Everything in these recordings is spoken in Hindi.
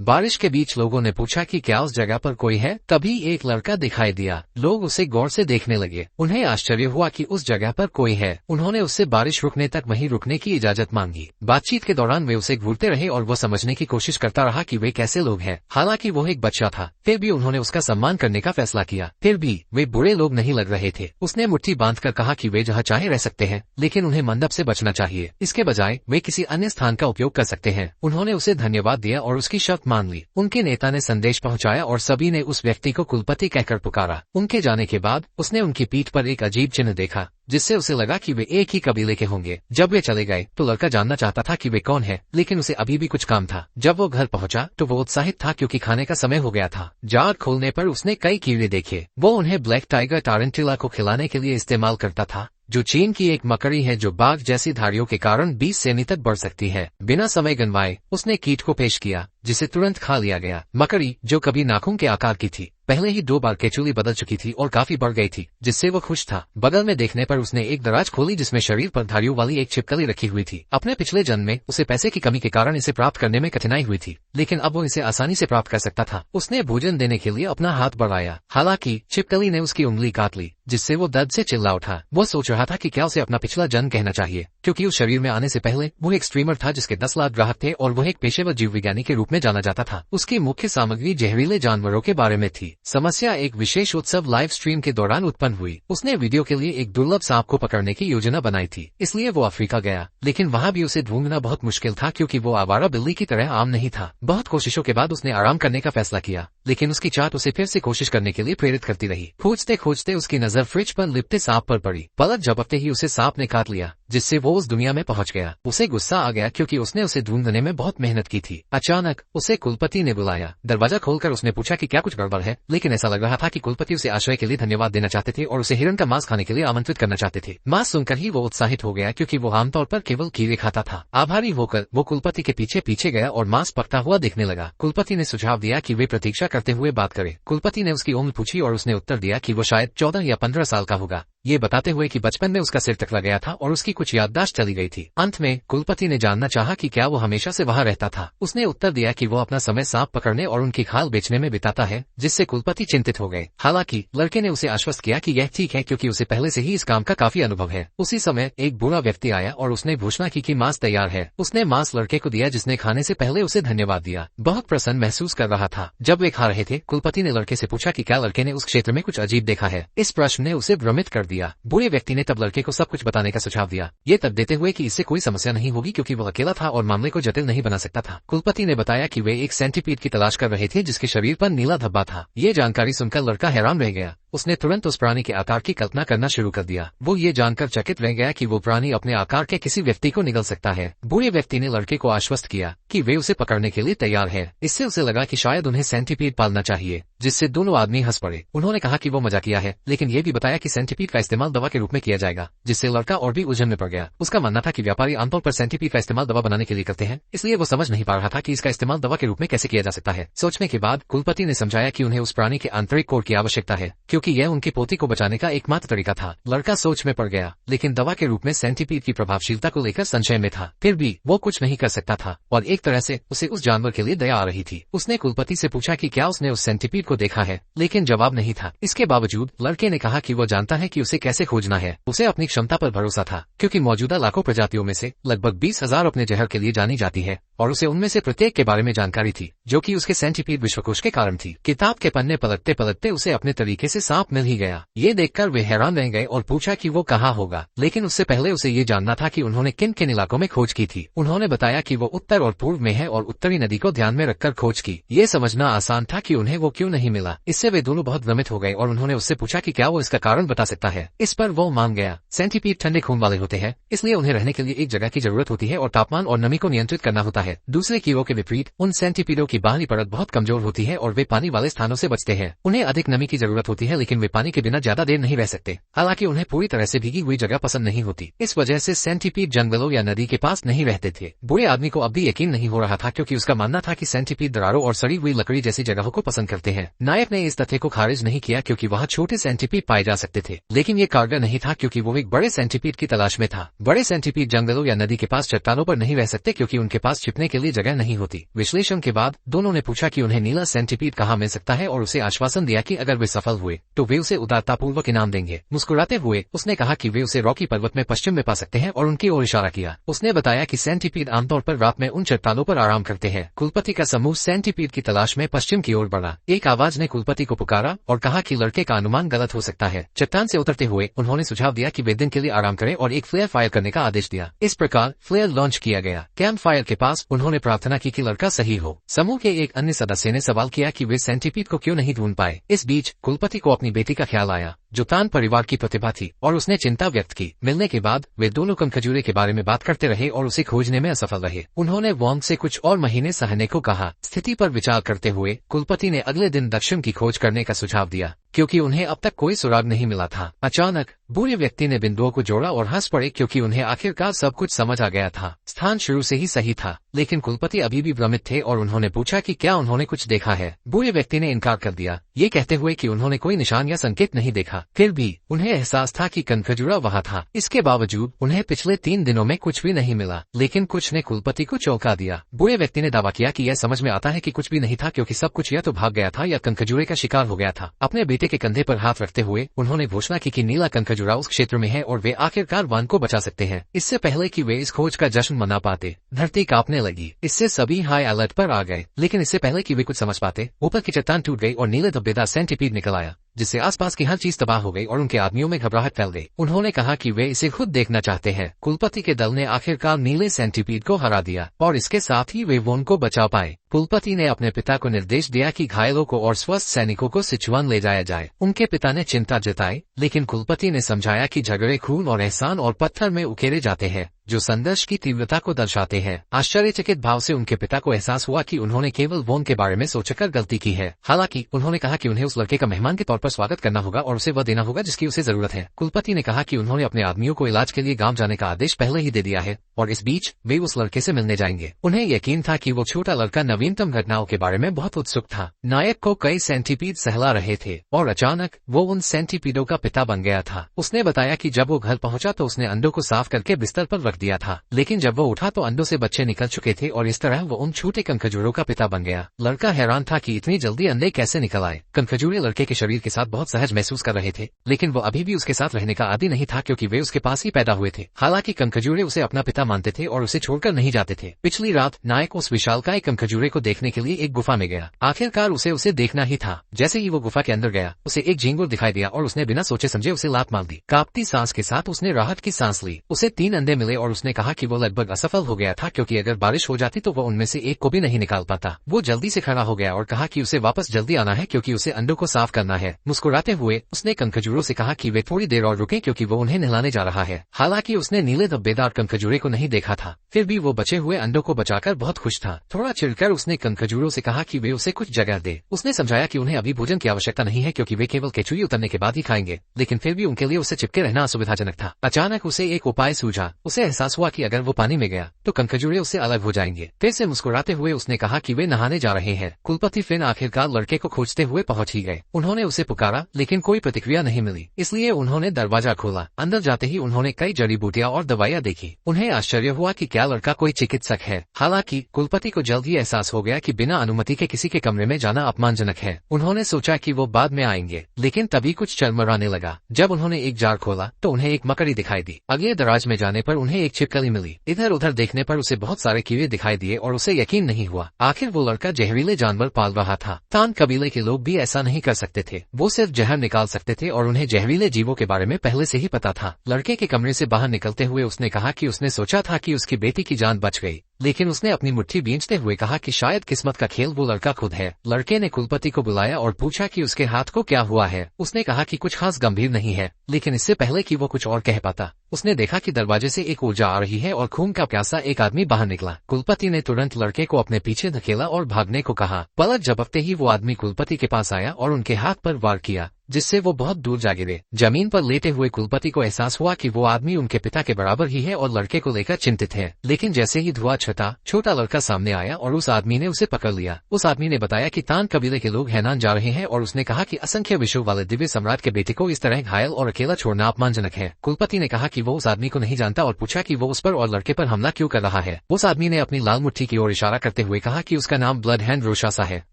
बारिश के बीच लोगों ने पूछा कि क्या उस जगह पर कोई है। तभी एक लड़का दिखाई दिया। लोग उसे गौर से देखने लगे। उन्हें आश्चर्य हुआ कि उस जगह पर कोई है। उन्होंने उससे बारिश रुकने तक वहीं रुकने की इजाजत मांगी। बातचीत के दौरान वे उसे घूरते रहे और वो समझने की कोशिश करता रहा कि वे कैसे लोग हैं। हालांकि वो एक बच्चा था, फिर भी उन्होंने उसका सम्मान करने का फैसला किया। फिर भी वे बुरे लोग नहीं लग रहे थे। उसने मुट्ठी बांधकर कहा कि वे जहाँ चाहे रह सकते हैं, लेकिन उन्हें मंडप से बचना चाहिए। इसके बजाय वे किसी अन्य स्थान का उपयोग कर सकते हैं। उन्होंने उसे धन्यवाद दिया और उसकी शर्त मान ली। उनके नेता ने संदेश पहुंचाया और सभी ने उस व्यक्ति को कुलपति कहकर पुकारा। उनके जाने के बाद उसने उनकी पीठ पर एक अजीब चिन्ह देखा, जिससे उसे लगा कि वे एक ही कबीले के होंगे। जब वे चले गए तो लड़का जानना चाहता था कि वे कौन है, लेकिन उसे अभी भी कुछ काम था। जब वो घर पहुंचा तो वो उत्साहित था क्योंकि खाने का समय हो गया था। जार खोलने पर उसने कई कीड़े देखे। वो उन्हें ब्लैक टाइगर टारंटिला को खिलाने के लिए इस्तेमाल करता था, जो चीन की एक मकड़ी है जो बाघ जैसी धारियों के कारण 20 सेमी तक बढ़ सकती है। बिना समय गंवाए उसने कीट को पेश किया, जिसे तुरंत खा लिया गया। मकड़ी, जो कभी नाखून के आकार की थी, पहले ही 2 बार केचुली बदल चुकी थी और काफी बढ़ गई थी, जिससे वो खुश था। बगल में देखने पर उसने एक दराज खोली जिसमें शरीर पर धारियों वाली एक छिपकली रखी हुई थी। अपने पिछले जन्म में उसे पैसे की कमी के कारण इसे प्राप्त करने में कठिनाई हुई थी, लेकिन अब वो इसे आसानी से प्राप्त कर सकता था। उसने भोजन देने के लिए अपना हाथ बढ़ाया। हालांकि छिपकली ने उसकी उंगली काट ली, जिससे वो दर्द से चिल्ला उठा। वो सोच रहा था कि क्या उसे अपना पिछला जन्म कहना चाहिए, क्योंकि उस शरीर में आने से पहले वो एक स्ट्रीमर था जिसके 10 लाख ग्राहक थे और वो एक पेशेवर जीव विज्ञानी के रूप में जाना जाता था। उसकी मुख्य सामग्री जहरीले जानवरों के बारे में थी। समस्या एक विशेष उत्सव लाइव स्ट्रीम के दौरान उत्पन्न हुई। उसने वीडियो के लिए एक दुर्लभ सांप को पकड़ने की योजना बनाई थी, इसलिए वो अफ्रीका गया, लेकिन वहाँ भी उसे ढूंढना बहुत मुश्किल था क्योंकि वो आवारा बिल्ली की तरह आम नहीं था। बहुत कोशिशों के बाद उसने आराम करने का फैसला किया, लेकिन उसकी चाट उसे फिर से कोशिश करने के लिए प्रेरित करती रही। खोजते खोजते उसकी नजर फ्रिज पर लिपटे सांप पर पड़ी। पलक झपकते ही उसे सांप ने काट लिया, जिससे वो उस दुनिया में पहुंच गया। उसे गुस्सा आ गया क्योंकि उसने उसे ढूंढने में बहुत मेहनत की थी। अचानक उसे कुलपति ने बुलाया। दरवाजा खोलकर उसने पूछा कि क्या कुछ गड़बड़ है, लेकिन ऐसा लग रहा था कि कुलपति उसे आश्रय के लिए धन्यवाद देना चाहते थे और उसे हिरण का मांस खाने के लिए आमंत्रित करना चाहते थे। मांस सुनकर ही वो उत्साहित हो गया क्योंकि वो आमतौर पर केवल कीड़े खाता था। आभारी होकर वो कुलपति के पीछे पीछे गया और मांस पकता हुआ दिखने लगा। कुलपति ने सुझाव दिया कि वे प्रतीक्षा करते हुए बात करें। कुलपति ने उसकी उम्र पूछी और उसने उत्तर दिया कि वो शायद 14 या 15 साल का होगा, ये बताते हुए कि बचपन में उसका सिर टकरा गया था और उसकी कुछ याददाश्त चली गई थी। अंत में कुलपति ने जानना चाहा कि क्या वो हमेशा से वहां रहता था। उसने उत्तर दिया कि वो अपना समय सांप पकड़ने और उनकी खाल बेचने में बिताता है, जिससे कुलपति चिंतित हो गए। हालांकि लड़के ने उसे आश्वस्त किया कि यह ठीक है क्योंकि उसे पहले से ही इस काम का काफी अनुभव है। उसी समय एक बूढ़ा व्यक्ति आया और उसने घोषणा की कि मांस तैयार है। उसने मांस लड़के को दिया जिसने खाने से पहले उसे धन्यवाद दिया। बहुत प्रसन्न महसूस कर रहा था। जब वे खा रहे थे, कुलपति ने लड़के से पूछा कि क्या लड़के ने उस क्षेत्र में कुछ अजीब देखा है। इस प्रश्न ने उसे भ्रमित कर दिया। बूढ़े व्यक्ति ने तब लड़के को सब कुछ बताने का सुझाव दिया, ये तब देते हुए कि इससे कोई समस्या नहीं होगी क्योंकि वो अकेला था और मामले को जटिल नहीं बना सकता था। कुलपति ने बताया कि वे एक सेंटीपीड की तलाश कर रहे थे जिसके शरीर पर नीला धब्बा था। ये जानकारी सुनकर लड़का हैरान रह गया। उसने तुरंत उस प्राणी के आकार की कल्पना करना शुरू कर दिया। वो ये जानकर चकित रह गया कि वो प्राणी अपने आकार के किसी व्यक्ति को निगल सकता है। बूढ़े व्यक्ति ने लड़के को आश्वस्त किया कि वे उसे पकड़ने के लिए तैयार है। इससे उसे लगा कि शायद उन्हें सेंटीपीड पालना चाहिए, जिससे दोनों आदमी हंस पड़े। उन्होंने कहा कि वो मजाकिया है, लेकिन ये भी बताया कि सेंटीपीड का इस्तेमाल दवा के रूप में किया जाएगा, जिससे लड़का और भी उलझन में पड़ गया। उसका मानना था कि व्यापारी आमतौर पर सेंटीपीड का इस्तेमाल दवा बनाने के लिए करते हैं, इसलिए वो समझ नहीं पा रहा था कि इसका इस्तेमाल दवा के रूप में कैसे किया जा सकता है। सोचने के बाद कुलपति ने समझाया कि उन्हें उस प्राणी के आंतरिक कोड की आवश्यकता है, क्योंकि यह उनकी पोती को बचाने का एकमात्र तरीका था। लड़का सोच में पड़ गया, लेकिन दवा के रूप में सेंटीपीड की प्रभावशीलता को लेकर संशय में था। फिर भी वो कुछ नहीं कर सकता था और एक तरह से उसे उस जानवर के लिए दया आ रही थी। उसने कुलपति से पूछा कि क्या उसने उस सेंटीपीड को देखा है, लेकिन जवाब नहीं था। इसके बावजूद लड़के ने कहा कि वो जानता है कि उसे कैसे खोजना है। उसे अपनी क्षमता पर भरोसा था, क्योंकि मौजूदा लाखों प्रजातियों में से लगभग 20,000 अपने जहर के लिए जानी जाती है और उसे उनमें से प्रत्येक के बारे में जानकारी थी, जो कि उसके सेंटीपीड विश्वकोश के कारण थी। किताब के पन्ने पलटते पलटते उसे अपने तरीके से सांप मिल ही गया। ये देखकर वे हैरान रह गए और पूछा कि वो कहाँ होगा, लेकिन उससे पहले उसे ये जानना था कि उन्होंने किन किन इलाकों में खोज की थी। उन्होंने बताया कि वो उत्तर और पूर्व में है और उत्तरी नदी को ध्यान में रखकर खोज की। ये समझना आसान था कि उन्हें वो क्यों नहीं मिला। इससे वे दोनों बहुत भ्रमित हो गए और उन्होंने उससे पूछा कि क्या वो इसका कारण बता सकता है। इस पर वो मान गया। सेंटीपीड ठंडे खून वाले होते हैं, इसलिए उन्हें रहने के लिए एक जगह की जरूरत होती है और तापमान और नमी को नियंत्रित करना होता है। दूसरे कीड़ों के विपरीत उन सेंटीपीडों की बाहरी परत बहुत कमजोर होती है और वे पानी वाले स्थानों से बचते हैं। उन्हें अधिक नमी की जरूरत होती है, लेकिन वे पानी के बिना ज्यादा देर नहीं रह सकते। हालांकि उन्हें पूरी तरह से भीगी हुई जगह पसंद नहीं होती। इस वजह से सेंटीपीड जंगलों या नदी के पास नहीं रहते थे। बूढ़े आदमी को अब भी यकीन नहीं हो रहा था, क्योंकि उसका मानना था कि सेंटीपीड दरारों और सड़ी हुई लकड़ी जैसी जगहों को पसंद करते हैं। नायक ने इस तथ्य को खारिज नहीं किया, क्योंकि वहाँ छोटे सेंटीपीड पाए जा सकते थे, लेकिन ये कारगर नहीं था, क्योंकि वो एक बड़े सेंटीपीड की तलाश में था। बड़े सेंटीपीड जंगलों या नदी के पास चट्टानों पर नहीं रह सकते, क्योंकि उनके पास छिपने के लिए जगह नहीं होती। विश्लेषण के बाद दोनों ने पूछा कि उन्हें नीला सेंटीपीड कहाँ मिल सकता है, और उसे आश्वासन दिया कि अगर वे सफल हुए तो वे उसे उदारतापूर्वक इनाम देंगे। मुस्कुराते हुए उसने कहा कि वे उसे रॉकी पर्वत में पश्चिम में पा सकते हैं, और उनकी ओर इशारा किया। उसने बताया कि सेंटीपीड आमतौर पर रात में उन चट्टानों पर आराम करते हैं। कुलपति का समूह सेंटीपीड की तलाश में पश्चिम की ओर बढ़ा। एक आवाज ने कुलपति को पुकारा और कहा कि लड़के का अनुमान गलत हो सकता है। चट्टान से उतरते हुए उन्होंने सुझाव दिया कि वे दिन के लिए आराम करें और एक फ्लेयर फायर करने का आदेश दिया। इस प्रकार फ्लेयर लॉन्च किया गया। कैंप फायर के पास उन्होंने प्रार्थना की कि लड़का सही हो। समूह के एक अन्य सदस्य ने सवाल किया कि वे सेंटीपीड को क्यों नहीं ढूंढ पाए। इस बीच कुलपति को अपनी बेटी का ख्याल आया, जो तान परिवार की प्रतिभा थी, और उसने चिंता व्यक्त की। मिलने के बाद वे दोनों कनखजूरे के बारे में बात करते रहे और उसे खोजने में असफल रहे। उन्होंने वॉन्ग से कुछ और महीने सहने को कहा। स्थिति पर विचार करते हुए कुलपति ने अगले दिन दक्षिण की खोज करने का सुझाव दिया, क्योंकि उन्हें अब तक कोई सुराग नहीं मिला था। अचानक बूढ़े व्यक्ति ने बिंदुओं को जोड़ा और हंस पड़े, क्योंकि उन्हें आखिरकार सब कुछ समझ आ गया था। स्थान शुरू से ही सही था, लेकिन कुलपति अभी भी भ्रमित थे और उन्होंने पूछा कि क्या उन्होंने कुछ देखा है। बूढ़े व्यक्ति ने इनकार कर दिया, ये कहते हुए कि उन्होंने कोई निशान या संकेत नहीं देखा। फिर भी उन्हें एहसास था कि कनखजूरा वहाँ था। इसके बावजूद उन्हें पिछले 3 दिनों में कुछ भी नहीं मिला, लेकिन कुछ ने कुलपति को चौंका दिया। बूढ़े व्यक्ति ने दावा किया कि यह समझ में आता है कि कुछ भी नहीं था, क्योंकि सब कुछ या तो भाग गया था या कनखजूरे का शिकार हो गया था। अपने बेटे के कंधे पर हाथ रखते हुए उन्होंने घोषणा की कि नीला कनखजूरा उस क्षेत्र में है और वे आखिरकार वन को बचा सकते हैं। इससे पहले कि वे इस खोज का जश्न मना पाते, धरती कांपने लगी। इससे सभी हाई अलर्ट पर आ गए, लेकिन इससे पहले कि वे कुछ समझ पाते, ऊपर की चट्टान टूट गई और नीले धब्बेदार सेंटीपीड निकल आया, जिससे आसपास की हर चीज तबाह हो गई और उनके आदमियों में घबराहट फैल गई। उन्होंने कहा कि वे इसे खुद देखना चाहते हैं। कुलपति के दल ने आखिरकार नीले सेंटीपीड को हरा दिया और इसके साथ ही वे वोन को बचा पाए। कुलपति ने अपने पिता को निर्देश दिया कि घायलों को और स्वस्थ सैनिकों को सिचुआन ले जाया जाए। उनके पिता ने चिंता जताई, लेकिन कुलपति ने समझाया कि झगड़े खून और एहसान और पत्थर में उकेरे जाते हैं, जो संघर्ष की तीव्रता को दर्शाते हैं। आश्चर्यचकित भाव से उनके पिता को एहसास हुआ कि उन्होंने केवल वोन के बारे में सोचकर गलती की है। हालांकि उन्होंने कहा कि उन्हें उस लड़के का मेहमान के तौर पर स्वागत करना होगा और उसे वह देना होगा जिसकी उसे जरूरत है। कुलपति ने कहा कि उन्होंने अपने आदमियों को इलाज के लिए गांव जाने का आदेश पहले ही दे दिया है और इस बीच वे उस लड़के से मिलने जाएंगे। उन्हें यकीन था कि वो छोटा लड़का नवीनतम घटनाओं के बारे में बहुत उत्सुक था। नायक को कई सेंटीपीड सहला रहे थे और अचानक वो उन सेंटीपीडों का पिता बन गया था। उसने बताया कि जब वो घर पहुंचा तो उसने अंडों को साफ करके बिस्तर पर रख दिया था, लेकिन जब वो उठा तो अंडों से बच्चे निकल चुके थे और इस तरह वो उन छोटे कनखजूरों का पिता बन गया। लड़का हैरान था कि इतनी जल्दी अंडे कैसे निकल आए। कनखजूरे लड़के के शरीर के साथ बहुत सहज महसूस कर रहे थे, लेकिन वो अभी भी उसके साथ रहने का आदी नहीं था, क्योंकि वे उसके पास ही पैदा हुए थे। हालांकि कनखजूरे उसे अपना पिता मानते थे और उसे छोड़कर नहीं जाते थे। पिछली रात नायक उस विशालकाय कनखजूरे को देखने के लिए एक गुफा में गया। आखिरकार उसे देखना ही था। जैसे ही वो गुफा के अंदर गया, उसे एक झींगुर दिखाई दिया और उसने बिना सोचे समझे उसे लात मार दी। कांपती सांस के साथ उसने राहत की सांस ली। उसे 3 अंडे मिले और उसने कहा कि वो लगभग असफल हो गया था, क्योंकि अगर बारिश हो जाती तो वो उनमें से एक को भी नहीं निकाल पाता। वो जल्दी से खड़ा हो गया और कहा कि उसे वापस जल्दी आना है, क्योंकि उसे अंडों को साफ करना है। मुस्कुराते हुए उसने कनखजूरों से कहा कि वे थोड़ी देर और रुकें, क्योंकि वो उन्हें नहलाने जा रहा है। हालांकि उसने नीले धब्बेदार कनखजूरे को नहीं देखा था, फिर भी वो बचे हुए अंडों को बचाकर बहुत खुश था। थोड़ा चिढ़कर उसने कनखजूरों से कहा कि वे उसे कुछ जगह दे। उसने समझाया कि उन्हें अभी भोजन की आवश्यकता नहीं है, क्योंकि वे केवल केचुई उतरने के बाद ही खाएंगे, लेकिन फिर भी उनके लिए उसे चिपके रहना असुविधाजनक था। अचानक उसे एक उपाय सूझा। उसे एहसास हुआ कि अगर वो पानी में गया तो कनखजूरे उससे अलग हो जाएंगे। फिर से मुस्कुराते हुए उसने कहा कि वे नहाने जा रहे हैं। कुलपति फिन आखिरकार लड़के को खोजते हुए पहुंच ही गए। उन्होंने उसे पुकारा, लेकिन कोई प्रतिक्रिया नहीं मिली, इसलिए उन्होंने दरवाजा खोला। अंदर जाते ही उन्होंने कई जड़ी बूटियां और दवाइयां देखी। उन्हें आश्चर्य हुआ कि क्या लड़का कोई चिकित्सक है। हालांकि कुलपति को जल्द ही एहसास हो गया कि बिना अनुमति के किसी के कमरे में जाना अपमानजनक है। उन्होंने सोचा कि वो बाद में आएंगे, लेकिन तभी कुछ चरमराने लगा। जब उन्होंने एक जार खोला तो उन्हें एक मकड़ी दिखाई दी। अगले दराज में जाने पर उन्हें एक छिपकली मिली। इधर उधर देखने पर उसे बहुत सारे कीड़े दिखाई दिए और उसे यकीन नहीं हुआ। आखिर वो लड़का जहरीले जानवर पाल रहा था। तान कबीले के लोग भी ऐसा नहीं कर सकते थे। वो सिर्फ जहर निकाल सकते थे और उन्हें जहरीले जीवों के बारे में पहले से ही पता था। लड़के के कमरे से बाहर निकलते हुए उसने कहा कि उसने सोचा था कि उसकी बेटी की जान बच गई, लेकिन उसने अपनी मुट्ठी भींचते हुए कहा कि शायद किस्मत का खेल वो लड़का खुद है। लड़के ने कुलपति को बुलाया और पूछा कि उसके हाथ को क्या हुआ है। उसने कहा कि कुछ खास गंभीर नहीं है, लेकिन इससे पहले कि वो कुछ और कह पाता उसने देखा कि दरवाजे से एक ऊर्जा आ रही है और खून का प्यासा एक आदमी बाहर निकला। कुलपति ने तुरंत लड़के को अपने पीछे धकेला और भागने को कहा। पलक झपकते ही वो आदमी कुलपति के पास आया और उनके हाथ पर वार किया, जिससे वो बहुत दूर जा गिरे। जमीन पर लेटे हुए कुलपति को एहसास हुआ कि वो आदमी उनके पिता के बराबर ही है और लड़के को लेकर चिंतित है। लेकिन जैसे ही धुआं छटा, छोटा लड़का सामने आया और उस आदमी ने उसे पकड़ लिया। उस आदमी ने बताया कि तान कबीले के लोग हैनान जा रहे हैं और उसने कहा कि असंख्य विषयों वाले दिव्य सम्राट के बेटे को इस तरह घायल और अकेला छोड़ना अपमानजनक है। कुलपति ने कहा कि वो उस आदमी को नहीं जानता और पूछा कि वो उस पर और लड़के पर हमला क्यों कर रहा है। उस आदमी ने अपनी लाल मुट्ठी की ओर इशारा करते हुए कहा कि उसका नाम ब्लड हैंड रोशासा है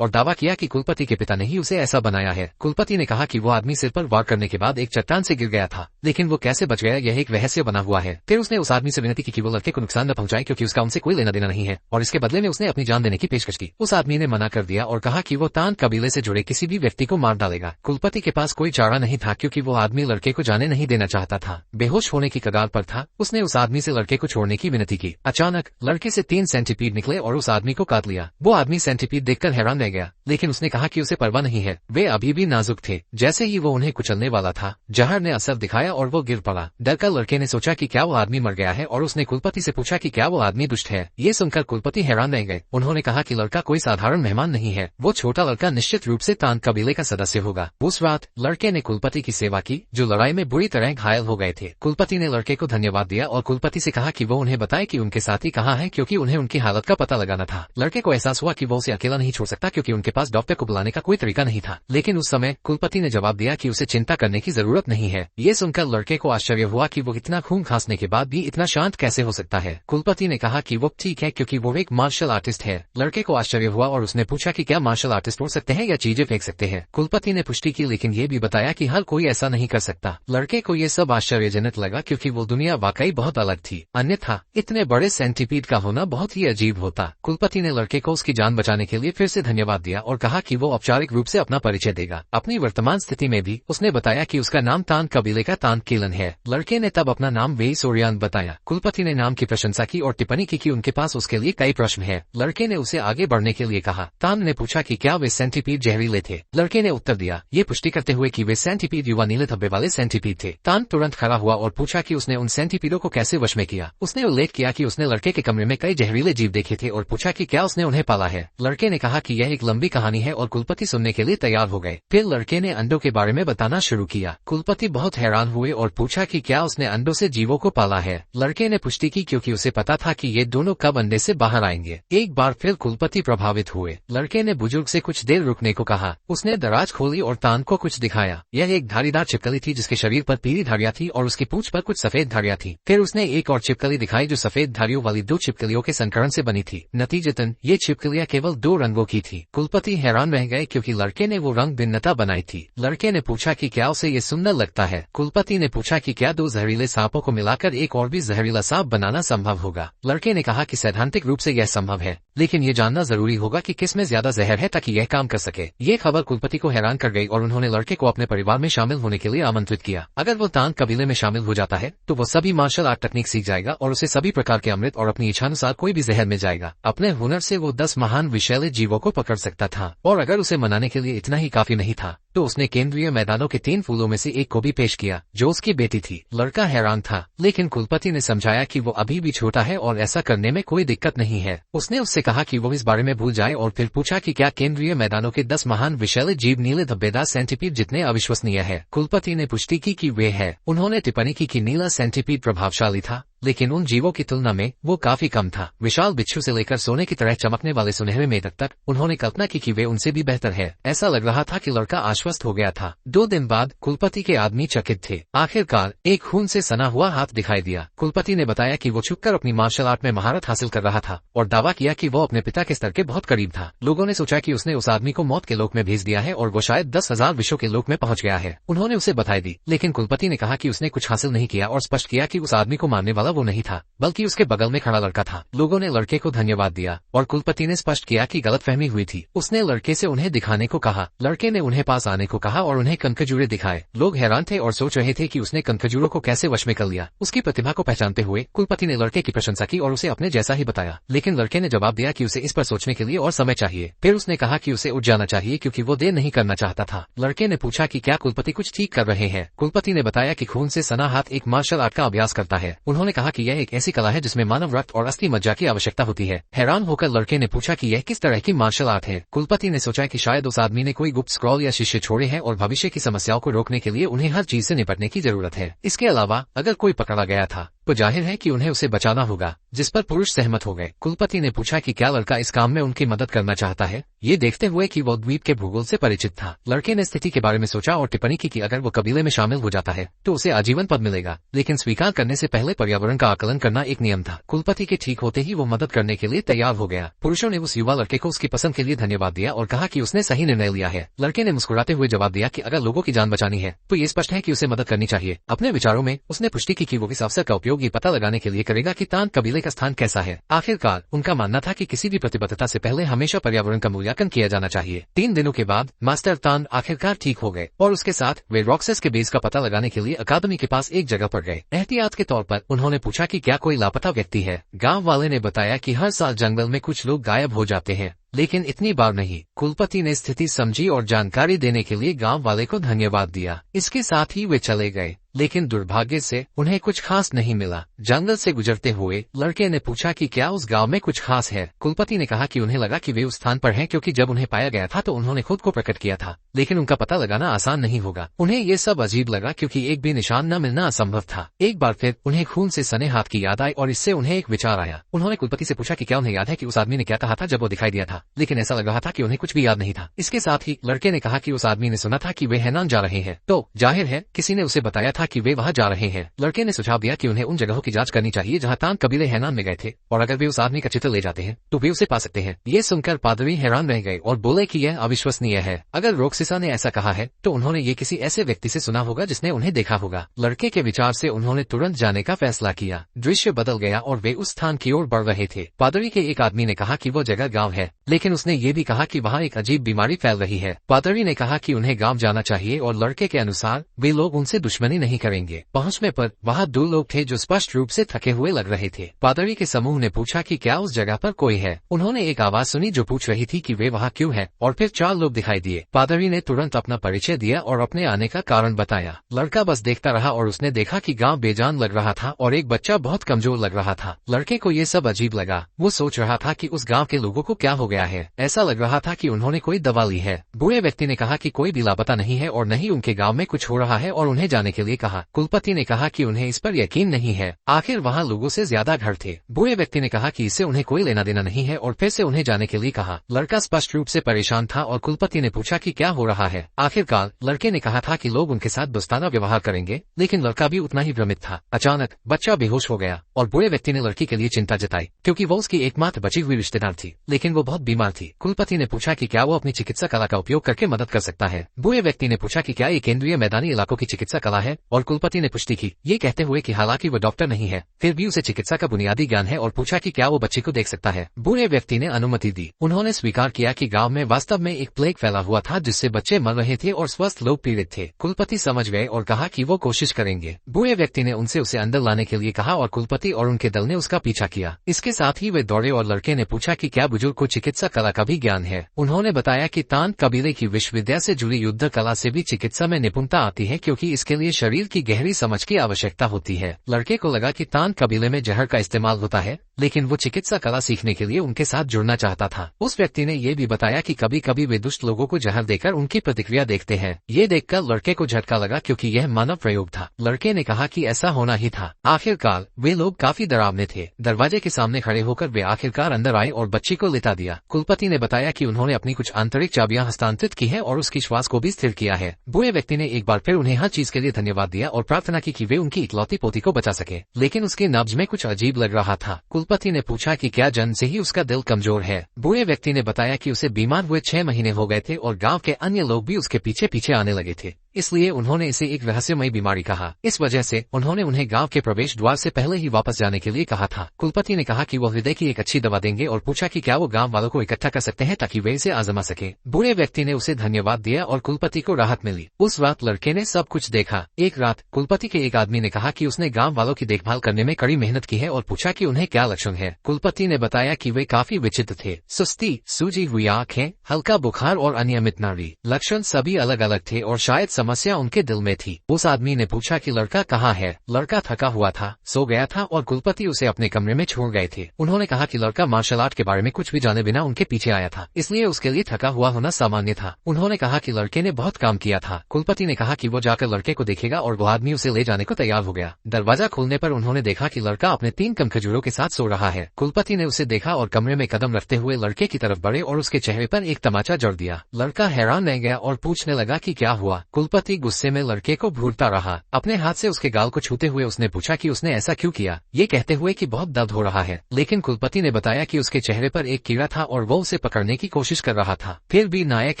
और दावा किया कि कुलपति के पिता ने ही उसे ऐसा बनाया है। कुलपति ने कहा कि वो आदमी सिर पर वार करने के बाद एक चट्टान से गिर गया था, लेकिन वो कैसे बच गया यह एक रहस्य बना हुआ है। फिर उसने उस आदमी से विनती की कि वो लड़के को नुकसान न पहुंचाए क्योंकि उसका उनसे कोई लेना देना नहीं है, और इसके बदले में उसने अपनी जान देने की पेशकश की। उस आदमी ने मना कर दिया और कहा कि वो तान कबीले से जुड़े किसी भी व्यक्ति को मार डालेगा। कुलपति के पास कोई चारा नहीं था क्योंकि वो आदमी लड़के को जाने नहीं देना चाहता था। बेहोश होने की कगार पर था। उसने उस आदमी से लड़के को छोड़ने की विनती की। अचानक लड़के से 3 सेंटीपीड निकले और उस आदमी को काट लिया। वो आदमी सेंटीपीड देखकर हैरान रह गया, लेकिन उसने कहा कि उसे परवाह नहीं है, वे अभी भी नाजुक थे। जैसे ही वो उन्हें कुचलने वाला था, जहर ने असर दिखाया और वो गिर पड़ा। डरकर लड़के ने सोचा कि क्या वो आदमी मर गया है और उसने कुलपति से पूछा कि क्या वो आदमी दुष्ट है। ये सुनकर कुलपति हैरान रह गए। उन्होंने कहा कि लड़का कोई साधारण मेहमान नहीं है, वो छोटा लड़का निश्चित रूप से तान कबीले का सदस्य होगा। उस रात लड़के ने कुलपति की सेवा की, जो लड़ाई में बुरी तरह घायल हो गए थे। कुलपति ने लड़के को धन्यवाद दिया और कुलपति से कहा कि वो उन्हें बताए कि उनके साथी कहाँ हैं, क्योंकि उन्हें उनकी हालत का पता लगाना था। लड़के को एहसास हुआ कि वो उसे अकेला नहीं छोड़ सकता क्योंकि उनके पास डॉक्टर को बुलाने का कोई तरीका नहीं था। लेकिन उस समय कुलपति ने जवाब दिया कि उसे चिंता करने की जरूरत नहीं है। ये सुनकर लड़के को आश्चर्य हुआ कि वो इतना खून खांसने के बाद भी इतना शांत कैसे हो सकता है। कुलपति ने कहा कि वो ठीक है क्योंकि वो एक मार्शल आर्टिस्ट है। लड़के को आश्चर्य हुआ और उसने पूछा कि क्या मार्शल आर्टिस्ट उड़ सकते हैं या चीजें फेंक सकते हैं। कुलपति ने पुष्टि की, लेकिन ये भी बताया कि हर कोई ऐसा नहीं कर सकता। लड़के को ये सब आश्चर्यजनक लगा क्योंकि वो दुनिया वाकई बहुत अलग थी, अन्यथा इतने बड़े सेंटीपीड का होना बहुत ही अजीब होता। कुलपति ने लड़के को उसकी जान बचाने के लिए फिर से धन्यवाद दिया और कहा कि वो औपचारिक रूप से अपना परिचय देगा। अपनी वर्तमान स्थिति में भी उसने बताया कि उसका नाम तान कबीले का तान कीलन है। लड़के ने तब अपना नाम वेई सोरियान बताया। कुलपति ने नाम की प्रशंसा की और टिप्पणी की कि उनके पास उसके लिए कई प्रश्न है। लड़के ने उसे आगे बढ़ने के लिए कहा। तान ने पूछा कि क्या वे सेंटीपीड जहरीले थे। लड़के ने उत्तर दिया, ये पुष्टि करते हुए कि वे सेंटीपीड युवा नीले धब्बे वाले सेंटीपीड थे। तान तुरंत खड़ा हुआ और पूछा कि उसने उन सेंटीपीडों को कैसे वश में किया। उसने उल्लेख किया कि उसने लड़के के कमरे में कई जहरीले जीव देखे थे और पूछा कि क्या उसने उन्हें पाला है। लड़के ने कहा कि यह एक लंबी कहानी है और कुलपति सुनने के लिए तैयार हो गए। फिर लड़के ने अंडों के बारे में बताना शुरू किया। कुलपति बहुत हैरान हुए और पूछा कि क्या उसने अंडों से जीवों को पाला है। लड़के ने पुष्टि की क्योंकि उसे पता था कि ये दोनों कब अंडे से बाहर आएंगे। एक बार फिर कुलपति प्रभावित हुए। लड़के ने बुजुर्ग से कुछ देर रुकने को कहा। उसने दराज खोली और तान को कुछ दिखाया। यह एक धारीदार छिपकली थी जिसके शरीर पर पीली धारियां थी और उसकी पूंछ पर कुछ सफेद धारियां थी। फिर उसने एक और छिपकली दिखाई जो सफेद धारियों वाली 2 छिपकलियों के संकरण से बनी थी। नतीजतन ये छिपकलियां केवल 2 रंगों की थी। कुलपति हैरान रह गए क्योंकि लड़के ने वो रंग भिन्नता बनाई थी। लड़के ने पूछा कि क्या उसे ये सुंदर लगता है। कुलपति ने पूछा कि क्या 2 जहरीले सांपों को मिलाकर एक और भी जहरीला सांप बनाना संभव होगा। लड़के ने कहा कि सैद्धांतिक रूप से यह संभव है, लेकिन ये जानना जरूरी होगा कि किसमें ज्यादा जहर है ताकि यह काम कर सके। ये खबर कुलपति को हैरान कर गई और उन्होंने लड़के को अपने परिवार में शामिल होने के लिए आमंत्रित किया। अगर वो तान कबीले में शामिल हो जाता है तो वो सभी मार्शल आर्ट तकनीक सीख जाएगा और उसे सभी प्रकार के अमृत और अपनी इच्छानुसार कोई भी जहर में जाएगा। अपने हुनर से वो 10 महान विषैले जीवों को पकड़ सकता था। और अगर उसे मनाने के लिए इतना ही काफी नहीं था तो उसने केंद्रीय मैदानों के 3 फूलों में से एक को भी पेश किया जो उसकी बेटी थी। लड़का हैरान था, लेकिन कुलपति ने समझाया कि वो अभी भी छोटा है और ऐसा करने में कोई दिक्कत नहीं है। उसने उससे कहा कि वो इस बारे में भूल जाए और फिर पूछा कि क्या केंद्रीय मैदानों के 10 महान विषैले जीव नीले धब्बेदार सेंटीपीड जितने अविश्वसनीय है। कुलपति ने पुष्टि की कि वे है। उन्होंने टिप्पणी की कि नीला सेंटीपीड प्रभावशाली था, लेकिन उन जीवों की तुलना में वो काफी कम था। विशाल बिच्छू से लेकर सोने की तरह चमकने वाले सुनहरे मेढक तक उन्होंने कल्पना की कि वे उनसे भी बेहतर है। ऐसा लग रहा था कि लड़का आश्वस्त हो गया था। 2 दिन बाद कुलपति के आदमी चकित थे। आखिरकार एक खून से सना हुआ हाथ दिखाई दिया। कुलपति ने बताया कि वो छुपकर अपनी मार्शल आर्ट में महारत हासिल कर रहा था और दावा किया कि वो अपने पिता के स्तर के बहुत करीब था। लोगों ने सोचा कि उसने उस आदमी को मौत के लोक में भेज दिया है और वो शायद 10,000 विश्वों के लोक में पहुंच गया है। उन्होंने उसे बधाई दी, लेकिन कुलपति ने कहा कि उसने कुछ हासिल नहीं किया और स्पष्ट किया कि उस आदमी को मारने वाला वो नहीं था, बल्कि उसके बगल में खड़ा लड़का था। लोगों ने लड़के को धन्यवाद दिया और कुलपति ने स्पष्ट किया कि गलतफहमी हुई थी। उसने लड़के से उन्हें दिखाने को कहा। लड़के ने उन्हें पास आने को कहा और उन्हें कनखजूरे दिखाए। लोग हैरान थे और सोच रहे थे कि उसने कनखजूरों को कैसे वश में कर लिया। उसकी प्रतिभा को पहचानते हुए कुलपति ने लड़के की प्रशंसा की और उसे अपने जैसा ही बताया, लेकिन लड़के ने जवाब दिया कि उसे इस पर सोचने के लिए और समय चाहिए। फिर उसने कहा कि उसे उठ जाना चाहिए क्योंकि वो देर नहीं करना चाहता था। लड़के ने पूछा कि क्या कुलपति कुछ ठीक कर रहे हैं। कुलपति ने बताया कि खून से सना हाथ एक मार्शल आर्ट का अभ्यास करता है। उन्होंने कहा कि यह एक ऐसी कला है जिसमें मानव रक्त और अस्थि मज्जा की आवश्यकता होती है। हैरान होकर लड़के ने पूछा कि यह किस तरह की मार्शल आर्ट है। कुलपति ने सोचा कि शायद उस आदमी ने कोई गुप्त स्क्रॉल या शिष्य छोड़े हैं और भविष्य की समस्याओं को रोकने के लिए उन्हें हर चीज से निपटने की जरूरत है। इसके अलावा अगर कोई पकड़ा गया था तो जाहिर है कि उन्हें उसे बचाना होगा, जिस पर पुरुष सहमत हो गए। कुलपति ने पूछा कि क्या लड़का इस काम में उनकी मदद करना चाहता है, ये देखते हुए कि वो द्वीप के भूगोल से परिचित था। लड़के ने स्थिति के बारे में सोचा और टिप्पणी की कि अगर वो कबीले में शामिल हो जाता है तो उसे आजीवन पद मिलेगा, लेकिन स्वीकार करने से पहले पर्यावरण का आकलन करना एक नियम था। कुलपति के ठीक होते ही वो मदद करने के लिए तैयार हो गया। पुरुषों ने उस युवा लड़के को उसकी पसंद के लिए धन्यवाद दिया और कहा कि उसने सही निर्णय लिया है। लड़के ने मुस्कुराते हुए जवाब दिया कि अगर लोगों की जान बचानी है तो ये स्पष्ट है कि उसे मदद करनी चाहिए। अपने विचारों में उसने पुष्टि की कि वो इस अवसर का उपयोग ये पता लगाने के लिए करेगा कि तान कबीले का स्थान कैसा है। आखिरकार उनका मानना था कि किसी भी प्रतिबद्धता से पहले हमेशा पर्यावरण का मूल्यांकन किया जाना चाहिए। 3 दिनों के बाद मास्टर तान आखिरकार ठीक हो गए और उसके साथ वे रॉक्सेस के बेस का पता लगाने के लिए अकादमी के पास एक जगह पर गए। एहतियात के तौर पर उन्होंने पूछा कि क्या कोई लापता व्यक्ति है। गाँव वाले ने बताया कि हर साल जंगल में कुछ लोग गायब हो जाते हैं, लेकिन इतनी बार नहीं। कुलपति ने स्थिति समझी और जानकारी देने के लिए गांव वाले को धन्यवाद दिया। इसके साथ ही वे चले गए, लेकिन दुर्भाग्य से उन्हें कुछ खास नहीं मिला। जंगल से गुजरते हुए लड़के ने पूछा कि क्या उस गांव में कुछ खास है। कुलपति ने कहा कि उन्हें लगा कि वे उस स्थान पर हैं क्योंकि जब उन्हें पाया गया था तो उन्होंने खुद को प्रकट किया था, लेकिन उनका पता लगाना आसान नहीं होगा। उन्हें ये सब अजीब लगा क्योंकि एक भी निशान न मिलना असंभव था। एक बार फिर उन्हें खून से सने हाथ की याद आई और इससे उन्हें एक विचार आया। उन्होंने कुलपति से पूछा कि क्या उन्हें याद है कि उस आदमी ने क्या कहा था जब वो दिखाई दिया था, लेकिन ऐसा लग रहा था कि उन्हें कुछ भी याद नहीं था। इसके साथ ही लड़के ने कहा कि उस आदमी ने सुना था कि वे हैनान जा रहे हैं, तो जाहिर है किसी ने उसे बताया था कि वे वहां जा रहे हैं। लड़के ने सुझाव दिया कि उन्हें उन जगहों की जांच करनी चाहिए जहां तान कबीले हैनान में गए थे, और अगर वे उस आदमी का चित्र ले जाते हैं तो वे उसे पा सकते हैं। ये सुनकर पादरी हैरान रह गए और बोले कि यह अविश्वसनीय है। अगर रोक्सिसा ने ऐसा कहा है तो उन्होंने ये किसी ऐसे व्यक्ति से सुना होगा जिसने उन्हें देखा होगा। लड़के के विचार से उन्होंने तुरंत जाने का फैसला किया। दृश्य बदल गया और वे उस स्थान की ओर बढ़ रहे थे। पादरी के एक आदमी ने कहा कि वो जगह गाँव है, लेकिन उसने ये भी कहा कि वहाँ एक अजीब बीमारी फैल रही है। पादरी ने कहा कि उन्हें गाँव जाना चाहिए और लड़के के अनुसार वे लोग उनसे दुश्मनी नहीं करेंगे। पहुंचने पर वहाँ 2 लोग थे जो स्पष्ट रूप से थके हुए लग रहे थे। पादरी के समूह ने पूछा कि क्या उस जगह पर कोई है। उन्होंने एक आवाज सुनी जो पूछ रही थी कि वे वहाँ क्यों है, और फिर 4 लोग दिखाई दिए। पादरी ने तुरंत अपना परिचय दिया और अपने आने का कारण बताया। लड़का बस देखता रहा और उसने देखा कि गाँव बेजान लग रहा था और एक बच्चा बहुत कमजोर लग रहा था। लड़के को ये सब अजीब लगा। वो सोच रहा था कि उस गाँव के लोगों को क्या हो गया है। ऐसा लग रहा था कि उन्होंने कोई दवा ली है। बूढ़े व्यक्ति ने कहा कि कोई भी लापता नहीं है और नहीं उनके गाँव में कुछ हो रहा है और उन्हें जाने के लिए कहा। कुलपति ने कहा कि उन्हें इस पर यकीन नहीं है, आखिर वहाँ लोगों से ज्यादा घर थे। बूढ़े व्यक्ति ने कहा कि इससे उन्हें कोई लेना देना नहीं है और फिर से उन्हें जाने के लिए कहा। लड़का स्पष्ट रूप से परेशान था और कुलपति ने पूछा कि क्या हो रहा है। आखिरकार लड़के ने कहा था कि लोग उनके साथ दोस्ताना व्यवहार करेंगे, लेकिन लड़का भी उतना ही भ्रमित था। अचानक बच्चा बेहोश हो गया और बूढ़े व्यक्ति ने लड़की के लिए चिंता जताई क्योंकि वो उसकी एकमात्र बची हुई रिश्तेदार थी, लेकिन वो बहुत बीमार थी। कुलपति ने पूछा कि क्या वो अपनी चिकित्सा कला का उपयोग करके मदद कर सकता है। बूढ़े व्यक्ति ने पूछा कि क्या ये केंद्रीय मैदानी इलाकों की चिकित्सा कला है, और कुलपति ने पुष्टि की, ये कहते हुए कि हालांकि वो डॉक्टर नहीं है, फिर भी उसे चिकित्सा का बुनियादी ज्ञान है, और पूछा कि क्या वो बच्चे को देख सकता है। बूढ़े व्यक्ति ने अनुमति दी। उन्होंने स्वीकार किया कि गांव में वास्तव में एक प्लेग फैला हुआ था जिससे बच्चे मर रहे थे और स्वस्थ लोग पीड़ित थे। कुलपति समझ गए और कहा कि वो कोशिश करेंगे। बूढ़े व्यक्ति ने उनसे उसे अंदर लाने के लिए कहा और कुलपति और उनके दल ने उसका पीछा किया। इसके साथ ही वे दौड़े और लड़के ने पूछा कि क्या बुजुर्ग को चिकित्सा कला का भी ज्ञान है। उन्होंने बताया कि तान कबीले की विश्वविद्या से जुड़ी युद्ध कला से भी चिकित्सा में निपुणता आती है क्योंकि इसके लिए शरीर की गहरी समझ की आवश्यकता होती है। लड़के को लगा कि तान कबीले में जहर का इस्तेमाल होता है, लेकिन वो चिकित्सा कला सीखने के लिए उनके साथ जुड़ना चाहता था। उस व्यक्ति ने ये भी बताया कि कभी कभी वे दुष्ट लोगों को जहर देकर उनकी प्रतिक्रिया देखते हैं। ये देखकर लड़के को झटका लगा क्योंकि यह मानव प्रयोग था। लड़के ने कहा कि ऐसा होना ही था। आखिरकार वे लोग काफी डरावने थे। दरवाजे के सामने खड़े होकर वे आखिरकार अंदर आए और बच्ची को लिटा दिया। कुलपति ने बताया कि उन्होंने अपनी कुछ आंतरिक चाबियां हस्तांतरित की है और उसकी श्वास को भी स्थिर किया है। बूढ़े व्यक्ति ने एक बार फिर उन्हें हर चीज के लिए धन्यवाद दिया और प्रार्थना की कि वे उनकी इकलौती पोती को बचा सके, लेकिन उसकी नब्ज में कुछ अजीब लग रहा था। कुलपति ने पूछा कि क्या जन्म से ही उसका दिल कमजोर है। बूढ़े व्यक्ति ने बताया कि उसे बीमार हुए 6 महीने हो गए थे और गांव के अन्य लोग भी उसके पीछे पीछे आने लगे थे। इसलिए उन्होंने इसे एक रहस्यमयी बीमारी कहा। इस वजह से उन्होंने उन्हें गांव के प्रवेश द्वार से पहले ही वापस जाने के लिए कहा था। कुलपति ने कहा कि वो हृदय की एक अच्छी दवा देंगे और पूछा कि क्या वो गांव वालों को इकट्ठा कर सकते हैं ताकि वे इसे आजमा सके। बूढ़े व्यक्ति ने उसे धन्यवाद दिया और कुलपति को राहत मिली। उस रात लड़के ने सब कुछ देखा। एक रात कुलपति के एक आदमी ने कहा कि उसने गांव वालों की देखभाल करने में कड़ी मेहनत की है और पूछा कि उन्हें क्या लक्षण है। कुलपति ने बताया कि वे काफी विचित्र थे। सुस्ती, सूजी हुई आंखें, हल्का बुखार और अनियमित नाड़ी। लक्षण सभी अलग अलग थे और शायद समस्या उनके दिल में थी। उस आदमी ने पूछा कि लड़का कहाँ है। लड़का थका हुआ था, सो गया था और कुलपति उसे अपने कमरे में छोड़ गए थे। उन्होंने कहा कि लड़का मार्शल आर्ट के बारे में कुछ भी जाने बिना उनके पीछे आया था, इसलिए उसके लिए थका हुआ होना सामान्य था। उन्होंने कहा कि लड़के ने बहुत काम किया था। कुलपति ने कहा कि वो जाकर लड़के को देखेगा और वो आदमी उसे ले जाने को तैयार हो गया। दरवाजा खोलने पर उन्होंने देखा कि लड़का अपने 3 कम खजूरों के साथ सो रहा है। कुलपति ने उसे देखा और कमरे में कदम रखते हुए लड़के की तरफ बढ़े और उसके चेहरे पर एक तमाचा जड़ दिया। लड़का हैरान रह गया और पूछने लगा कि क्या हुआ। कुलपति गुस्से में लड़के को घूरता रहा। अपने हाथ से उसके गाल को छूते हुए उसने पूछा कि उसने ऐसा क्यों किया, ये कहते हुए कि बहुत दर्द हो रहा है। लेकिन कुलपति ने बताया कि उसके चेहरे पर एक कीड़ा था और वो उसे पकड़ने की कोशिश कर रहा था। फिर भी नायक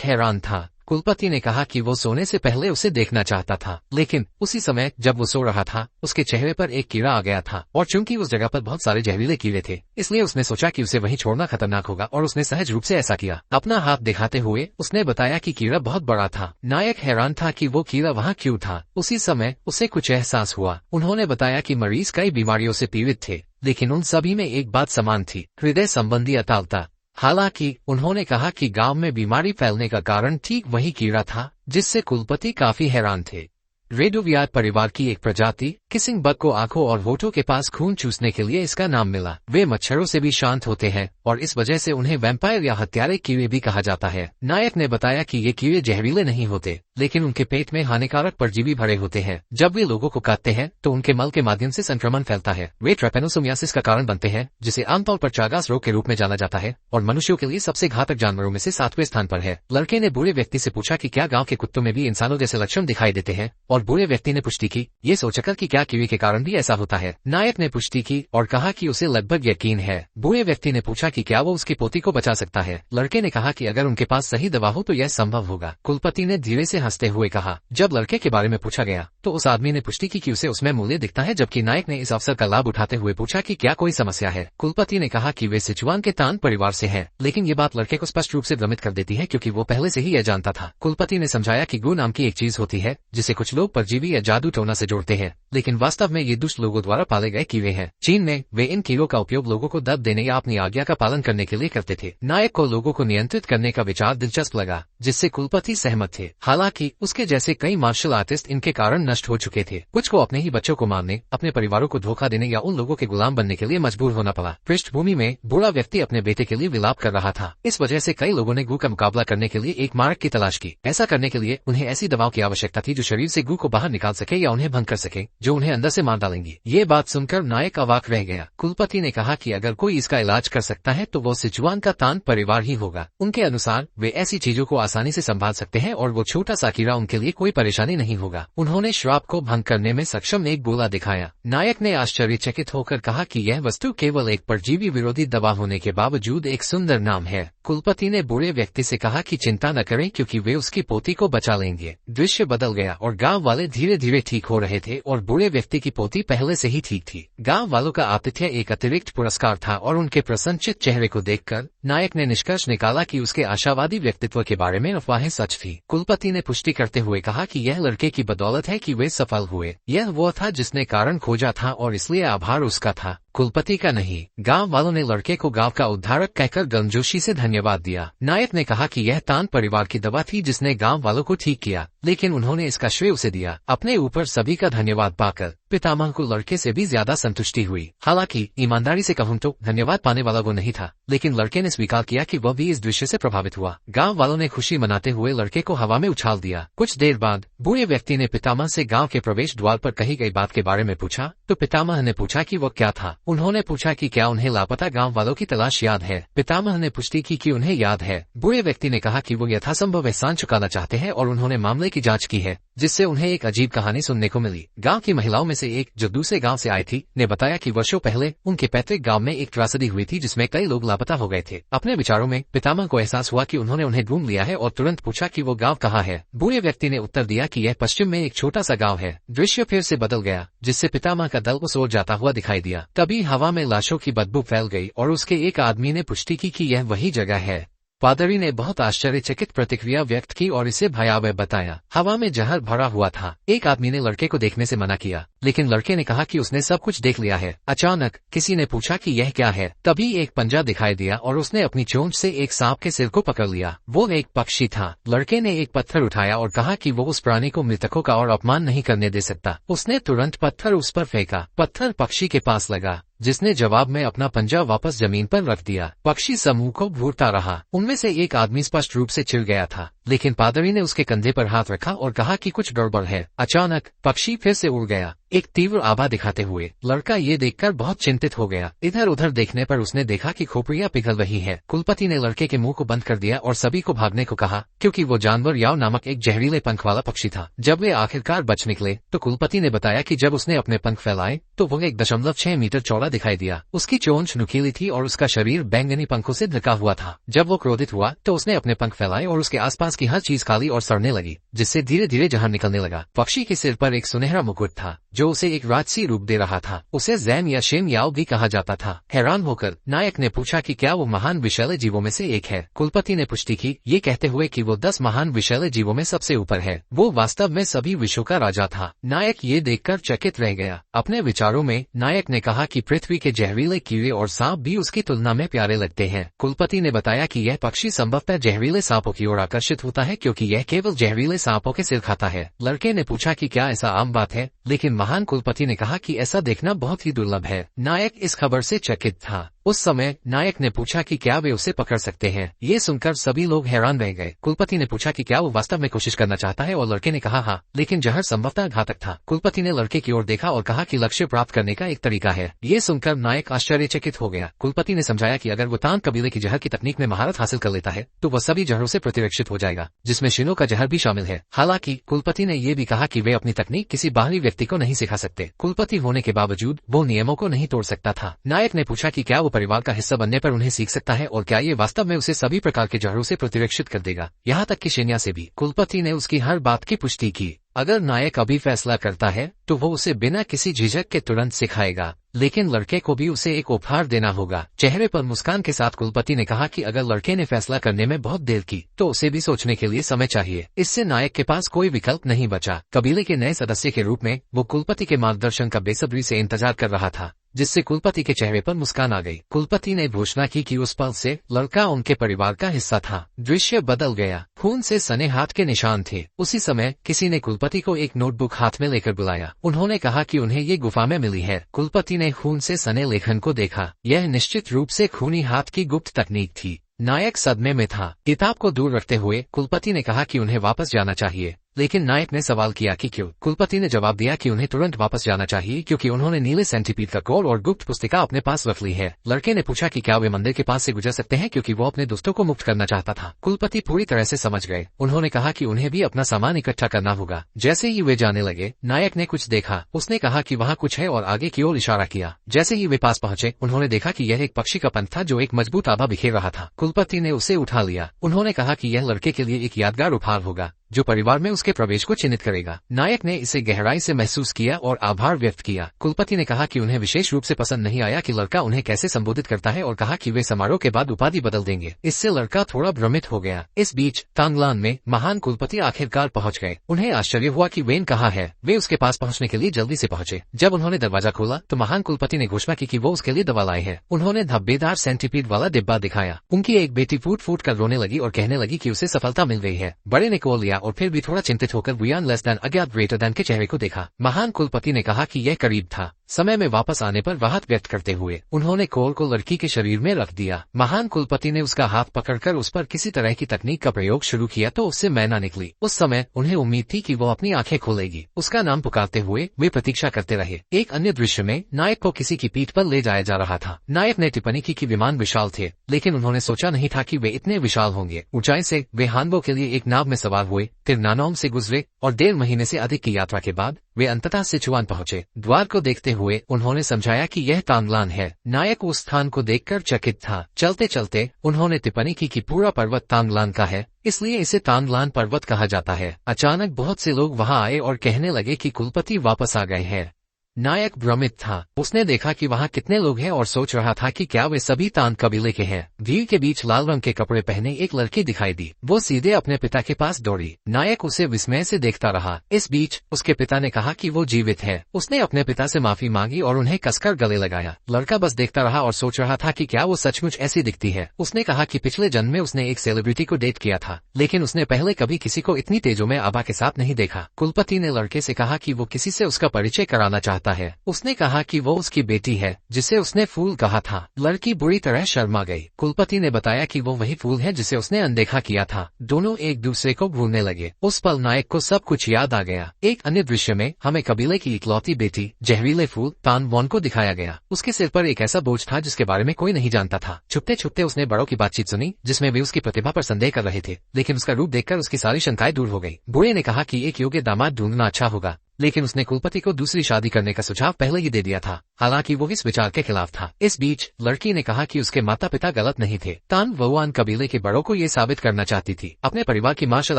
हैरान था। कुलपति ने कहा कि वो सोने से पहले उसे देखना चाहता था, लेकिन उसी समय जब वो सो रहा था उसके चेहरे पर एक कीड़ा आ गया था और चूंकि उस जगह पर बहुत सारे जहरीले कीड़े थे, इसलिए उसने सोचा कि उसे वहीं छोड़ना खतरनाक होगा और उसने सहज रूप से ऐसा किया। अपना हाथ दिखाते हुए उसने बताया कि कीड़ा बहुत बड़ा था। नायक हैरान था कि वो कीड़ा वहाँ क्यों था। उसी समय उसे कुछ एहसास हुआ। उन्होंने बताया कि मरीज कई बीमारियों से पीड़ित थे, लेकिन उन सभी में एक बात समान थी, हृदय संबंधी अतालता। हालांकि उन्होंने कहा कि गांव में बीमारी फैलने का कारण ठीक वही कीड़ा था जिससे कुलपति काफी हैरान थे। रेडोवियाट परिवार की एक प्रजाति किसिंग बग को आंखों और होठों के पास खून चूसने के लिए इसका नाम मिला। वे मच्छरों से भी शांत होते हैं और इस वजह से उन्हें वैम्पायर या हत्यारे कीड़े भी कहा जाता है। नायक ने बताया कि ये कीड़े जहरीले नहीं होते, लेकिन उनके पेट में हानिकारक परजीवी भरे होते हैं। जब वे लोगों को काटते हैं तो उनके मल के माध्यम से संक्रमण फैलता है। वे ट्रेपेनोसोमियासिस का कारण बनते हैं, जिसे आमतौर पर चागास रोग के रूप में जाना जाता है और मनुष्यों के लिए सबसे घातक जानवरों में से 7वें स्थान पर है। लड़के ने बूढ़े व्यक्ति से पूछा कि क्या गाँव के कुत्तों में भी इंसानों जैसे लक्षण दिखाई देते हैं, और बूढ़े व्यक्ति ने पुष्टि की, ये सोचकर कि क्या कीड़े के कारण भी ऐसा होता है। नायक ने पुष्टि की और कहा कि उसे लगभग यकीन है। बूढ़े व्यक्ति ने पूछा कि क्या वो उसकी पोती को बचा सकता है। लड़के ने कहा कि अगर उनके पास सही दवा हो तो यह संभव होगा। कुलपति ने धीरे से हंसते हुए कहा। जब लड़के के बारे में पूछा गया तो उस आदमी ने पुष्टि की कि उसे उसमें मूल्य दिखता है, जबकि नायक ने इस अवसर का लाभ उठाते हुए पूछा कि क्या कोई समस्या है। कुलपति ने कहा कि वे सिचुआन के तान परिवार से हैं, लेकिन ये बात लड़के को स्पष्ट रूप से भ्रमित कर देती है क्योंकि वो पहले से ही यह जानता था। कुलपति ने समझाया कि गू नाम की एक चीज होती है जिसे कुछ लोग परजीवी या जादू टोना से जोड़ते हैं, लेकिन वास्तव में ये दुष्ट लोगों द्वारा पाले गए कीड़े हैं। चीन में वे इन कीड़ों का उपयोग लोगों को दर्द देने या अपनी आज्ञा का पालन करने के लिए करते थे। नायक को लोगों को नियंत्रित करने का विचार दिलचस्प लगा, जिससे कुलपति सहमत थे। हालांकि उसके जैसे कई मार्शल आर्टिस्ट इनके कारण नष्ट हो चुके थे। कुछ को अपने ही बच्चों को मारने, अपने परिवारों को धोखा देने या उन लोगों के गुलाम बनने के लिए मजबूर होना पड़ा। पृष्ठभूमि में बूढ़ा व्यक्ति अपने बेटे के लिए विलाप कर रहा था। इस वजह से कई लोगों ने गू का मुकाबला करने के लिए एक मार्ग की तलाश की। ऐसा करने के लिए उन्हें ऐसी दवाओं की आवश्यकता थी जो शरीर से गू को बाहर निकाल सके या उन्हें भंग कर सके, जो उन्हें अंदर से मार डालेंगी। ये बात सुनकर नायक अवाक रह गया। कुलपति ने कहा कि अगर कोई इसका इलाज कर सकता है तो वो सिचुआन का तान परिवार ही होगा। उनके अनुसार वे ऐसी चीजों को आसानी से संभाल सकते हैं और वो छोटा सा कीड़ा उनके लिए कोई परेशानी नहीं होगा। उन्होंने श्राप को भंग करने में सक्षम एक गोला दिखाया। नायक ने आश्चर्यचकित होकर कहा कि यह वस्तु केवल एक परजीवी विरोधी दवा होने के बावजूद एक सुंदर नाम है। कुलपति ने बूढ़े व्यक्ति से कहा कि चिंता न करें क्योंकि वे उसकी पोती को बचा लेंगे। दृश्य बदल गया और गांव वाले धीरे धीरे ठीक हो रहे थे और बूढ़े व्यक्ति की पोती पहले से ही ठीक थी। गांव वालों का आतिथ्य एक अतिरिक्त पुरस्कार था और उनके प्रसन्नचित चेहरे को देखकर नायक ने निष्कर्ष निकाला कि उसके आशावादी व्यक्तित्व के बारे में अफवाहें सच थी। कुलपति ने पुष्टि करते हुए कहा कि यह लड़के की बदौलत है कि वे सफल हुए। यह वो था जिसने कारण खोजा था और इसलिए आभार उसका था, कुलपति का नहीं। गांव वालों ने लड़के को गांव का उद्धारक कहकर गर्मजोशी से धन्यवाद दिया। नायक ने कहा कि यह तान परिवार की दवा थी जिसने गांव वालों को ठीक किया, लेकिन उन्होंने इसका श्रेय उसे दिया। अपने ऊपर सभी का धन्यवाद पाकर पितामह को लड़के से भी ज्यादा संतुष्टि हुई। हालांकि ईमानदारी से कहूं तो धन्यवाद पाने वाला वो नहीं था, लेकिन लड़के ने स्वीकार किया कि वह भी इस दृश्य से प्रभावित हुआ। गांव वालों ने खुशी मनाते हुए लड़के को हवा में उछाल दिया। कुछ देर बाद बूढ़े व्यक्ति ने पितामह से गांव के प्रवेश द्वार पर कही गई बात के बारे में पूछा। तो पितामह ने पूछा कि वो क्या था। उन्होंने पूछा कि क्या उन्हें लापता गांव वालों की तलाश याद है। पितामह ने पुष्टि की कि उन्हें याद है। बूढ़े व्यक्ति ने कहा कि वो यथासंभव एहसान चुकाना चाहते हैं और उन्होंने मामले की जांच की है, जिससे उन्हें एक अजीब कहानी सुनने को मिली। गांव की महिलाओं में से एक, जो दूसरे गांव से आई थी, ने बताया कि वर्षों पहले उनके पैतृक गांव में एक त्रासदी हुई थी जिसमें कई लोग लापता हो गए थे। अपने विचारों में पितामह को एहसास हुआ कि उन्होंने उन्हें ढूंढ लिया है और तुरंत पूछा कि वो गांव कहाँ है। बूढ़े व्यक्ति ने उत्तर दिया कि यह पश्चिम में एक छोटा सा गांव है। दृश्य फिर से बदल गया, जिससे पितामह का दल उस ओर जाता हुआ दिखाई दिया। तभी हवा में लाशों की बदबू फैल गई और उसके एक आदमी ने पुष्टि की कि यह वही जगह है। पादरी ने बहुत आश्चर्यचकित प्रतिक्रिया व्यक्त की और इसे भयावह बताया। हवा में जहर भरा हुआ था। एक आदमी ने लड़के को देखने से मना किया, लेकिन लड़के ने कहा कि उसने सब कुछ देख लिया है। अचानक किसी ने पूछा कि यह क्या है। तभी एक पंजा दिखाई दिया और उसने अपनी चोंच से एक सांप के सिर को पकड़ लिया। वो एक पक्षी था। लड़के ने एक पत्थर उठाया और कहा कि वो उस प्राणी को मृतकों का और अपमान नहीं करने दे सकता। उसने तुरंत पत्थर उस पर फेंका। पत्थर पक्षी के पास लगा, जिसने जवाब में अपना पंजा वापस जमीन पर रख दिया। पक्षी समूह को घूरता रहा। उनमें से एक आदमी स्पष्ट रूप से चिढ़ गया था, लेकिन पादरी ने उसके कंधे पर हाथ रखा और कहा कि कुछ गड़बड़ है। अचानक पक्षी फिर से उड़ गया, एक तीव्र आभा दिखाते हुए। लड़का ये देखकर बहुत चिंतित हो गया। इधर उधर देखने पर उसने देखा कि खोपड़ियां पिघल रही है। कुलपति ने लड़के के मुंह को बंद कर दिया और सभी को भागने को कहा, क्योंकि वो जानवर याव नामक एक जहरीले पंख वाला पक्षी था। जब वे आखिरकार बच निकले तो कुलपति ने बताया कि जब उसने अपने पंख फैलाए तो वो 1.6 मीटर चौड़ा दिखाई दिया। उसकी चोंच नुकीली थी और उसका शरीर बैंगनी पंखों से ढका हुआ था। जब वो क्रोधित हुआ तो उसने अपने पंख फैलाए और उसके आसपास की हर चीज काली और सड़ने लगी, जिससे धीरे धीरे जहर निकलने लगा। पक्षी के सिर पर एक सुनहरा मुकुट था जो उसे एक राजसी रूप दे रहा था। उसे जैन या शेम याओ भी कहा जाता था। हैरान होकर नायक ने पूछा कि क्या वो महान विषैले जीवों में से एक है। कुलपति ने पुष्टि की, ये कहते हुए कि वो 10 महान विषैले जीवों में सबसे ऊपर है। वो वास्तव में सभी विश्वों का राजा था। नायक ये देखकर चकित रह गया। अपने विचारों में नायक ने कहा कि पृथ्वी के जहरीले कीड़े और सांप भी उसकी तुलना में प्यारे लगते हैं। कुलपति ने बताया कि यह पक्षी संभवतः जहरीले सांपों की ओर आकर्षित होता है, क्योंकि यह केवल जहरीले सांपों के सिर खाता है। लड़के ने पूछा कि क्या ऐसा आम बात है, लेकिन महान कुलपति ने कहा कि ऐसा देखना बहुत ही दुर्लभ है। नायक इस खबर से चकित था। उस समय नायक ने पूछा कि क्या वे उसे पकड़ सकते हैं। ये सुनकर सभी लोग हैरान रह गए। कुलपति ने पूछा कि क्या वो वास्तव में कोशिश करना चाहता है और लड़के ने कहा हाँ, लेकिन जहर संभवतः घातक था। कुलपति ने लड़के की ओर देखा और कहा कि लक्ष्य प्राप्त करने का एक तरीका है। ये सुनकर नायक आश्चर्यचकित हो गया। कुलपति ने समझाया कि अगर वो तांग कबीले की जहर की तकनीक में महारत हासिल कर लेता है तो वह सभी जहरों से प्रतिरक्षित हो जाएगा, जिसमें शिनो का जहर भी शामिल है। हालांकि कुलपति ने यह भी कहा कि वे अपनी तकनीक किसी बाहरी व्यक्ति को नहीं सिखा सकते। कुलपति होने के बावजूद वो नियमों को नहीं तोड़ सकता था। नायक ने पूछा कि क्या वो परिवार का हिस्सा बनने पर उन्हें सीख सकता है और क्या ये वास्तव में उसे सभी प्रकार के जहरों से प्रतिरक्षित कर देगा, यहाँ तक कि शेन्या से भी। कुलपति ने उसकी हर बात की पुष्टि की। अगर नायक अभी फैसला करता है तो वो उसे बिना किसी झिझक के तुरंत सिखाएगा, लेकिन लड़के को भी उसे एक उपहार देना होगा। चेहरे पर मुस्कान के साथ कुलपति ने कहा कि अगर लड़के ने फैसला करने में बहुत देर की तो उसे भी सोचने के लिए समय चाहिए। इससे नायक के पास कोई विकल्प नहीं बचा। कबीले के नए सदस्य के रूप में वो कुलपति के मार्गदर्शन का बेसब्री से इंतजार कर रहा था, जिससे कुलपति के चेहरे पर मुस्कान आ गई। कुलपति ने घोषणा की कि उस पल से लड़का उनके परिवार का हिस्सा था। दृश्य बदल गया। खून से सने हाथ के निशान थे। उसी समय किसी ने कुलपति को एक नोटबुक हाथ में लेकर बुलाया। उन्होंने कहा कि उन्हें ये गुफा में मिली है। कुलपति ने खून से सने लेखन को देखा। यह निश्चित रूप से खूनी हाथ की गुप्त तकनीक थी। नायक सदमे में था। किताब को दूर रखते हुए कुलपति ने कहा कि उन्हें वापस जाना चाहिए, लेकिन नायक ने सवाल किया कि क्यों। कुलपति ने जवाब दिया कि उन्हें तुरंत वापस जाना चाहिए, क्योंकि उन्होंने नीले सेंटीपीड का कोड और गुप्त पुस्तिका अपने पास रख ली है। लड़के ने पूछा कि क्या वे मंदिर के पास से गुजर सकते हैं, क्योंकि वो अपने दोस्तों को मुक्त करना चाहता था। कुलपति पूरी तरह से समझ गए। उन्होंने कहा कि उन्हें भी अपना सामान इकट्ठा करना होगा। जैसे ही वे जाने लगे, नायक ने कुछ देखा। उसने कहा कि वहाँ कुछ है और आगे की ओर इशारा किया। जैसे ही वे पास पहुंचे, उन्होंने देखा कि यह एक पक्षी का पंख था जो एक मजबूत आभा बिखेर रहा था। कुलपति ने उसे उठा लिया। उन्होंने कहा कि यह लड़के के लिए एक यादगार उपहार होगा जो परिवार में उसके प्रवेश को चिन्हित करेगा। नायक ने इसे गहराई से महसूस किया और आभार व्यक्त किया। कुलपति ने कहा कि उन्हें विशेष रूप से पसंद नहीं आया कि लड़का उन्हें कैसे संबोधित करता है और कहा कि वे समारोह के बाद उपाधि बदल देंगे। इससे लड़का थोड़ा भ्रमित हो गया। इस बीच तांगलान में महान कुलपति आखिरकार पहुंच गए। उन्हें आश्चर्य हुआ कि वेन कहाँ है। वे उसके पास पहुंचने के लिए जल्दी से पहुंचे। जब उन्होंने दरवाजा खोला तो महान कुलपति ने घोषणा की कि वो उसके लिए दवा लाए हैं। उन्होंने धब्बेदार सेंटीपीड वाला डिब्बा दिखाया। उनकी एक बेटी फूट फूट कर रोने लगी और कहने लगी कि उसे सफलता मिल गई है। बड़े ने कोल लिया और फिर भी थोड़ा चिंतित होकर बियॉन्ड लेस देन अज्ञात ग्रेटर देन के चेहरे को देखा। महान कुलपति ने कहा कि यह करीब था। समय में वापस आने पर राहत व्यक्त करते हुए उन्होंने कोल को लड़की के शरीर में रख दिया। महान कुलपति ने उसका हाथ पकड़कर उस पर किसी तरह की तकनीक का प्रयोग शुरू किया तो उससे मैना निकली। उस समय उन्हें उम्मीद थी कि वो अपनी आंखें खोलेगी। उसका नाम पुकारते हुए वे प्रतीक्षा करते रहे। एक अन्य दृश्य में नायक को किसी की पीठ पर ले जाया जा रहा था। नायक ने टिप्पणी की कि विमान विशाल थे, लेकिन उन्होंने सोचा नहीं था कि वे इतने विशाल होंगे। ऊंचाई से वे हानबो के लिए एक नाव में सवार हुए, फिर नानोंग से गुजरे और 1.5 महीने से अधिक की यात्रा के बाद वे अंततः सिचुआन पहुंचे। द्वार को देखते हुए उन्होंने समझाया कि यह तांगलान है। नायक उस स्थान को देखकर चकित था। चलते चलते उन्होंने टिप्पणी की कि पूरा पर्वत तांगलान का है, इसलिए इसे तांगलान पर्वत कहा जाता है। अचानक बहुत से लोग वहां आए और कहने लगे कि कुलपति वापस आ गए हैं। नायक भ्रमित था। उसने देखा कि वहां कितने लोग हैं और सोच रहा था कि क्या वे सभी तान कबीले के हैं। भीड़ के बीच लाल रंग के कपड़े पहने एक लड़की दिखाई दी। वो सीधे अपने पिता के पास दौड़ी। नायक उसे विस्मय से देखता रहा। इस बीच उसके पिता ने कहा कि वो जीवित है। उसने अपने पिता से माफी मांगी और उन्हें कसकर गले लगाया। लड़का बस देखता रहा और सोच रहा था कि क्या वो सचमुच ऐसी दिखती है। उसने कहा कि पिछले जन्म में उसने एक सेलिब्रिटी को डेट किया था, लेकिन उसने पहले कभी किसी को इतनी तेजों में आभा के साथ नहीं देखा। कुलपति ने लड़के से कहा कि वो किसी से उसका परिचय कराना चाहता है। उसने कहा कि वो उसकी बेटी है जिसे उसने फूल कहा था। लड़की बुरी तरह शर्मा गई। कुलपति ने बताया कि वो वही फूल है जिसे उसने अनदेखा किया था। दोनों एक दूसरे को भूलने लगे। उस पल नायक को सब कुछ याद आ गया। एक अन्य दृश्य में हमें कबीले की इकलौती बेटी जहरीले फूल तान वॉन को दिखाया गया। उसके सिर पर एक ऐसा बोझ था जिसके बारे में कोई नहीं जानता था। छुपते छुपते उसने बड़ों की बातचीत सुनी जिसमें वे उसकी प्रतिभा पर संदेह कर रहे थे, लेकिन उसका रूप देखकर उसकी सारी शंकाएं दूर हो गई। बूढ़े ने कहा कि एक योग्य दामाद ढूंढना अच्छा होगा, लेकिन उसने कुलपति को दूसरी शादी करने का सुझाव पहले ही दे दिया था। हालांकि वो इस विचार के खिलाफ था। इस बीच लड़की ने कहा कि उसके माता पिता गलत नहीं थे। तान वुआन कबीले के बड़ों को ये साबित करना चाहती थी। अपने परिवार की मार्शल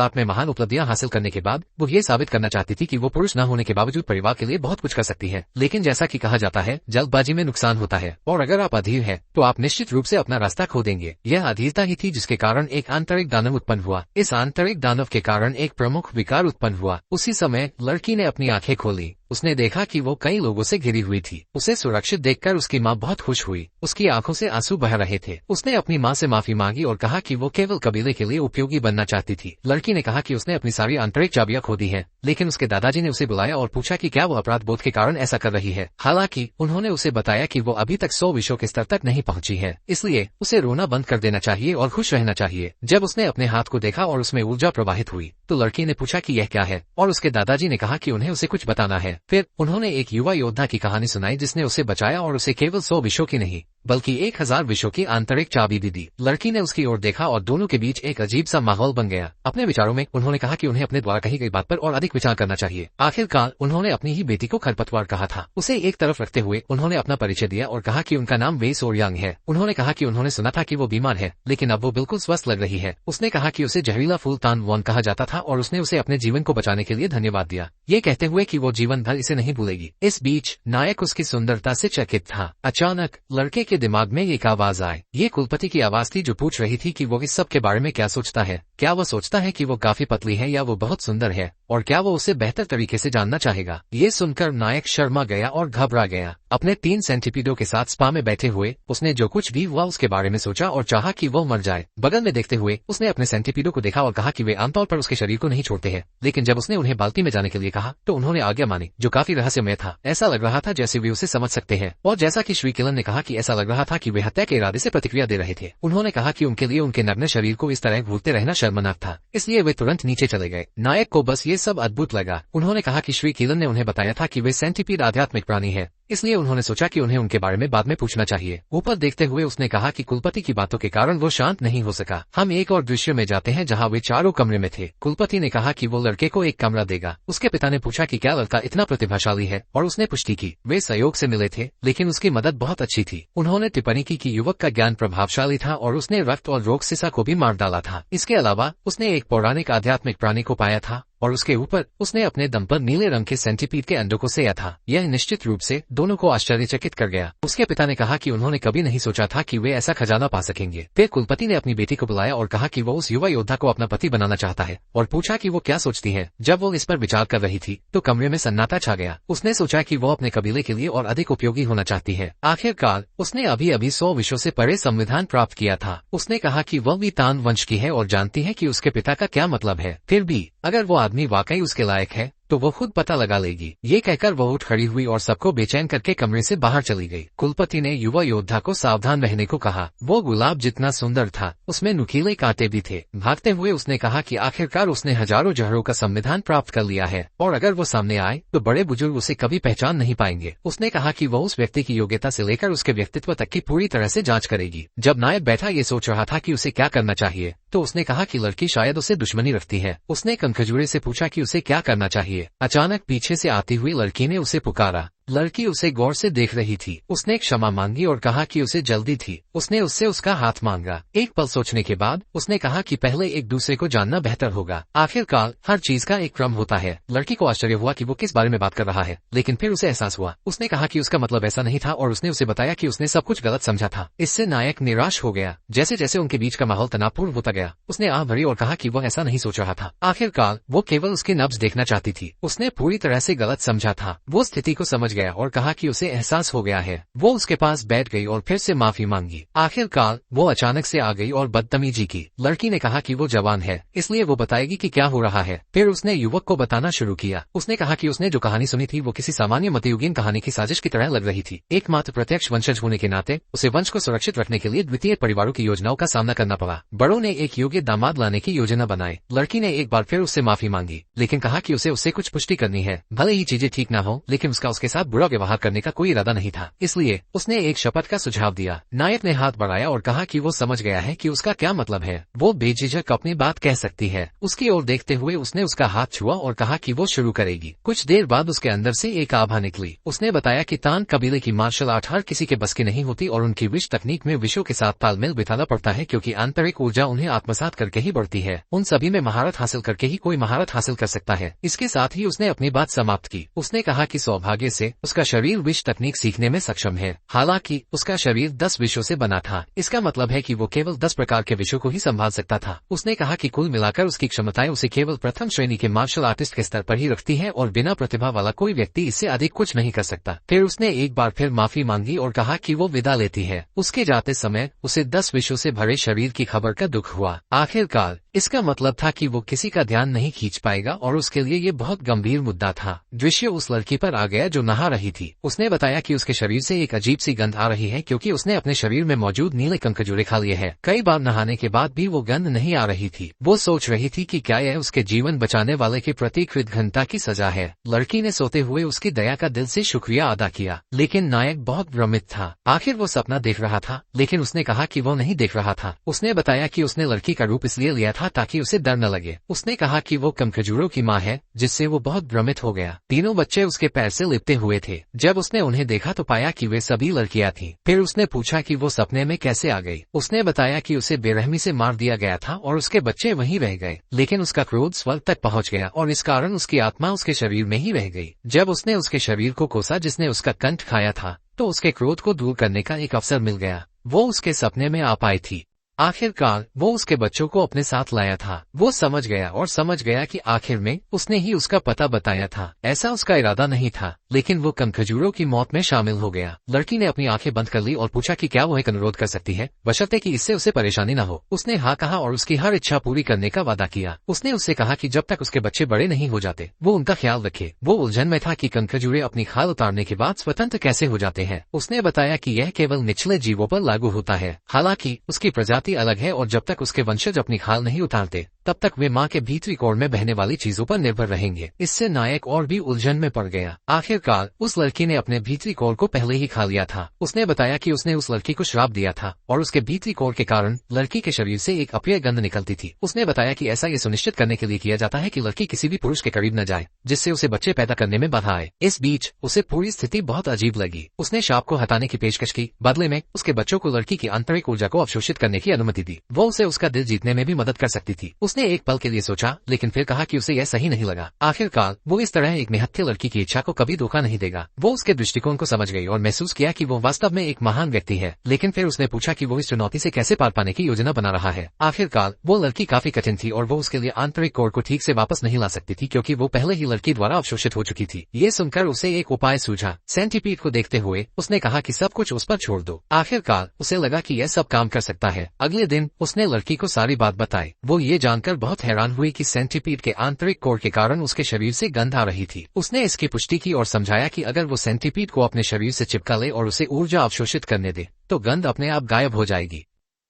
आर्ट में महान उपलब्धियां हासिल करने के बाद वो ये साबित करना चाहती थी कि वो पुरुष न होने के बावजूद परिवार के लिए बहुत कुछ कर सकती है। लेकिन जैसा कि कहा जाता है, जल्दबाजी में नुकसान होता है और अगर आप अधीर हैं तो आप निश्चित रूप से अपना रास्ता खो देंगे। यह अधीरता ही थी जिसके कारण एक आंतरिक दानव उत्पन्न हुआ। इस आंतरिक दानव के कारण एक प्रमुख विकार उत्पन्न हुआ। उसी समय लड़की ने अपनी आंखें खोली। उसने देखा कि वो कई लोगों से घिरी हुई थी। उसे सुरक्षित देखकर उसकी माँ बहुत खुश हुई। उसकी आंखों से आंसू बह रहे थे। उसने अपनी माँ से माफी मांगी और कहा कि वो केवल कबीले के लिए उपयोगी बनना चाहती थी। लड़की ने कहा कि उसने अपनी सारी आंतरिक चाबियां खो दी हैं, लेकिन उसके दादाजी ने उसे बुलाया और पूछा कि क्या वो अपराध बोध के कारण ऐसा कर रही है। हालांकि उन्होंने उसे बताया कि वो अभी तक 100 विषयों के स्तर तक नहीं पहुंची है, इसलिए उसे रोना बंद कर देना चाहिए और खुश रहना चाहिए। जब उसने अपने हाथ को देखा और उसमें ऊर्जा प्रवाहित हुई तो लड़की ने पूछा कि यह क्या है, और उसके दादाजी ने कहा कि उन्हें उसे कुछ बताना है। फिर उन्होंने एक युवा योद्धा की कहानी सुनाई जिसने उसे बचाया और उसे केवल 100 विषयों की नहीं बल्कि 1000 विषयों की आंतरिक चाबी भी दी। लड़की ने उसकी ओर देखा और दोनों के बीच एक अजीब सा माहौल बन गया। अपने विचारों में उन्होंने कहा कि उन्हें अपने द्वारा कही गई बात पर और अधिक विचार करना चाहिए। आखिरकार उन्होंने अपनी ही बेटी को खरपतवार कहा था। उसे एक तरफ रखते हुए उन्होंने अपना परिचय दिया और कहा कि उनका नाम वे सोरयांग है। उन्होंने कहा कि उन्होंने सुना था कि वो बीमार है, लेकिन अब वो बिल्कुल स्वस्थ लग रही है। उसने कहा कि उसे जहरीला फूल तान वॉन कहा जाता था और उसने उसे अपने जीवन को बचाने के लिए धन्यवाद दिया, ये कहते हुए कि वो जीवन भर इसे नहीं भूलेगी। इस बीच नायक उसकी सुंदरता से चकित था। अचानक लड़के के दिमाग में एक आवाज आई। ये कुलपति की आवाज थी जो पूछ रही थी कि वो इस सब के बारे में क्या सोचता है। क्या वो सोचता है कि वो काफी पतली है या वो बहुत सुंदर है, और क्या वो उसे बेहतर तरीके से जानना चाहेगा। ये सुनकर नायक शर्मा गया और घबरा गया। अपने 3 सेंटीपीडों के साथ स्पा में बैठे हुए उसने जो कुछ भी हुआ उसके बारे में सोचा और चाहा कि वो मर जाए। बगल में देखते हुए उसने अपने सेंटीपीडों को देखा और कहा कि वे आमतौर पर उसके शरीर को नहीं छोड़ते हैं, लेकिन जब उसने उन्हें बाल्टी में जाने के लिए कहा तो उन्होंने आज्ञा मानी, जो काफी रहस्यमय था। ऐसा लग रहा था जैसे वे उसे समझ सकते हैं, और जैसा कि श्री किलन ने कहा कि ऐसा लग रहा था कि वे हत्या के इरादे से प्रतिक्रिया दे रहे थे। उन्होंने कहा कि उनके लिए उनके नग्न शरीर को इस तरह घूरते रहना शर्मनाक था, इसलिए वे तुरंत नीचे चले गए। नायक को बस ये सब अद्भुत लगा। उन्होंने कहा कि श्री किलन ने उन्हें बताया था कि वे सेंटीपीड आध्यात्मिक प्राणी है, इसलिए उन्होंने सोचा कि उन्हें उनके बारे में बाद में पूछना चाहिए। ऊपर देखते हुए उसने कहा कि कुलपति की बातों के कारण वो शांत नहीं हो सका। हम एक और दृश्य में जाते हैं जहां वे चारों कमरे में थे। कुलपति ने कहा कि वो लड़के को एक कमरा देगा। उसके पिता ने पूछा कि क्या लड़का इतना प्रतिभाशाली है, और उसने पुष्टि की। वे सहयोग से मिले थे, लेकिन उसकी मदद बहुत अच्छी थी। उन्होंने टिप्पणी की कि युवक का ज्ञान प्रभावशाली था और उसने रक्त और रोग सिसा को भी मार डाला था। इसके अलावा उसने एक पौराणिक आध्यात्मिक प्राणी को पाया था और उसके ऊपर उसने अपने दम पर नीले रंग के सेंटीपीड के अंडों को सेया था। यह निश्चित रूप से दोनों को आश्चर्यचकित कर गया। उसके पिता ने कहा कि उन्होंने कभी नहीं सोचा था कि वे ऐसा खजाना पा सकेंगे। फिर कुलपति ने अपनी बेटी को बुलाया और कहा कि वो उस युवा योद्धा को अपना पति बनाना चाहता है, और पूछा कि वो क्या सोचती है। जब वो इस पर विचार कर रही थी तो कमरे में सन्नाटा छा गया। उसने सोचा कि वो अपने कबीले के लिए और अधिक उपयोगी होना चाहती है। आखिरकार उसने अभी अभी 100 विषयों से परे संविधान प्राप्त किया था। उसने कहा कि वह भी तान वंश की है और जानती है कि उसके पिता का क्या मतलब है। फिर भी अगर वो आदमी वाकई उसके लायक है तो वो खुद पता लगा लेगी। ये कहकर वो उठ खड़ी हुई और सबको बेचैन करके कमरे से बाहर चली गई। कुलपति ने युवा योद्धा को सावधान रहने को कहा। वो गुलाब जितना सुंदर था उसमें नुकीले कांटे भी थे। भागते हुए उसने कहा कि आखिरकार उसने हजारों जहरों का संविधान प्राप्त कर लिया है और अगर वो सामने आए तो बड़े बुजुर्ग उसे कभी पहचान नहीं पाएंगे। उसने कहा कि वो उस व्यक्ति की योग्यता से लेकर उसके व्यक्तित्व तक की पूरी तरह से जांच करेगी। जब नायक बैठा ये सोच रहा था कि उसे क्या करना चाहिए तो उसने कहा कि लड़की शायद उसे दुश्मनी रखती है। उसने कनखजूरे से पूछा कि उसे क्या करना चाहिए। अचानक पीछे से आती हुई लड़की ने उसे पुकारा। लड़की उसे गौर से देख रही थी। उसने क्षमा मांगी और कहा कि उसे जल्दी थी। उसने उससे उसका हाथ मांगा। एक पल सोचने के बाद उसने कहा कि पहले एक दूसरे को जानना बेहतर होगा। आखिरकार हर चीज का एक क्रम होता है। लड़की को आश्चर्य हुआ कि वो किस बारे में बात कर रहा है, लेकिन फिर उसे एहसास हुआ। उसने कहा कि उसका मतलब ऐसा नहीं था और उसने उसे बताया कि उसने सब कुछ गलत समझा था। इससे नायक निराश हो गया। जैसे जैसे उनके बीच का माहौल तनावपूर्ण होता गया उसने आह भरी और कहा कि वह ऐसा नहीं सोच रहा था। आखिरकार वो केवल उसकी नब्ज देखना चाहती थी। उसने पूरी तरह से गलत समझा था। वो स्थिति को समझ गया और कहा कि उसे एहसास हो गया है। वो उसके पास बैठ गई और फिर से माफी मांगी। आखिरकार वो अचानक से आ गई और बदतमीजी की। लड़की ने कहा कि वो जवान है इसलिए वो बताएगी कि क्या हो रहा है। फिर उसने युवक को बताना शुरू किया। उसने कहा कि उसने जो कहानी सुनी थी वो किसी सामान्य मध्ययुगीन कहानी की साजिश की तरह लग रही थी। एकमात्र प्रत्यक्ष वंशज होने के नाते उसे वंश को सुरक्षित रखने के लिए द्वितीय परिवारों की योजनाओं का सामना करना पड़ा। बड़ों ने एक योग्य दामाद लाने की योजना बनाई। लड़की ने एक बार फिर उससे माफी मांगी लेकिन कहा कि उसे उससे कुछ पुष्टि करनी है। भले ही चीजें ठीक न हो लेकिन उसका उसके साथ बुरा व्यवहार करने का कोई इरादा नहीं था, इसलिए उसने एक शपथ का सुझाव दिया। नायक ने हाथ बढ़ाया और कहा कि वो समझ गया है कि उसका क्या मतलब है। वो बेझिझक अपनी बात कह सकती है। उसकी ओर देखते हुए उसने उसका हाथ छुआ और कहा कि वो शुरू करेगी। कुछ देर बाद उसके अंदर से एक आभा निकली। उसने बताया कि तान कबीले की मार्शल आर्ट हर किसी के बस की नहीं होती और उनकी विश तकनीक में विषयों के साथ तालमेल बिठाना पड़ता है क्योंकि आंतरिक ऊर्जा उन्हें आत्मसात करके ही बढ़ती है। उन सभी में महारत हासिल करके ही कोई महारत हासिल कर सकता है। इसके साथ ही उसने अपनी बात समाप्त की। उसने कहा कि सौभाग्य से उसका शरीर विष तकनीक सीखने में सक्षम है। हालांकि उसका शरीर 10 विषयों से बना था। इसका मतलब है कि वो केवल 10 प्रकार के विषयों को ही संभाल सकता था। उसने कहा कि कुल मिलाकर उसकी क्षमताएं उसे केवल प्रथम श्रेणी के मार्शल आर्टिस्ट के स्तर पर ही रखती है और बिना प्रतिभा वाला कोई व्यक्ति इससे अधिक कुछ नहीं कर सकता। फिर उसने एक बार फिर माफी मांगी और कहा कि वो विदा लेती है। उसके जाते समय उसे 10 विषयों से भरे शरीर की खबर का दुख हुआ। आखिरकार इसका मतलब था कि वो किसी का ध्यान नहीं खींच पाएगा और उसके लिए ये बहुत गंभीर मुद्दा था। दृश्य उस लड़की पर आ गया जो नहा रही थी। उसने बताया कि उसके शरीर से एक अजीब सी गंध आ रही है क्योंकि उसने अपने शरीर में मौजूद नीले कनखजूरे खा लिए हैं। कई बार नहाने के बाद भी वो गंध नहीं आ रही थी। वो सोच रही थी कि क्या यह उसके जीवन बचाने वाले के प्रति कृतज्ञता की सजा है। लड़की ने सोते हुए उसकी दया का दिल से शुक्रिया अदा किया, लेकिन नायक बहुत भ्रमित था। आखिर वो सपना देख रहा था, लेकिन उसने कहा कि वो नहीं देख रहा था। उसने बताया कि उसने लड़की का रूप इसलिए लिया था ताकि उसे डर न लगे। उसने कहा कि वो कनखजूरों की माँ है, जिससे वो बहुत भ्रमित हो गया। तीनों बच्चे उसके पैर से लिपटे हुए थे। जब उसने उन्हें देखा तो पाया कि वे सभी लड़कियां थीं। फिर उसने पूछा कि वो सपने में कैसे आ गई। उसने बताया कि उसे बेरहमी से मार दिया गया था और उसके बच्चे वहीं रह गए, लेकिन उसका क्रोध स्वर्ग तक पहुंच गया और इस कारण उसकी आत्मा उसके शरीर में ही रह गई। जब उसने उसके शरीर को कोसा जिसने उसका कंठ खाया था तो उसके क्रोध को दूर करने का एक अवसर मिल गया। वो उसके सपने में आ पाई थी। आखिरकार वो उसके बच्चों को अपने साथ लाया था। वो समझ गया कि आखिर में उसने ही उसका पता बताया था। ऐसा उसका इरादा नहीं था, लेकिन वो कनखजूरों की मौत में शामिल हो गया। लड़की ने अपनी आंखें बंद कर ली और पूछा कि क्या वो एक अनुरोध कर सकती है, बशर्ते कि इससे उसे परेशानी न हो। उसने हाँ कहा और उसकी हर इच्छा पूरी करने का वादा किया। उसने उससे कहा कि जब तक उसके बच्चे बड़े नहीं हो जाते वो उनका ख्याल रखे। वो उलझन में था कि कनखजूरे अपनी खाल उतारने के बाद स्वतंत्र कैसे हो जाते हैं। उसने बताया कि यह केवल निचले जीवों पर लागू होता है। हालांकि उसकी प्रजाति अलग है और जब तक उसके वंशज अपनी खाल नहीं उतारते तब तक वे माँ के भीतरी कोर में बहने वाली चीजों पर निर्भर रहेंगे। इससे नायक और भी उलझन में पड़ गया। आखिरकार उस लड़की ने अपने भीतरी कोर को पहले ही खा लिया था। उसने बताया कि उसने उस लड़की को श्राप दिया था और उसके भीतरी कोर के कारण लड़की के शरीर से एक अप्रिय गंध निकलती थी। उसने बताया कि ऐसा ये सुनिश्चित करने के लिए किया जाता है कि लड़की किसी भी पुरुष के करीब न जाए, जिससे उसे बच्चे पैदा करने में बाधा आए। इस बीच उसे पूरी स्थिति बहुत अजीब लगी। उसने शाप को हटाने की पेशकश की, बदले में उसके बच्चों को लड़की की आंतरिक ऊर्जा को अवशोषित करने की अनुमति दी। वो उसे उसका दिल जीतने में भी मदद कर सकती थी। उसने एक पल के लिए सोचा, लेकिन फिर कहा कि उसे यह सही नहीं लगा। आखिरकार वो इस तरह एक निहत्थे लड़की की इच्छा को कभी धोखा नहीं देगा। वो उसके दृष्टिकोण को समझ गई और महसूस किया कि वो वास्तव में एक महान व्यक्ति है। लेकिन फिर उसने पूछा कि वो इस चुनौती से कैसे पार पाने की योजना बना रहा है। आखिरकार वो लड़की काफी कठिन थी और वो उसके लिए आंतरिक कोर को ठीक से वापस नहीं ला सकती थी क्योंकि वो पहले ही लड़की द्वारा अवशोषित हो चुकी थी। ये सुनकर उसे एक उपाय सूझा। सेंटीपीड को देखते हुए उसने कहा कि सब कुछ उस पर छोड़ दो। आखिरकार उसे लगा कि यह सब काम कर सकता है। अगले दिन उसने लड़की को सारी बात बताई। वो ये जानकर सुनकर बहुत हैरान हुई कि सेंटीपीड के आंतरिक कोर के कारण उसके शरीर से गंध आ रही थी। उसने इसकी पुष्टि की और समझाया कि अगर वो सेंटीपीड को अपने शरीर से चिपका ले और उसे ऊर्जा अवशोषित करने दे तो गंध अपने आप गायब हो जाएगी।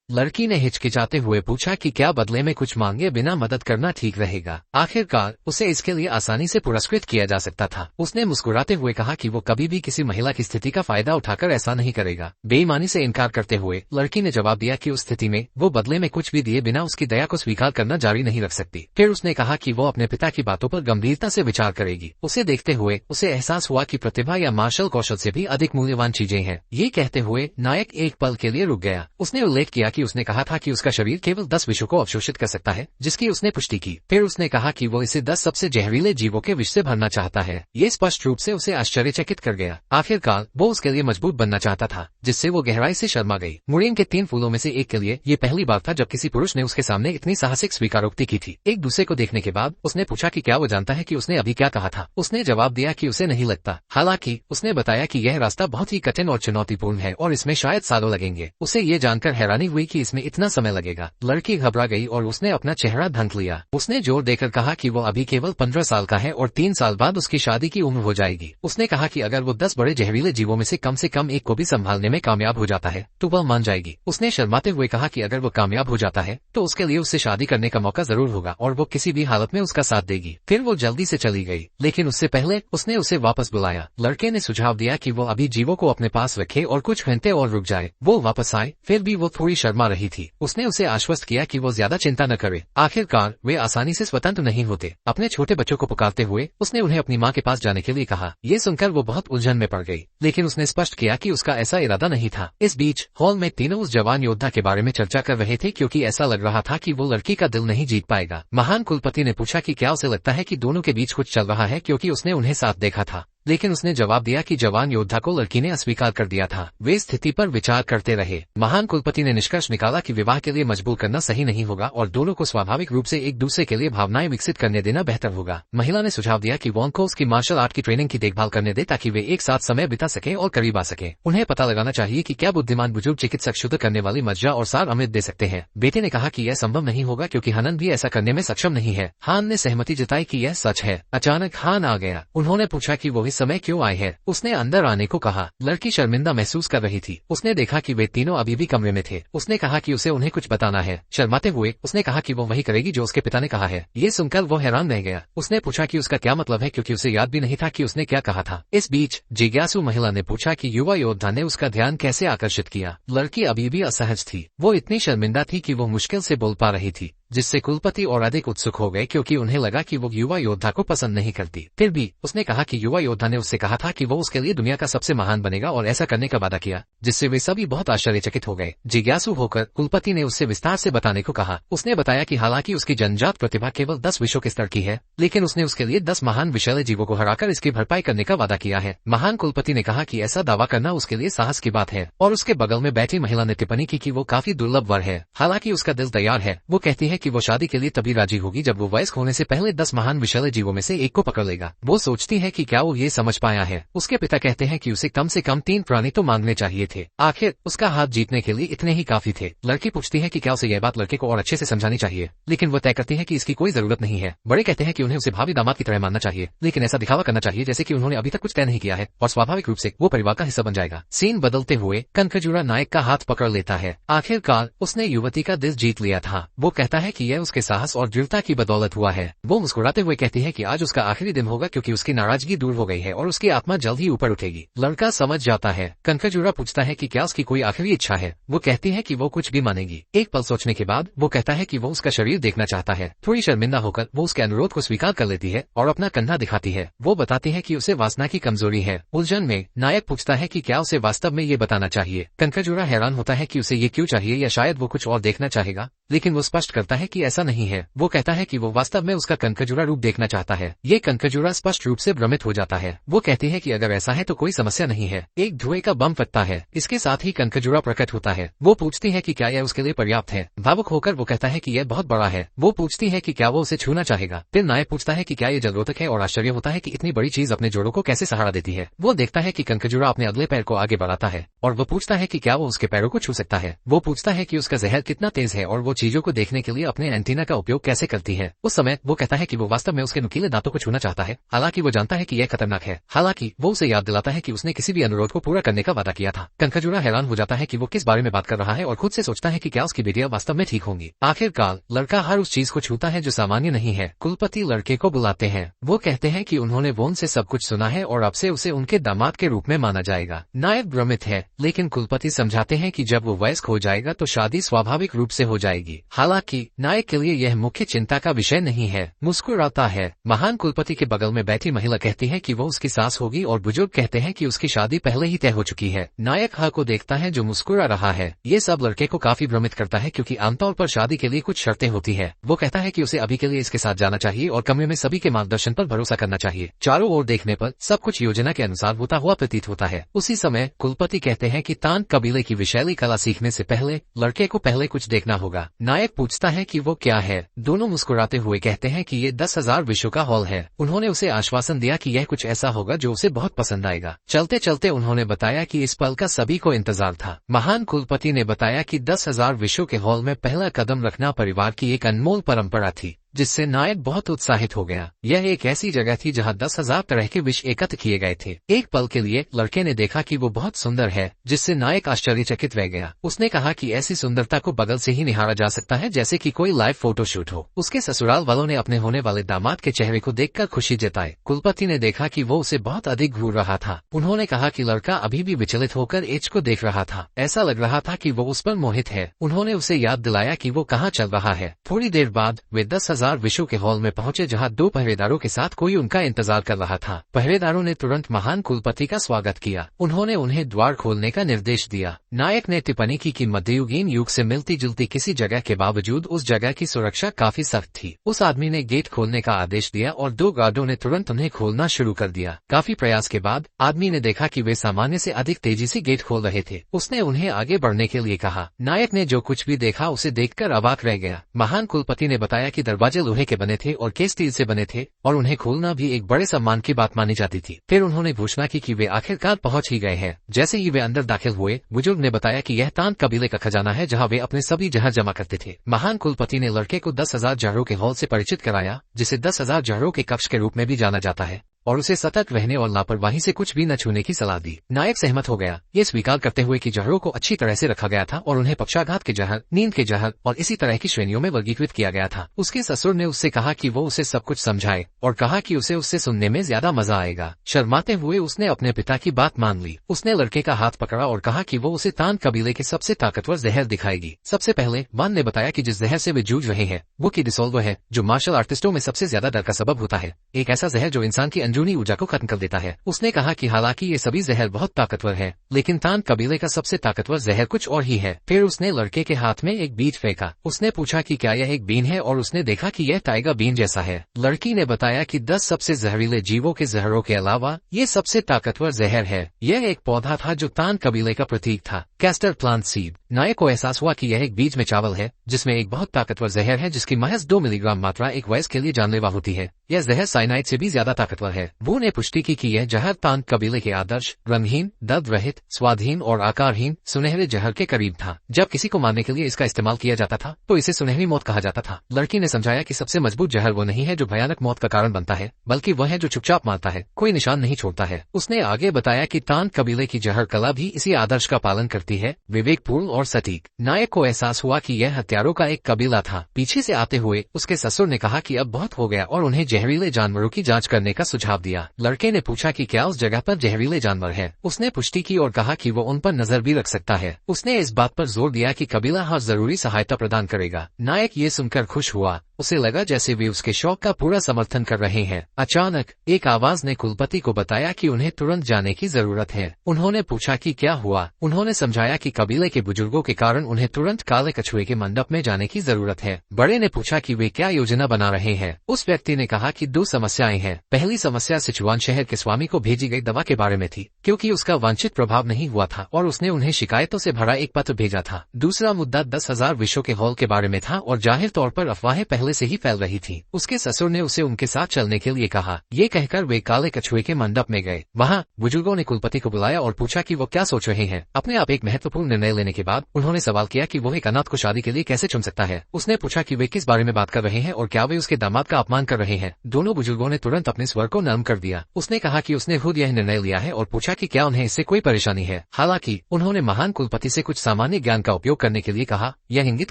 लड़की ने हिचकिचाते हुए पूछा कि क्या बदले में कुछ मांगे बिना मदद करना ठीक रहेगा। आखिरकार उसे इसके लिए आसानी से पुरस्कृत किया जा सकता था। उसने मुस्कुराते हुए कहा कि वो कभी भी किसी महिला की स्थिति का फायदा उठाकर ऐसा नहीं करेगा। बेईमानी से इनकार करते हुए लड़की ने जवाब दिया कि उस स्थिति में वो बदले में कुछ भी दिए बिना उसकी दया को स्वीकार करना जारी नहीं रख सकती। फिर उसने कहा कि वो अपने पिता की बातों पर गंभीरता से विचार करेगी। उसे देखते हुए उसे एहसास हुआ कि प्रतिभा या मार्शल कौशल से भी अधिक मूल्यवान चीजें हैं। ये कहते हुए नायक एक पल के लिए रुक गया। उसने उल्लेख किया कि उसने कहा था कि उसका शरीर केवल 10 विषों को अवशोषित कर सकता है, जिसकी उसने पुष्टि की। फिर उसने कहा कि वो इसे 10 सबसे जहरीले जीवों के विष से भरना चाहता है। ये स्पष्ट रूप से उसे आश्चर्यचकित कर गया। आखिरकार वो उसके लिए मजबूत बनना चाहता था, जिससे वो गहराई से शर्मा गई। मुरीन के 3 फूलों में से एक के लिए ये पहली बार था जब किसी पुरुष ने उसके सामने इतनी साहसिक स्वीकारोक्ति की थी। एक दूसरे को देखने के बाद उसने पूछा कि क्या वो जानता है कि उसने अभी क्या कहा था। उसने जवाब दिया कि उसे नहीं लगता। हालांकि उसने बताया कि यह रास्ता बहुत ही कठिन और चुनौतीपूर्ण है और इसमें शायद सालों लगेंगे। उसे ये जानकर हैरानी हुई कि इसमें इतना समय लगेगा। लड़की घबरा गई और उसने अपना चेहरा ढंक लिया। उसने जोर देकर कहा कि वो अभी केवल 15 साल का है और 3 साल बाद उसकी शादी की उम्र हो जाएगी। उसने कहा कि अगर वो 10 बड़े जहरीले जीवों में से कम एक को भी संभालने में कामयाब हो जाता है तो वह मान जाएगी। उसने शर्माते हुए कहा कि अगर वो कामयाब हो जाता है तो उसके लिए उससे शादी करने का मौका जरूर होगा और वो किसी भी हालत में उसका साथ देगी। फिर वो जल्दी से चली गई, लेकिन उससे पहले उसने उसे वापस बुलाया। लड़के ने सुझाव दिया कि वो अभी जीवों को अपने पास रखे और कुछ घंटे और रुक जाए। वो वापस आए, फिर भी वो थोड़ी शर्मा रही थी। उसने उसे आश्वस्त किया कि वो ज्यादा चिंता न करे। आखिरकार वे आसानी से स्वतंत्र नहीं होते। अपने छोटे बच्चों को पुकारते हुए उसने उन्हें अपनी माँ के पास जाने के लिए कहा। ये सुनकर वो बहुत उलझन में पड़ गई, लेकिन उसने स्पष्ट किया कि उसका ऐसा इरादा नहीं था। इस बीच हॉल में तीनों उस जवान योद्धा के बारे में चर्चा कर रहे थे, क्योंकि ऐसा लग रहा था कि वो लड़की का दिल नहीं जीत पाएगा। महान कुलपति ने पूछा कि क्या उसे लगता है कि दोनों के बीच कुछ चल रहा है, क्योंकि उसने उन्हें साथ देखा था। लेकिन उसने जवाब दिया कि जवान योद्धा को लड़की ने अस्वीकार कर दिया था। वे स्थिति पर विचार करते रहे। महान कुलपति ने निष्कर्ष निकाला कि विवाह के लिए मजबूर करना सही नहीं होगा और दोनों को स्वाभाविक रूप से एक दूसरे के लिए भावनाएं विकसित करने देना बेहतर होगा। महिला ने सुझाव दिया कि वॉन को उसकी मार्शल आर्ट की ट्रेनिंग की देखभाल करने दे ताकि वे एक साथ समय बिता सके और करीब आ सके। उन्हें पता लगाना चाहिए कि क्या बुद्धिमान बुजुर्ग चिकित्सक शुद्ध करने वाली मज्जा और सार अमृत दे सकते हैं। बेटे ने कहा कि यह संभव नहीं होगा क्योंकि हनन भी ऐसा करने में सक्षम नहीं है। हान ने सहमति जताई कि यह सच है। अचानक हान आ गया। उन्होंने पूछा कि वो इस समय क्यों आए हैं। उसने अंदर आने को कहा। लड़की शर्मिंदा महसूस कर रही थी। उसने देखा कि वे तीनों अभी भी कमरे में थे। उसने कहा कि उसे उन्हें कुछ बताना है। शर्माते हुए उसने कहा कि वो वही करेगी जो उसके पिता ने कहा है। ये सुनकर वो हैरान रह गया। उसने पूछा कि उसका क्या मतलब है, क्योंकि उसे याद भी नहीं था कि उसने क्या कहा था। इस बीच जिज्ञासु महिला ने पूछा कि युवा योद्धा ने उसका ध्यान कैसे आकर्षित किया। लड़की अभी भी असहज थी। वो इतनी शर्मिंदा थी कि वो मुश्किल से बोल पा रही थी, जिससे कुलपति और अधिक उत्सुक हो गए, क्योंकि उन्हें लगा कि वो युवा योद्धा को पसंद नहीं करती। फिर भी उसने कहा कि युवा योद्धा ने उससे कहा था कि वो उसके लिए दुनिया का सबसे महान बनेगा और ऐसा करने का वादा किया, जिससे वे सभी बहुत आश्चर्यचकित हो गए। जिज्ञासु होकर कुलपति ने उससे विस्तार से बताने को कहा। उसने बताया कि हालांकि उसकी जन्मजात प्रतिभा केवल 10 विषयों के स्तर की है, लेकिन उसने उसके लिए 10 महान विषैले जीवों को हराकर इसकी भरपाई करने का वादा किया है। महान कुलपति ने कहा कि ऐसा दावा करना उसके लिए साहस की बात है, और उसके बगल में बैठी महिला ने टिप्पणी की कि वो काफी दुर्लभ वर है। हालांकि उसका दिल तैयार है। वो कहती है कि वो शादी के लिए तभी राजी होगी जब वो वयस्क होने से पहले 10 महान विषैले जीवों में से एक को पकड़ लेगा। वो सोचती है कि क्या वो ये समझ पाया है। उसके पिता कहते हैं कि उसे कम से कम 3 प्राणी तो मांगने चाहिए थे। आखिर उसका हाथ जीतने के लिए इतने ही काफी थे। लड़की पूछती है कि क्या उसे यह बात लड़के को और अच्छे से समझानी चाहिए, लेकिन वो तय करती है कि इसकी कोई जरूरत नहीं है। बड़े कहते हैं कि उन्हें उसे भावी दामाद की तरह मानना चाहिए, लेकिन ऐसा दिखावा करना चाहिए जैसे कि उन्होंने अभी तक कुछ तय नहीं किया है और स्वाभाविक रूप से वो परिवार का हिस्सा बन जाएगा। सीन बदलते हुए कनखजूरा नायक का हाथ पकड़ लेता है। आखिरकार उसने युवती का दिल जीत लिया था। वो कहता है कि यह उसके साहस और दृढ़ता की बदौलत हुआ है। वो मुस्कुराते हुए कहती है कि आज उसका आखिरी दिन होगा, क्योंकि उसकी नाराजगी दूर हो गई है और उसकी आत्मा जल्द ही ऊपर उठेगी। लड़का समझ जाता है। कनखजूरा पूछता है कि क्या उसकी कोई आखिरी इच्छा है। वो कहती है कि वो कुछ भी मानेगी। एक पल सोचने के बाद वो कहता है कि वो उसका शरीर देखना चाहता है। थोड़ी शर्मिंदा होकर वो उसके अनुरोध को स्वीकार कर लेती है और अपना कंधा दिखाती है। वो बताती है कि उसे वासना की कमजोरी है। उलझन में नायक पूछता है कि क्या उसे वास्तव में ये बताना चाहिए। कनखजूरा हैरान होता है कि उसे ये क्यों चाहिए, या शायद वो कुछ और देखना चाहेगा, लेकिन वो स्पष्ट करता है कि ऐसा नहीं है। वो कहता है कि वो वास्तव में उसका कनखजूरा रूप देखना चाहता है। ये कनखजूरा स्पष्ट रूप से भ्रमित हो जाता है। वो कहती है कि अगर ऐसा है तो कोई समस्या नहीं है। एक धुएं का बम फटता है। इसके साथ ही कनखजूरा प्रकट होता है। वो पूछती है कि क्या यह उसके लिए पर्याप्त है। भावुक होकर वो कहता है कि यह बहुत बड़ा है। वो पूछती है कि क्या वो उसे छूना चाहेगा। फिर नायक पूछता है कि क्या ये जलरोधक है, और आश्चर्य होता है कि इतनी बड़ी चीज अपने जोड़ों को कैसे सहारा देती है। वो देखता है कि कनखजूरा अपने अगले पैर को आगे बढ़ाता है और वो पूछता है कि क्या वो उसके पैरों को छू सकता है। वो पूछता है कि उसका जहर कितना तेज है, और वो चीजों को देखने के लिए अपने एंटीना का उपयोग कैसे करती है। उस समय वो कहता है कि वो वास्तव में उसके नुकीले दांतों को छूना चाहता है, हालांकि वो जानता है कि यह खतरनाक है। हालांकि वो उसे याद दिलाता है कि उसने किसी भी अनुरोध को पूरा करने का वादा किया था। कनखजूरा हैरान हो जाता है कि वो किस बारे में बात कर रहा है और खुद से सोचता है कि क्या उसकी बेटियां वास्तव में ठीक होंगी। आखिरकार लड़का हर उस चीज को छूता है जो सामान्य नहीं है। कुलपति लड़के को बुलाते हैं। वो कहते हैं कि उन्होंने वोन से सब कुछ सुना है और अब से उसे उनके दामाद के रूप में माना जाएगा। नायक भ्रमित है, लेकिन कुलपति समझाते हैं कि जब वो वयस्क हो जाएगा तो शादी स्वाभाविक रूप से हो जाएगी। हालांकि नायक के लिए यह मुख्य चिंता का विषय नहीं है। मुस्कुराता है। महान कुलपति के बगल में बैठी महिला कहती है कि वो उसकी सास होगी और बुजुर्ग कहते हैं कि उसकी शादी पहले ही तय हो चुकी है। नायक हा को देखता है जो मुस्कुरा रहा है। ये सब लड़के को काफी भ्रमित करता है क्योंकि आमतौर पर शादी के लिए कुछ शर्तें होती है। वो कहता है कि उसे अभी के लिए इसके साथ जाना चाहिए और कमरे में सभी के मार्गदर्शन पर भरोसा करना चाहिए। चारों ओर देखने पर सब कुछ योजना के अनुसार होता हुआ प्रतीत होता है। उसी समय कुलपति कहते हैं कि तान कबीले की विषैली कला सीखने से पहले लड़के को पहले कुछ देखना होगा। नायक पूछता है कि वो क्या है। दोनों मुस्कुराते हुए कहते हैं कि ये 10,000 विश्व का हॉल है। उन्होंने उसे आश्वासन दिया कि यह कुछ ऐसा होगा जो उसे बहुत पसंद आएगा। चलते चलते उन्होंने बताया कि इस पल का सभी को इंतजार था। महान कुलपति ने बताया कि 10,000 विश्व के हॉल में पहला कदम रखना परिवार की एक अनमोल परंपरा थी, जिससे नायक बहुत उत्साहित हो गया। यह एक ऐसी जगह थी जहां 10,000 तरह के विष एकत्र किए गए थे। एक पल के लिए लड़के ने देखा कि वो बहुत सुंदर है, जिससे नायक आश्चर्यचकित रह गया। उसने कहा कि ऐसी सुंदरता को बगल से ही निहारा जा सकता है जैसे कि कोई लाइव फोटोशूट हो। उसके ससुराल वालों ने अपने होने वाले दामाद के चेहरे को देखकर खुशी जताई। कुलपति ने देखा कि वो उसे बहुत अधिक घूर रहा था। उन्होंने कहा कि लड़का अभी भी विचलित होकर एज को देख रहा था। ऐसा लग रहा था कि वो उस पर मोहित है। उन्होंने उसे याद दिलाया कि वो कहाँ चल रहा है। थोड़ी देर बाद वे 10,000 विश्व के हॉल में पहुंचे जहां 2 पहरेदारों के साथ कोई उनका इंतजार कर रहा था। पहरेदारों ने तुरंत महान कुलपति का स्वागत किया। उन्होंने उन्हें द्वार खोलने का निर्देश दिया। नायक ने टिप्पणी की कि मध्ययुगीन युग से मिलती जुलती किसी जगह के बावजूद उस जगह की सुरक्षा काफी सख्त थी। उस आदमी ने गेट खोलने का आदेश दिया और 2 गार्डों ने तुरंत उन्हें खोलना शुरू कर दिया। काफी प्रयास के बाद आदमी ने देखा कि वे सामान्य से अधिक तेजी से गेट खोल रहे थे। उसने उन्हें आगे बढ़ने के लिए कहा। नायक ने जो कुछ भी देखा उसे देखकर अवाक रह गया। महान कुलपति ने बताया कि दरवाजे लोहे के बने थे और केस स्टील से बने थे और उन्हें खोलना भी एक बड़े सम्मान की बात मानी जाती थी। फिर उन्होंने घोषणा की कि वे आखिरकार पहुंच ही गए हैं। जैसे ही वे अंदर दाखिल हुए, बुजुर्ग ने बताया कि यह तान कबीले का खजाना है जहां वे अपने सभी जहर जमा करते थे। महान कुलपति ने लड़के को 10,000 जहरों के हॉल से परिचित कराया, जिसे 10,000 जहरों के कक्ष के रूप में भी जाना जाता है, और उसे सतर्क रहने और लापरवाही से कुछ भी न छूने की सलाह दी। नायक सहमत हो गया, ये स्वीकार करते हुए कि जहरों को अच्छी तरह से रखा गया था और उन्हें पक्षाघात के जहर, नींद के जहर और इसी तरह की श्रेणियों में वर्गीकृत किया गया था। उसके ससुर ने उससे कहा कि वो उसे सब कुछ समझाए और कहा कि उसे उससे सुनने में ज्यादा मजा आएगा। शर्माते हुए उसने अपने पिता की बात मान ली। उसने लड़के का हाथ पकड़ा और कहा कि वो उसे तान कबीले के सबसे ताकतवर जहर दिखाएगी। सबसे पहले वान ने बताया कि जिस जहर से वे जूझ रहे हैं वो की डिसोल्व है, जो मार्शल आर्टिस्टों में सबसे ज्यादा डर का सबब होता है। एक ऐसा जहर जो इंसान की अंदरूनी ऊर्जा को खत्म देता है। उसने कहा कि हालांकि ये सभी जहर बहुत ताकतवर है, लेकिन तान कबीले का सबसे ताकतवर जहर कुछ और ही है। फिर उसने लड़के के हाथ में एक बीज फेंका। उसने पूछा कि क्या यह एक बीन है और उसने देखा कि यह टाइगर बीन जैसा है। लड़की ने बताया कि 10 सबसे जहरीले जीवों के जहरों के अलावा ये सबसे ताकतवर जहर है। यह एक पौधा था जो तान कबीले का प्रतीक था, कैस्टर प्लांट सीड। नायक को एहसास हुआ कि यह एक बीज में चावल है जिसमें एक बहुत ताकतवर जहर है जिसकी महज 2 मिलीग्राम मात्रा एक वयस्क के लिए जानलेवा होती है। यह जहर साइनाइड से भी ज्यादा ताकतवर है। वो ने पुष्टि की कि यह जहर तान कबीले के आदर्श, रंगहीन, दर्द रहित, स्वादहीन और आकारहीन सुनहरे जहर के करीब था। जब किसी को मारने के लिए इसका इस्तेमाल किया जाता था तो इसे सुनहरी मौत कहा जाता था। लड़की ने समझाया कि सबसे मजबूत जहर वो नहीं है जो भयानक मौत का कारण बनता है, बल्कि वह है जो चुपचाप मारता है, कोई निशान नहीं छोड़ता है। उसने आगे बताया कि तान कबीले की जहर कला भी इसी आदर्श का पालन करती है, विवेकपूर्ण और सटीक। नायक को एहसास हुआ कि यह हत्यारों का एक कबीला था। पीछे से आते हुए उसके ससुर ने कहा कि अब बहुत हो गया और उन्हें जहरीले जानवरों की जांच करने का सुझाव दिया। लड़के ने पूछा कि क्या उस जगह पर जहरीले जानवर है। उसने पुष्टि की और कहा कि वो उन पर नजर भी रख सकता है। उसने इस बात पर जोर दिया कि कबीला हर जरूरी सहायता प्रदान करेगा। नायक ये सुनकर खुश हुआ। उसे लगा जैसे वे उसके शौक का पूरा समर्थन कर रहे हैं। अचानक एक आवाज ने कुलपति को बताया कि उन्हें तुरंत जाने की जरूरत है। उन्होंने पूछा कि क्या हुआ। उन्होंने समझाया कि कबीले के बुजुर्गों के कारण उन्हें तुरंत काले कछुए के मंडप में जाने की जरूरत है। बड़े ने पूछा कि वे क्या योजना बना रहे हैं। उस व्यक्ति ने कहा कहा कि दो समस्याएं हैं। पहली समस्या सिचुआन शहर के स्वामी को भेजी गई दवा के बारे में थी, क्योंकि उसका वांछित प्रभाव नहीं हुआ था और उसने उन्हें शिकायतों से भरा एक पत्र भेजा था। दूसरा मुद्दा 10,000 विषों के हॉल के बारे में था और जाहिर तौर पर अफवाहें पहले से ही फैल रही थी। उसके ससुर ने उसे उनके साथ चलने के लिए कहा। ये कहकर वे काले कछुए के मंडप में गए। वहाँ बुजुर्गों ने कुलपति को बुलाया और पूछा कि वो क्या सोच रहे हैं। अपने आप एक महत्वपूर्ण निर्णय लेने के बाद उन्होंने सवाल किया कि वो एक अनाथ को शादी के लिए कैसे चुन सकता है। उसने पूछा कि वे किस बारे में बात कर रहे हैं और क्या वे उसके दामाद का अपमान कर रहे हैं। दोनों बुजुर्गों ने तुरंत अपने स्वर को नरम कर दिया। उसने कहा कि उसने खुद यह निर्णय लिया है और पूछा कि क्या उन्हें इससे कोई परेशानी है। हालांकि उन्होंने महान कुलपति से कुछ सामान्य ज्ञान का उपयोग करने के लिए कहा, यह इंगित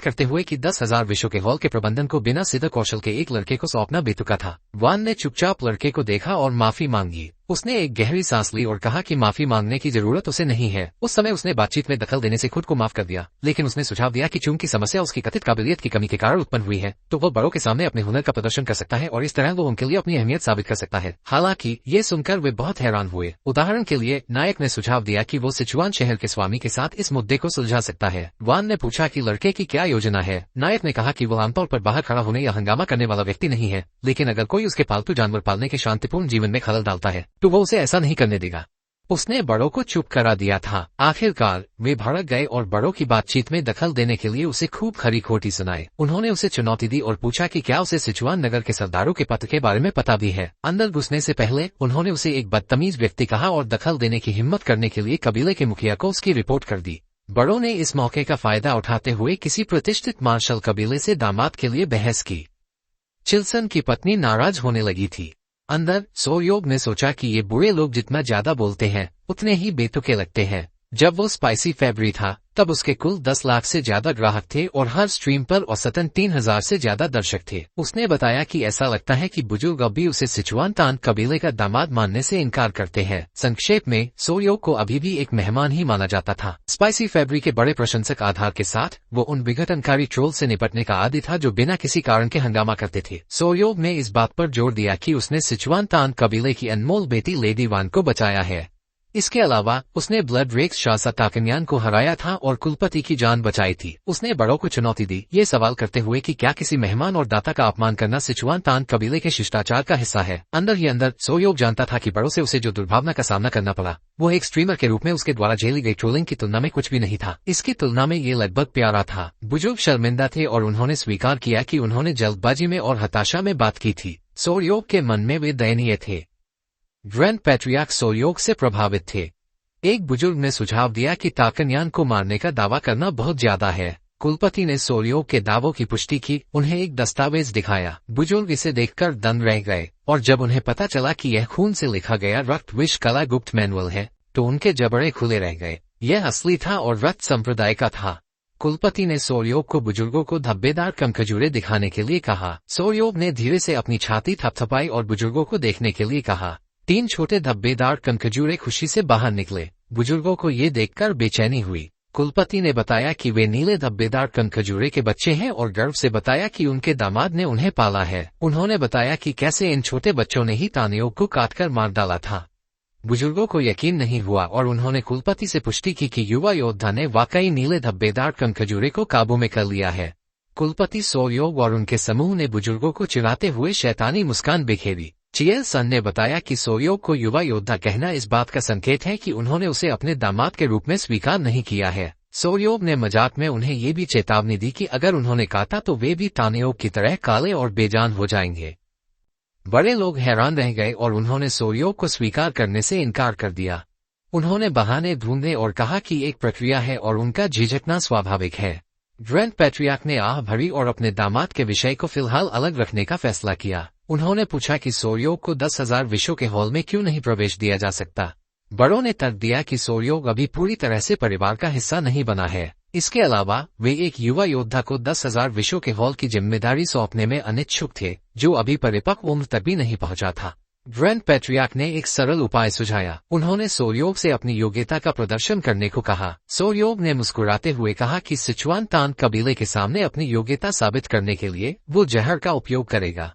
करते हुए कि 10,000 विषयों के हॉल के प्रबंधन को बिना सिद्ध कौशल के एक लड़के को सौंपना बेतुका था। वान ने चुपचाप लड़के को देखा और माफी मांगी। उसने एक गहरी सांस ली और कहा कि माफी मांगने की जरूरत उसे नहीं है। उस समय उसने बातचीत में दखल देने से खुद को माफ कर दिया, लेकिन उसने सुझाव दिया कि चूंकि समस्या उसकी कथित काबिलियत की कमी के कारण उत्पन्न हुई है, तो वो बड़ों के सामने अपने हुनर का प्रदर्शन कर सकता है और इस तरह वो उनके लिए अपनी अहमियत साबित कर सकता है। हालांकि ये सुनकर वे बहुत हैरान हुए। उदाहरण के लिए नायक ने सुझाव दिया कि वो सिचुआन शहर के स्वामी के साथ इस मुद्दे को सुलझा सकता है। वान ने पूछा कि लड़के की क्या योजना है। नायक ने कहा कि वो आमतौर पर बाहर खड़ा होने या हंगामा करने वाला व्यक्ति नहीं है, लेकिन अगर कोई उसके पालतू जानवर पालने के शांतिपूर्ण जीवन में खलल डालता है तो वो उसे ऐसा नहीं करने देगा। उसने बड़ों को चुप करा दिया था। आखिरकार वे भड़क गए और बड़ों की बातचीत में दखल देने के लिए उसे खूब खरी खोटी सुनाए। उन्होंने उसे चुनौती दी और पूछा कि क्या उसे सिचुआन नगर के सरदारों के पत्र के बारे में पता भी है। अंदर घुसने से पहले उन्होंने उसे एक बदतमीज व्यक्ति कहा और दखल देने की हिम्मत करने के लिए कबीले के मुखिया को उसकी रिपोर्ट कर दी। बड़ों ने इस मौके का फायदा उठाते हुए किसी प्रतिष्ठित मार्शल कबीले से दामाद के लिए बहस की। चिल्सन की पत्नी नाराज होने लगी थी। अंदर सोयोग ने सोचा कि ये बुरे लोग जितना ज्यादा बोलते हैं उतने ही बेतुके लगते हैं। जब वो स्पाइसी फेब्री था तब उसके कुल 10 लाख से ज्यादा ग्राहक थे और हर स्ट्रीम पर औसतन 3,000 से ज्यादा दर्शक थे। उसने बताया कि ऐसा लगता है कि बुजुर्ग अब भी उसे सिचुआन तान कबीले का दामाद मानने से इनकार करते हैं। संक्षेप में सोयोग को अभी भी एक मेहमान ही माना जाता था। स्पाइसी फेब्री के बड़े प्रशंसक आधार के साथ वो उन विघटनकारी ट्रोल से निपटने का आदी था जो बिना किसी कारण के हंगामा करते थे। सोयोग ने इस बात पर जोर दिया कि उसने सिचुआन तान कबीले की अनमोल बेटी लेडी वान को बचाया है। इसके अलावा उसने ब्लड रेक्स शासा ताकन्यान को हराया था और कुलपति की जान बचाई थी। उसने बड़ों को चुनौती दी, ये सवाल करते हुए कि क्या किसी मेहमान और दाता का अपमान करना सिचुआन तान कबीले के शिष्टाचार का हिस्सा है। अंदर ही अंदर सोयोग जानता था कि बड़ों से उसे जो दुर्भावना का सामना करना पड़ा वो एक स्ट्रीमर के रूप में उसके द्वारा झेली गई ट्रोलिंग की तुलना में कुछ भी नहीं था। इसकी तुलना में ये लगभग प्यारा था। बुजुर्ग शर्मिंदा थे और उन्होंने स्वीकार किया कि उन्होंने जल्दबाजी में और हताशा में बात की थी। सोयोग के मन में वे दयनीय थे। ग्रैंड पैट्रियार्क सोयोग से प्रभावित थे। एक बुजुर्ग ने सुझाव दिया कि ताकन्यान को मारने का दावा करना बहुत ज्यादा है। कुलपति ने सोयोग के दावों की पुष्टि की, उन्हें एक दस्तावेज दिखाया। बुजुर्ग इसे देखकर दंग रह गए और जब उन्हें पता चला कि यह खून से लिखा गया रक्त विष कला गुप्त मैनुअल है तो उनके जबड़े खुले रह गए। यह असली था और रक्त संप्रदाय का था। कुलपति ने सोयोग को बुजुर्गों को धब्बेदार कमखजूरे दिखाने के लिए कहा। सोयोग ने धीरे से अपनी छाती थपथपाई और बुजुर्गों को देखने के लिए कहा। 3 छोटे धब्बेदार कमखजूरे खुशी से बाहर निकले। बुजुर्गों को ये देखकर बेचैनी हुई। कुलपति ने बताया कि वे नीले धब्बेदार कनखजूरे के बच्चे हैं और गर्व से बताया कि उनके दामाद ने उन्हें पाला है। उन्होंने बताया कि कैसे इन छोटे बच्चों ने ही तानियों को काटकर मार डाला था। बुजुर्गों को यकीन नहीं हुआ और उन्होंने कुलपति से पुष्टि की कि युवा योद्धा ने वाकई नीले धब्बेदार कनखजूरे को काबू में कर लिया है। कुलपति सोयोग और उनके समूह ने बुजुर्गों को चिढ़ाते हुए शैतानी मुस्कान बिखेरी। चियल सन ने बताया कि सोयोग को युवा योद्धा कहना इस बात का संकेत है कि उन्होंने उसे अपने दामाद के रूप में स्वीकार नहीं किया है। सोयोग ने मजाक में उन्हें ये भी चेतावनी दी कि अगर उन्होंने काटा तो वे भी तानियोग की तरह काले और बेजान हो जाएंगे। बड़े लोग हैरान रह गए और उन्होंने सोयोग को स्वीकार करने से इनकार कर दिया। उन्होंने बहाने ढूंढे और कहा कि एक प्रक्रिया है और उनका झिझकना स्वाभाविक है। ग्रैंड पैट्रियार्क ने आह भरी और अपने दामाद के विषय को फिलहाल अलग रखने का फैसला किया। उन्होंने पूछा कि सोयोग को 10,000 विषयों के हॉल में क्यों नहीं प्रवेश दिया जा सकता। बड़ों ने तर्क दिया कि सोयोग अभी पूरी तरह से परिवार का हिस्सा नहीं बना है। इसके अलावा वे एक युवा योद्धा को 10,000 विषयों के हॉल की जिम्मेदारी सौंपने में अनिच्छुक थे जो अभी परिपक्व उम्र तक भी नहीं पहुंचा था। ग्रैंड पैट्रियार्क ने एक सरल उपाय सुझाया। उन्होंने सोयोग से अपनी योग्यता का प्रदर्शन करने को कहा। सोयोग ने मुस्कुराते हुए कहा कि सिचुआन तान कबीले के सामने अपनी योग्यता साबित करने के लिए वो जहर का उपयोग करेगा।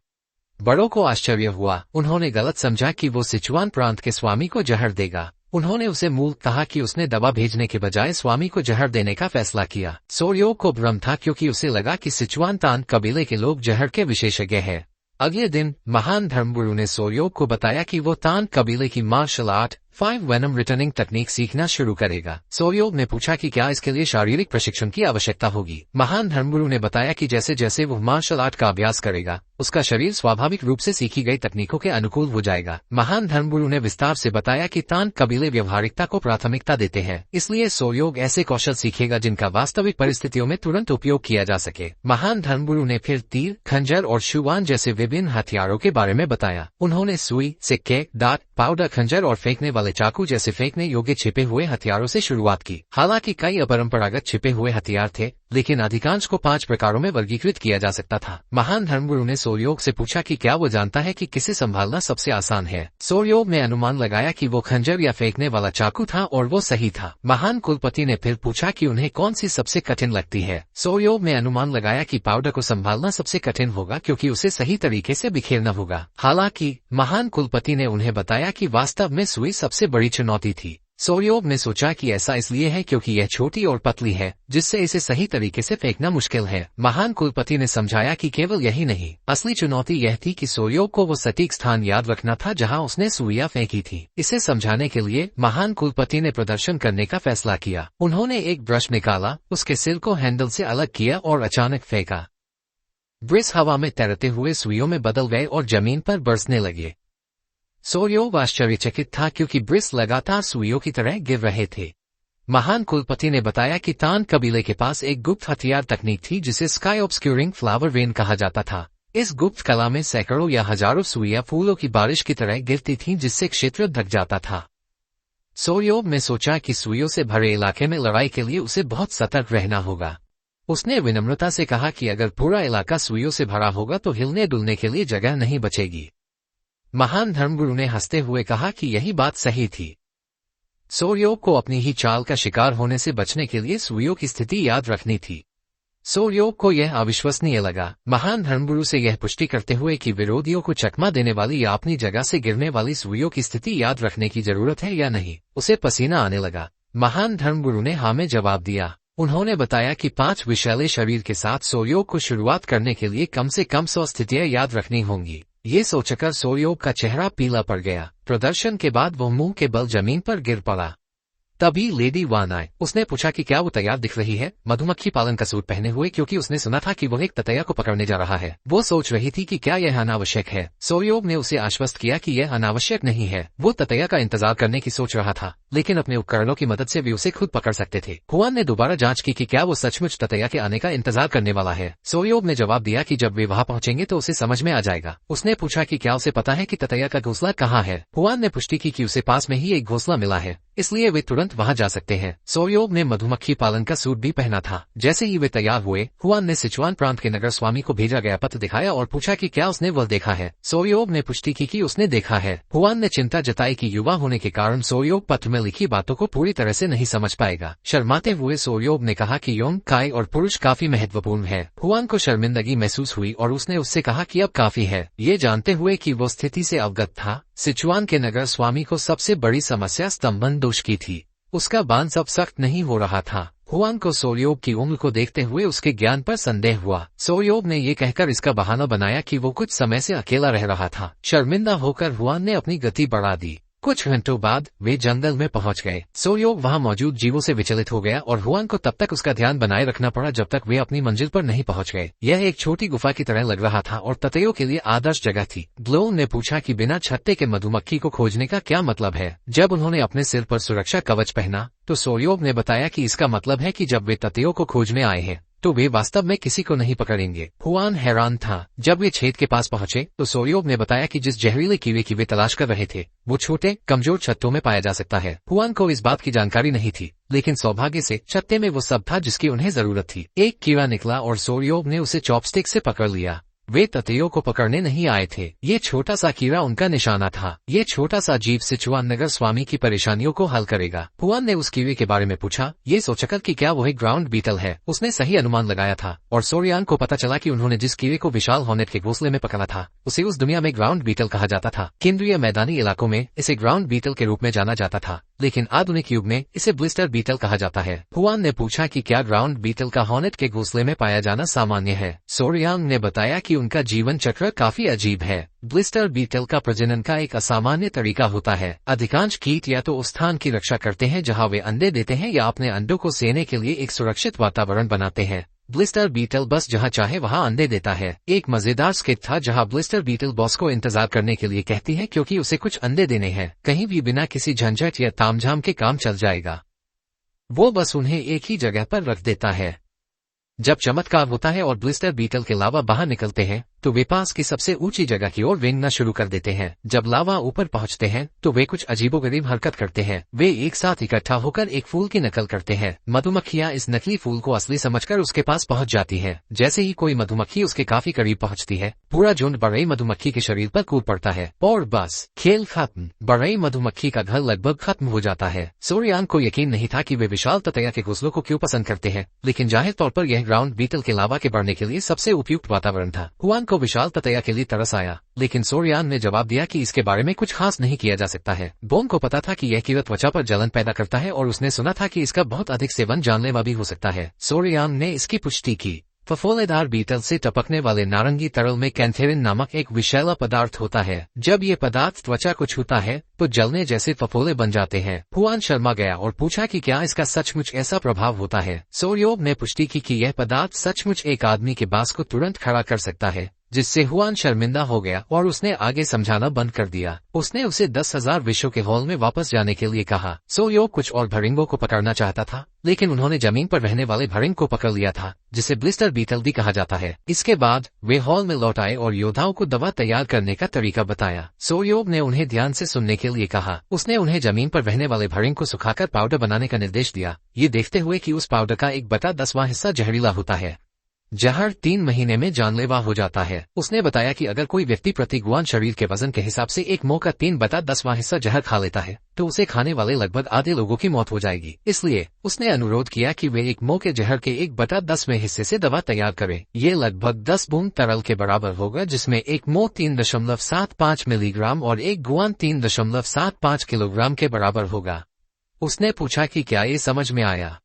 बड़ों को आश्चर्य हुआ। उन्होंने गलत समझा कि वो सिचुआन प्रांत के स्वामी को जहर देगा। उन्होंने उसे मूल कहा कि उसने दवा भेजने के बजाय स्वामी को जहर देने का फैसला किया। सोयोग को भ्रम था क्योंकि उसे लगा कि सिचुआन तान कबीले के लोग जहर के विशेषज्ञ हैं। अगले दिन महान धर्मगुरु ने सोयोग को बताया कि वो तान कबीले की मार्शल आर्ट 5 वेनम रिटर्निंग तकनीक सीखना शुरू करेगा। सोयोग ने पूछा कि क्या इसके लिए शारीरिक प्रशिक्षण की आवश्यकता होगी। महान धर्मगुरु ने बताया कि जैसे जैसे वो मार्शल आर्ट का अभ्यास करेगा उसका शरीर स्वाभाविक रूप से सीखी गई तकनीकों के अनुकूल हो जाएगा। महान धर्मगुरु ने विस्तार से बताया कि तान कबीले व्यवहारिकता को प्राथमिकता देते हैं, इसलिए सोयोग ऐसे कौशल सीखेगा जिनका वास्तविक परिस्थितियों में तुरंत उपयोग किया जा सके। महान धर्मगुरु ने फिर तीर, खंजर और शुवान जैसे विभिन्न हथियारों के बारे में बताया। उन्होंने सुई, सिक्के, डाट, पाउडर, खंजर और फेंकने वाले चाकू जैसे फेंकने योग्य छिपे हुए हथियारों से शुरुआत की। हालांकि कई अपरंपरागत छिपे हुए हथियार थे, लेकिन अधिकांश को 5 प्रकारों में वर्गीकृत किया जा सकता था। महान धर्मगुरु ने सोयोग से पूछा कि क्या वो जानता है कि किसे संभालना सबसे आसान है। सोयोग ने अनुमान लगाया कि वो खंजर या फेंकने वाला चाकू था और वो सही था। महान कुलपति ने फिर पूछा कि उन्हें कौन सी सबसे कठिन लगती है। सोयोग ने अनुमान लगाया कि पाउडर को संभालना सबसे कठिन होगा क्योंकि उसे सही तरीके से बिखेरना होगा। हालांकि महान कुलपति ने उन्हें बताया कि वास्तव में सुई सबसे बड़ी चुनौती थी। सोयोग ने सोचा कि ऐसा इसलिए है क्योंकि यह छोटी और पतली है, जिससे इसे सही तरीके से फेंकना मुश्किल है। महान कुलपति ने समझाया कि केवल यही नहीं, असली चुनौती यह थी कि सोयोग को वो सटीक स्थान याद रखना था जहां उसने सुइयां फेंकी थी। इसे समझाने के लिए महान कुलपति ने प्रदर्शन करने का फैसला किया। उन्होंने एक ब्रश निकाला, उसके सिर को हैंडल से अलग किया और अचानक फेंका। ब्रिस हवा में तैरते हुए सुइयों में बदल गए और जमीन पर बरसने लगे। सोयोग आश्चर्यचकित था क्योंकि ब्रिस लगातार सुइयों की तरह गिर रहे थे। महान कुलपति ने बताया कि तान कबीले के पास एक गुप्त हथियार तकनीक थी जिसे स्काई ऑब्स्क्यूरिंग फ्लावर वेन कहा जाता था। इस गुप्त कला में सैकड़ों या हजारों सुइयां फूलों की बारिश की तरह गिरती थीं जिससे क्षेत्र ढक जाता था। सोयोग ने सोचा कि सुइयों से भरे इलाके में लड़ाई के लिए उसे बहुत सतर्क रहना होगा। उसने विनम्रता से कहा कि अगर पूरा इलाका सुइयों से भरा होगा तो हिलने डुलने के लिए जगह नहीं बचेगी। महान धर्मगुरु ने हंसते हुए कहा कि यही बात सही थी। सोयोग को अपनी ही चाल का शिकार होने से बचने के लिए सुइयों की स्थिति याद रखनी थी। सोयोग को यह अविश्वसनीय लगा। महान धर्मगुरु से यह पुष्टि करते हुए कि विरोधियों को चकमा देने वाली या अपनी जगह से गिरने वाली सुइयों की स्थिति याद रखने की जरूरत है या नहीं, उसे पसीना आने लगा। महान धर्मगुरु ने हाँ में जवाब दिया। उन्होंने बताया कि 5 विशैले शरीर के साथ सोयोग को शुरुआत करने के लिए कम से कम 100 स्थितियां याद रखनी होंगी। ये सोचकर सोयोग का चेहरा पीला पड़ गया। प्रदर्शन के बाद वो मुंह के बल जमीन पर गिर पड़ा। तभी लेडी वान आए। उसने पूछा कि क्या वो तैयार दिख रही है, मधुमक्खी पालन का सूट पहने हुए, क्योंकि उसने सुना था कि वो एक ततैया को पकड़ने जा रहा है। वो सोच रही थी कि क्या यह अनावश्यक है। सोयोग ने उसे आश्वस्त किया कि यह अनावश्यक नहीं है। वो ततैया का इंतजार करने की सोच रहा था, लेकिन अपने उपकरणों की मदद से भी उसे खुद पकड़ सकते थे। हुआन ने दोबारा जांच की कि क्या वो सचमुच ततैया के आने का इंतजार करने वाला है। सोयोग ने जवाब दिया कि जब वे वहां पहुंचेंगे तो उसे समझ में आ जाएगा। उसने पूछा कि क्या उसे पता है कि ततैया का घोंसला कहाँ है। हुआन ने पुष्टि की कि उसे पास में ही एक घोंसला मिला है, इसलिए वे तुरंत वहां जा सकते हैं। सोयोग ने मधुमक्खी पालन का सूट भी पहना था। जैसे ही वे तैयार हुए, हुआन ने सिचुआन प्रांत के नगर स्वामी को भेजा गया पत्र दिखाया और पूछा कि क्या उसने वह देखा है। सोयोग ने पुष्टि की कि उसने देखा है। हुआन ने चिंता जताई कि युवा होने के कारण सोयोग पत्र में लिखी बातों को पूरी तरह से नहीं समझ पाएगा। शर्माते हुए सोयोग ने कहा कि योंग, काय और पुरुष काफी महत्वपूर्ण है। हुआन को शर्मिंदगी महसूस हुई और उसने उससे कहा कि अब काफी है। ये जानते हुए कि वो स्थिति से अवगत था, सिचुआन के नगर स्वामी को सबसे बड़ी समस्या स्तंभन दोष की थी। उसका बांध अब सख्त नहीं हो रहा था। हुआन को सोयोग की उम्र को देखते हुए उसके ज्ञान पर संदेह हुआ। सोयोग ने ये कहकर इसका बहाना बनाया कि वो कुछ समय से अकेला रह रहा था। शर्मिंदा होकर हुआन ने अपनी गति बढ़ा दी। कुछ घंटों बाद वे जंगल में पहुंच गए। सोयोग वहां मौजूद जीवों से विचलित हो गया और हुआन को तब तक उसका ध्यान बनाए रखना पड़ा जब तक वे अपनी मंजिल पर नहीं पहुंच गए। यह एक छोटी गुफा की तरह लग रहा था और ततैयों के लिए आदर्श जगह थी। ग्लोन ने पूछा कि बिना छत्ते के मधुमक्खी को खोजने का क्या मतलब है। जब उन्होंने अपने सिर पर सुरक्षा कवच पहना तो सोयोग ने बताया कि इसका मतलब है कि जब वे ततैयों को खोजने आए हैं तो वे वास्तव में किसी को नहीं पकड़ेंगे। हुआन हैरान था। जब वे छेद के पास पहुंचे तो सोयोग ने बताया कि जिस जहरीले कीड़े की वे तलाश कर रहे थे वो छोटे कमजोर छत्तों में पाया जा सकता है। हुआन को इस बात की जानकारी नहीं थी, लेकिन सौभाग्य से छत्ते में वो सब था जिसकी उन्हें जरूरत थी। एक कीड़ा निकला और सोयोग ने उसे चॉपस्टिक से पकड़ लिया। वे ततैयों को पकड़ने नहीं आए थे। ये छोटा सा कीड़ा उनका निशाना था। ये छोटा सा जीव सिचुआन नगर स्वामी की परेशानियों को हल करेगा। हुआन ने उस कीड़े के बारे में पूछा, ये सोचकर कि क्या वो एक ग्राउंड बीटल है। उसने सही अनुमान लगाया था और सोरियान को पता चला कि उन्होंने जिस कीड़े को विशाल हॉर्नेट के घोंसले में पकड़ा था उसे उस दुनिया में ग्राउंड बीटल कहा जाता था। केंद्रीय मैदानी इलाकों में इसे ग्राउंड बीटल के रूप में जाना जाता था, लेकिन आधुनिक युग में इसे ब्लिस्टर बीटल कहा जाता है। हुआन ने पूछा कि क्या ग्राउंड बीटल का हॉर्नेट के घोंसले में पाया जाना सामान्य है। सोरियांग ने बताया कि उनका जीवन चक्र काफी अजीब है। ब्लिस्टर बीटल का प्रजनन का एक असामान्य तरीका होता है। अधिकांश कीट या तो उस स्थान की रक्षा करते हैं जहां वे अंडे देते हैं या अपने अंडों को सेने के लिए एक सुरक्षित वातावरण बनाते हैं। ब्लिस्टर बीटल बस जहां चाहे वहां अंडे देता है। एक मजेदार स्किट था जहां ब्लिस्टर बीटल बॉस को इंतजार करने के लिए कहती है क्योंकि उसे कुछ अंडे देने हैं। कहीं भी बिना किसी झंझट या तामझाम के काम चल जाएगा। वो बस उन्हें एक ही जगह पर रख देता है। जब चमत्कार होता है और ब्लिस्टर बीटल के लावा बाहर निकलते हैं तो वे पास की सबसे ऊंची जगह की ओर रेंगना शुरू कर देते हैं। जब लावा ऊपर पहुंचते हैं तो वे कुछ अजीबोगरीब हरकत करते हैं। वे एक साथ इकट्ठा होकर एक फूल की नकल करते हैं। मधुमक्खियां इस नकली फूल को असली समझकर उसके पास पहुंच जाती हैं। जैसे ही कोई मधुमक्खी उसके काफी करीब पहुंचती है, पूरा झुंड बड़ई मधुमक्खी के शरीर पर कूद पड़ता है और बस खेल खत्म। बड़ई मधुमक्खी का घर लगभग खत्म हो जाता है। सोरियांग को यकीन नहीं था कि वे विशाल ततैया के घोंसलों को क्यों पसंद करते हैं, लेकिन जाहिर तौर पर यह ग्राउंड बीटल के लावा के बढ़ने के लिए सबसे उपयुक्त वातावरण था। हुआन को विशाल ततैया के लिए तरस आया, लेकिन सोरियान ने जवाब दिया कि इसके बारे में कुछ खास नहीं किया जा सकता है। बोन को पता था कि यह कीड़ा त्वचा पर जलन पैदा करता है और उसने सुना था कि इसका बहुत अधिक सेवन जानलेवा भी हो सकता है। सोरियान ने इसकी पुष्टि की। फफोलेदार बीटल से टपकने वाले नारंगी तरल में कैंथेरिन नामक एक विषैला पदार्थ होता है। जब ये पदार्थ त्वचा को छूता है तो जलने जैसे फफोले बन जाते हैं। हुआन शर्मा गया और पूछा कि क्या इसका सचमुच ऐसा प्रभाव होता है। सोरियोब ने पुष्टि की कि यह पदार्थ सचमुच एक आदमी के बांस को तुरंत खड़ा कर सकता है, जिससे हुआन शर्मिंदा हो गया और उसने आगे समझाना बंद कर दिया। उसने उसे 10,000 विश्व के हॉल में वापस जाने के लिए कहा। सोरियोब कुछ और भरिंगों को पकड़ना चाहता था, लेकिन उन्होंने जमीन पर रहने वाले भरिंग को पकड़ लिया था, जिसे ब्लिस्टर बीटल भी कहा जाता है। इसके बाद वे हॉल में लौट आए और योद्धाओं को दवा तैयार करने का तरीका बताया। सोरियोब ने उन्हें ध्यान से सुनने के लिए कहा। उसने उन्हें जमीन पर रहने वाले भरिंग को सुखाकर पाउडर बनाने का निर्देश दिया, ये देखते हुए कि उस पाउडर का 1/10वां हिस्सा जहरीला होता है। जहर 3 महीने में जानलेवा हो जाता है। उसने बताया कि अगर कोई व्यक्ति प्रति गुआन शरीर के वजन के हिसाब से एक मोह का 3/10वां हिस्सा जहर खा लेता है तो उसे खाने वाले लगभग आधे लोगों की मौत हो जाएगी। इसलिए उसने अनुरोध किया कि वे एक मोह के जहर के 1/10वें हिस्से से दवा तैयार करें। ये लगभग 10 बूंद तरल के बराबर होगा, जिसमें एक मोह 3.75 मिलीग्राम और एक गुआन 3.75 किलोग्राम के बराबर होगा। उसने पूछा कि क्या ये समझ में आया।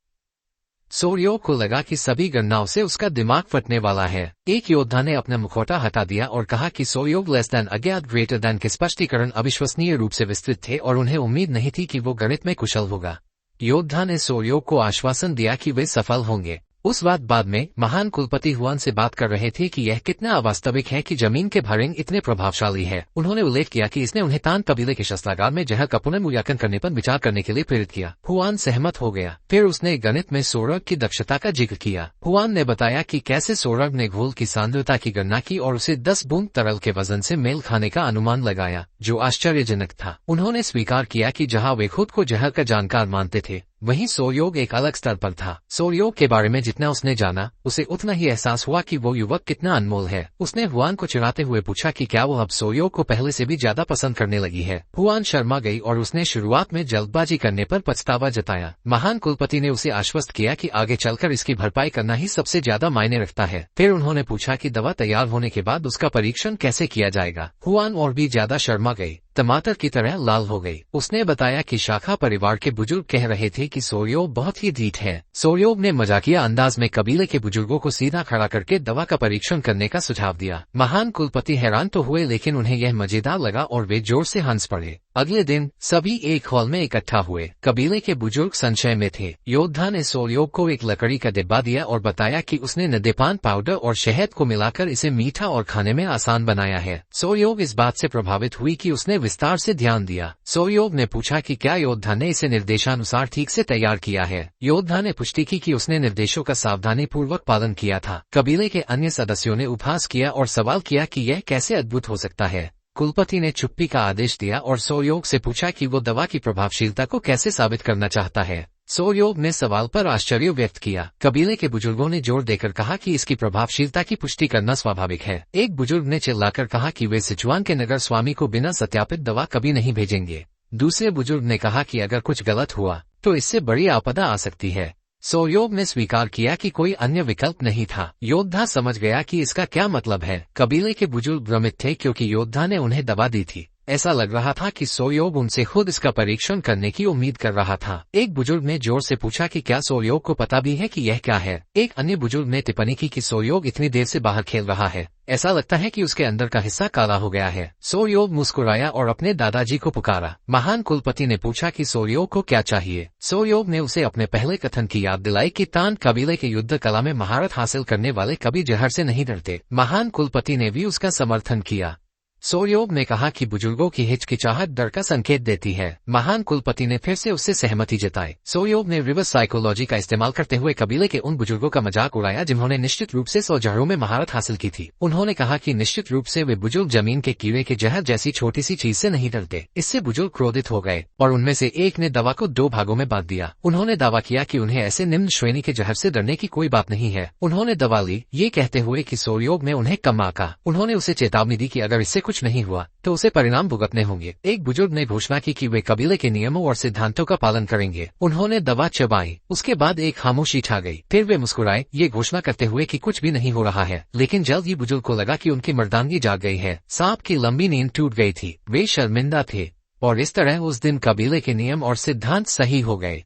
सोरियो को लगा कि सभी गणनाओं से उसका दिमाग फटने वाला है। एक योद्धा ने अपना मुखौटा हटा दिया और कहा कि सोरियो लेस दैन अज्ञात ग्रेटर दैन के स्पष्टीकरण अविश्वसनीय रूप से विस्तृत थे और उन्हें उम्मीद नहीं थी कि वो गणित में कुशल होगा। योद्धा ने सोरियो को आश्वासन दिया कि वे सफल होंगे। उस बात बाद में महान कुलपति हुआन से बात कर रहे थे कि यह कितना अवास्तविक है कि जमीन के भरिंग इतने प्रभावशाली है। उन्होंने उल्लेख किया कि इसने उन्हें तान कबीले के शस्त्रागार में जहर का पुनर्मूल्यांकन करने पर विचार करने के लिए प्रेरित किया। हुआन सहमत हो गया। फिर उसने गणित में सोरग की दक्षता का जिक्र किया। हुआन ने बताया कि कैसे सोरग ने घोल की सांद्रता की गणना की और उसे 10 बूंद तरल के वजन से मेल खाने का अनुमान लगाया, जो आश्चर्यजनक था। उन्होंने स्वीकार किया कि जहां वे खुद को जहर का जानकार मानते थे, वहीं सोरयोग एक अलग स्तर पर था। सोरयोग के बारे में जितना उसने जाना, उसे उतना ही एहसास हुआ कि वो युवक कितना अनमोल है। उसने हुआन को चिढ़ाते हुए पूछा कि क्या वो अब सोरयोग को पहले से भी ज्यादा पसंद करने लगी है। हुआन शर्मा गई और उसने शुरुआत में जल्दबाजी करने पर पछतावा जताया। महान कुलपति ने उसे आश्वस्त किया कि आगे चलकर इसकी भरपाई करना ही सबसे ज्यादा मायने रखता है। फिर उन्होंने पूछा कि दवा तैयार होने के बाद उसका परीक्षण कैसे किया जाएगा। हुआन और भी ज्यादा शर्मा गई, टमाटर की तरह लाल हो गई। उसने बताया कि शाखा परिवार के बुजुर्ग कह रहे थे कि सोरयोग बहुत ही ढीठ है। सोरयोग ने मजाकिया अंदाज में कबीले के बुजुर्गों को सीधा खड़ा करके दवा का परीक्षण करने का सुझाव दिया। महान कुलपति हैरान तो हुए, लेकिन उन्हें यह मजेदार लगा और वे जोर से हंस पड़े। अगले दिन सभी एक हॉल में इकट्ठा हुए। कबीले के बुजुर्ग संशय में थे। योद्धा ने सोरयोग को एक लकड़ी का डिब्बा दिया और बताया कि उसने नदेपान पाउडर और शहद को मिलाकर इसे मीठा और खाने में आसान बनाया है। सोरयोग इस बात से प्रभावित हुई कि उसने विस्तार से ध्यान दिया। सोरयोग ने पूछा कि क्या योद्धा ने इसे निर्देशानुसार ठीक से तैयार किया है। योद्धा ने पुष्टि की कि उसने निर्देशों का सावधानी पूर्वक पालन किया था। कबीले के अन्य सदस्यों ने उपहास किया और सवाल किया कि यह कैसे अद्भुत हो सकता है। कुलपति ने चुप्पी का आदेश दिया और सोरयोग से पूछा कि वो दवा की प्रभावशीलता को कैसे साबित करना चाहता है। सोरयोग ने सवाल पर आश्चर्य व्यक्त किया। कबीले के बुजुर्गों ने जोर देकर कहा कि इसकी प्रभावशीलता की पुष्टि करना स्वाभाविक है। एक बुजुर्ग ने चिल्लाकर कहा कि वे सिचुआन के नगर स्वामी को बिना सत्यापित दवा कभी नहीं भेजेंगे। दूसरे बुजुर्ग ने कहा कि अगर कुछ गलत हुआ तो इससे बड़ी आपदा आ सकती है। सोरयोग ने स्वीकार किया कि कोई अन्य विकल्प नहीं था। योद्धा समझ गया कि इसका क्या मतलब है। कबीले के बुजुर्ग भ्रमित थे क्योंकि योद्धा ने उन्हें दवा दी थी, ऐसा लग रहा था कि सोयोग उनसे खुद इसका परीक्षण करने की उम्मीद कर रहा था। एक बुजुर्ग ने जोर से पूछा कि क्या सोयोग को पता भी है कि यह क्या है। एक अन्य बुजुर्ग ने टिप्पणी की कि सोयोग इतनी देर से बाहर खेल रहा है, ऐसा लगता है कि उसके अंदर का हिस्सा काला हो गया है। सोयोग मुस्कुराया और अपने दादाजी को पुकारा। महान कुलपति ने पूछा कि सोयोग को क्या चाहिए। सोयोग ने उसे अपने पहले कथन की याद दिलाई कि तान कबीले के युद्ध कला में महारत हासिल करने वाले कभी जहर से नहीं डरते। महान कुलपति ने भी उसका समर्थन किया। सोयोग ने कहा कि बुजुर्गों की हिचकिचाहट डर का संकेत देती है। महान कुलपति ने फिर से उससे सहमति जताई। सोयोग ने रिवर्स साइकोलॉजी का इस्तेमाल करते हुए कबीले के उन बुजुर्गों का मजाक उड़ाया जिन्होंने निश्चित रूप से 100 जहरों में महारत हासिल की थी। उन्होंने कहा कि निश्चित रूप से वे बुजुर्ग जमीन के कीड़े के जहर जैसी छोटी सी चीज से नहीं डरते। इससे बुजुर्ग क्रोधित हो गए और उनमें से एक ने दवा को 2 भागों में बांट दिया। उन्होंने दावा किया कि उन्हें ऐसे निम्न श्रेणी के जहर से डरने की कोई बात नहीं है। उन्होंने दवा ली, ये कहते हुए कि सोयोग ने उन्हें कम आंका। उन्होंने उसे चेतावनी दी कि अगर इससे कुछ नहीं हुआ तो उसे परिणाम भुगतने होंगे। एक बुजुर्ग ने घोषणा की कि वे कबीले के नियमों और सिद्धांतों का पालन करेंगे। उन्होंने दवा चबाई। उसके बाद एक खामोशी छा गई। फिर वे मुस्कुराए, ये घोषणा करते हुए कि कुछ भी नहीं हो रहा है। लेकिन जल्द ही बुजुर्ग को लगा कि उनकी मर्दानगी जाग गई है। सांप की लंबी नींद टूट गई थी। वे शर्मिंदा थे और इस तरह उस दिन कबीले के नियम और सिद्धांत सही हो गए।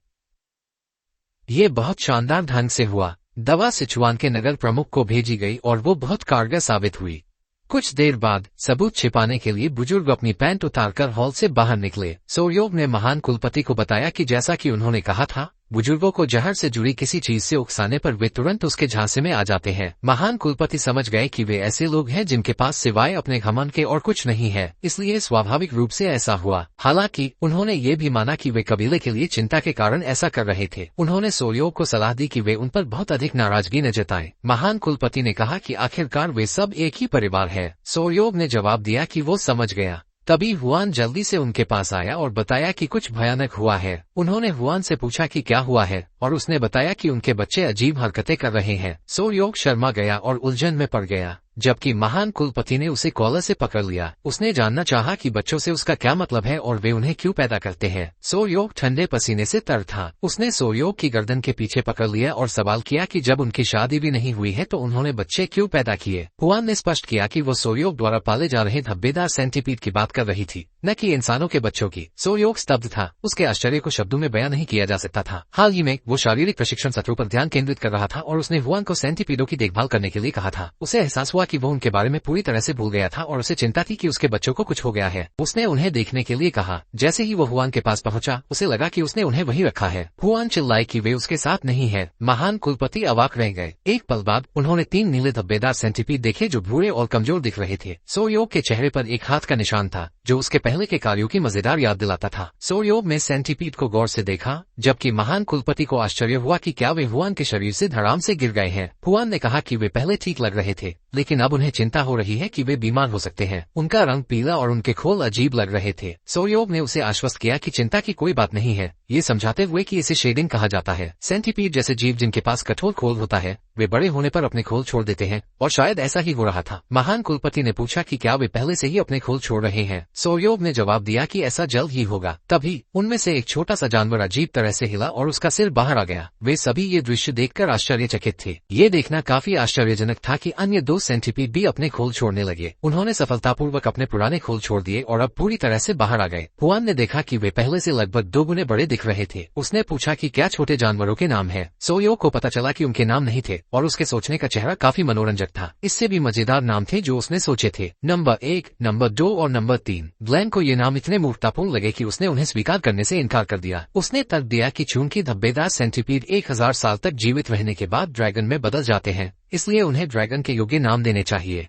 ये बहुत शानदार ढंग से हुआ। दवा सिचुआन के नगर प्रमुख को भेजी गई और वो बहुत कारगर साबित हुई। कुछ देर बाद सबूत छिपाने के लिए बुजुर्ग अपनी पैंट उतारकर हॉल से बाहर निकले। सोयोग ने महान कुलपति को बताया कि जैसा कि उन्होंने कहा था, बुजुर्गों को जहर से जुड़ी किसी चीज से उकसाने पर वे तुरंत उसके झांसे में आ जाते हैं। महान कुलपति समझ गए कि वे ऐसे लोग हैं जिनके पास सिवाय अपने घमंड के और कुछ नहीं है, इसलिए स्वाभाविक रूप से ऐसा हुआ। हालांकि उन्होंने ये भी माना कि वे कबीले के लिए चिंता के कारण ऐसा कर रहे थे। उन्होंने सोयोग को सलाह दी कि वे उन पर बहुत अधिक नाराजगी न जताएं। महान कुलपति ने कहा कि आखिरकार वे सब एक ही परिवार है। सोयोग ने जवाब दिया कि वो समझ गया। तभी हुआन जल्दी से उनके पास आया और बताया कि कुछ भयानक हुआ है। उन्होंने हुआन से पूछा कि क्या हुआ है और उसने बताया कि उनके बच्चे अजीब हरकतें कर रहे हैं। सोयोग शर्मा गया और उलझन में पड़ गया, जबकि महान कुलपति ने उसे कॉलर से पकड़ लिया। उसने जानना चाहा कि बच्चों से उसका क्या मतलब है और वे उन्हें क्यों पैदा करते हैं। सोयोग ठंडे पसीने से तर था। उसने सोयोग की गर्दन के पीछे पकड़ लिया और सवाल किया कि जब उनकी शादी भी नहीं हुई है तो उन्होंने बच्चे क्यों पैदा किए। हुआन ने स्पष्ट किया कि वो सोयोग द्वारा पाले जा रहे धब्बेदार सेंटीपीड की बात कर रही थी, न कि इंसानों के बच्चों की। सोयोग स्तब्ध था। उसके आश्चर्य को शब्दों में बयां नहीं किया जा सकता था। हाल ही में वो शारीरिक प्रशिक्षण सत्रों पर ध्यान केंद्रित कर रहा था और उसने हुआन को सेंटीपीडों की देखभाल करने के लिए कहा था। उसे एहसास हुआ कि वो उनके बारे में पूरी तरह से भूल गया था और उसे चिंता थी कि उसके बच्चों को कुछ हो गया है। उसने उन्हें देखने के लिए कहा। जैसे ही वो हुआन के पास पहुंचा, उसे लगा कि उसने उन्हें वहीं रखा है। हुआन चिल्लाई कि वे उसके साथ नहीं है। महान कुलपति अवाक रह गए। एक पल बाद उन्होंने 3 नीले धब्बेदार सेंटीपीड देखे जो भूरे और कमजोर दिख रहे थे। सोयोग के चेहरे पर एक हाथ का निशान था जो उसके पहले के कार्यों की मजेदार याद दिलाता था। सोयोग ने सेंटीपीड को गौर से देखा, जबकि महान कुलपति को आश्चर्य हुआ कि क्या वे हुआन के शरीर से धड़ाम से गिर गए हैं। हुआन ने कहा कि वे पहले ठीक लग रहे थे, लेकिन अब उन्हें चिंता हो रही है कि वे बीमार हो सकते हैं। उनका रंग पीला और उनके खोल अजीब लग रहे थे। सोयोग ने उसे आश्वस्त किया कि चिंता की कोई बात नहीं है, ये समझाते हुए कि इसे शेडिंग कहा जाता है। सेंटीपीड जैसे जीव जिनके पास कठोर खोल होता है, वे बड़े होने पर अपने खोल छोड़ देते हैं और शायद ऐसा ही हो रहा था। महान कुलपति ने पूछा कि क्या वे पहले से ही अपने खोल छोड़ रहे हैं। सोयोग ने जवाब दिया कि ऐसा जल्द ही होगा। तभी उनमें से एक छोटा सा जानवर अजीब तरह से हिला और उसका सिर बाहर आ गया। वे सभी ये दृश्य देखकर आश्चर्यचकित थे। ये देखना काफी आश्चर्यजनक था कि अन्य 2 सेंटीपीड भी अपने खोल छोड़ने लगे। उन्होंने सफलतापूर्वक अपने पुराने खोल छोड़ दिए और अब पूरी तरह से बाहर आ गए। हुआन ने देखा कि वे पहले से लगभग 2 गुने बड़े दिख रहे थे। उसने पूछा कि क्या छोटे जानवरों के नाम है। सोयोग को पता चला कि उनके नाम नहीं थे और उसके सोचने का चेहरा काफी मनोरंजक था। इससे भी मजेदार नाम थे जो उसने सोचे थे। नंबर 1, नंबर 2 और नंबर 3। ग्लेन को ये नाम इतने मूर्खतापूर्ण लगे कि उसने उन्हें स्वीकार करने से इनकार कर दिया। उसने तर्क दिया कि चूंकि धब्बेदार सेंटीपीड 1000 साल तक जीवित रहने के बाद ड्रैगन में बदल जाते हैं, इसलिए उन्हें ड्रैगन के योग्य नाम देने चाहिए।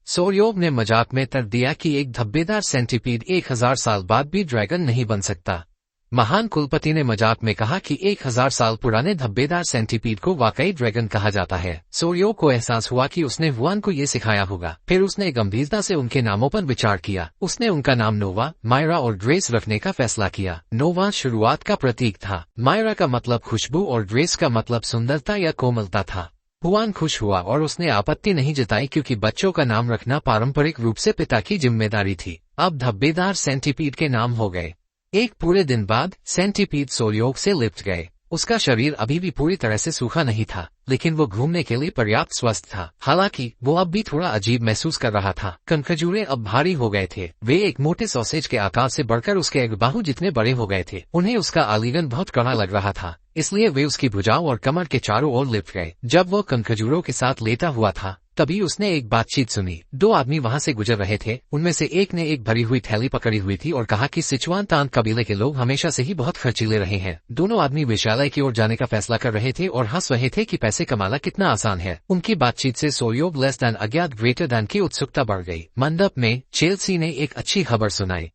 सोयोग ने मजाक में तर्क दिया कि एक धब्बेदार सेंटीपीड 1000 साल बाद भी ड्रैगन नहीं बन सकता। महान कुलपति ने मजाक में कहा कि 1000 साल पुराने धब्बेदार सेंटीपीड को वाकई ड्रैगन कहा जाता है। सोयोग को एहसास हुआ कि उसने हुआन को ये सिखाया होगा। फिर उसने गंभीरता से उनके नामों पर विचार किया। उसने उनका नाम नोवा, मायरा और ड्रेस रखने का फैसला किया। नोवा शुरुआत का प्रतीक था। मायरा का मतलब खुशबू और ड्रेस का मतलब सुंदरता या कोमलता था। हुआन खुश हुआ और उसने आपत्ति नहीं जताई क्योंकि बच्चों का नाम रखना पारंपरिक रूप से पिता की जिम्मेदारी थी। अब धब्बेदार सेंटीपीड के नाम हो गए। एक पूरे दिन बाद सेंटीपीड सोयोग से लिपट गए। उसका शरीर अभी भी पूरी तरह से सूखा नहीं था, लेकिन वो घूमने के लिए पर्याप्त स्वस्थ था। हालांकि वो अब भी थोड़ा अजीब महसूस कर रहा था। कनखजूरे अब भारी हो गए थे। वे एक मोटे सॉसेज के आकार से बढ़कर उसके एक बाहु जितने बड़े हो गए थे। उन्हें उसका आलिंगन बहुत कड़ा लग रहा था, इसलिए वे उसकी भुजाओं और कमर के चारों ओर लिपट गए। जब वो कनखजूरों के साथ लेटा हुआ था, तभी उसने एक बातचीत सुनी। दो आदमी वहां से गुजर रहे थे। उनमें से एक ने एक भरी हुई थैली पकड़ी हुई थी और कहा कि सिचुआन तान कबीले के लोग हमेशा से ही बहुत खर्चीले रहे हैं। दोनों आदमी वेश्यालय की ओर जाने का फैसला कर रहे थे और हंस रहे थे कि पैसे कमाना कितना आसान है। उनकी बातचीत से सोयोग लेस दैन अज्ञात ग्रेटर दैन की उत्सुकता बढ़ गई। मंडप में चेल्सी ने एक अच्छी खबर सुनाई।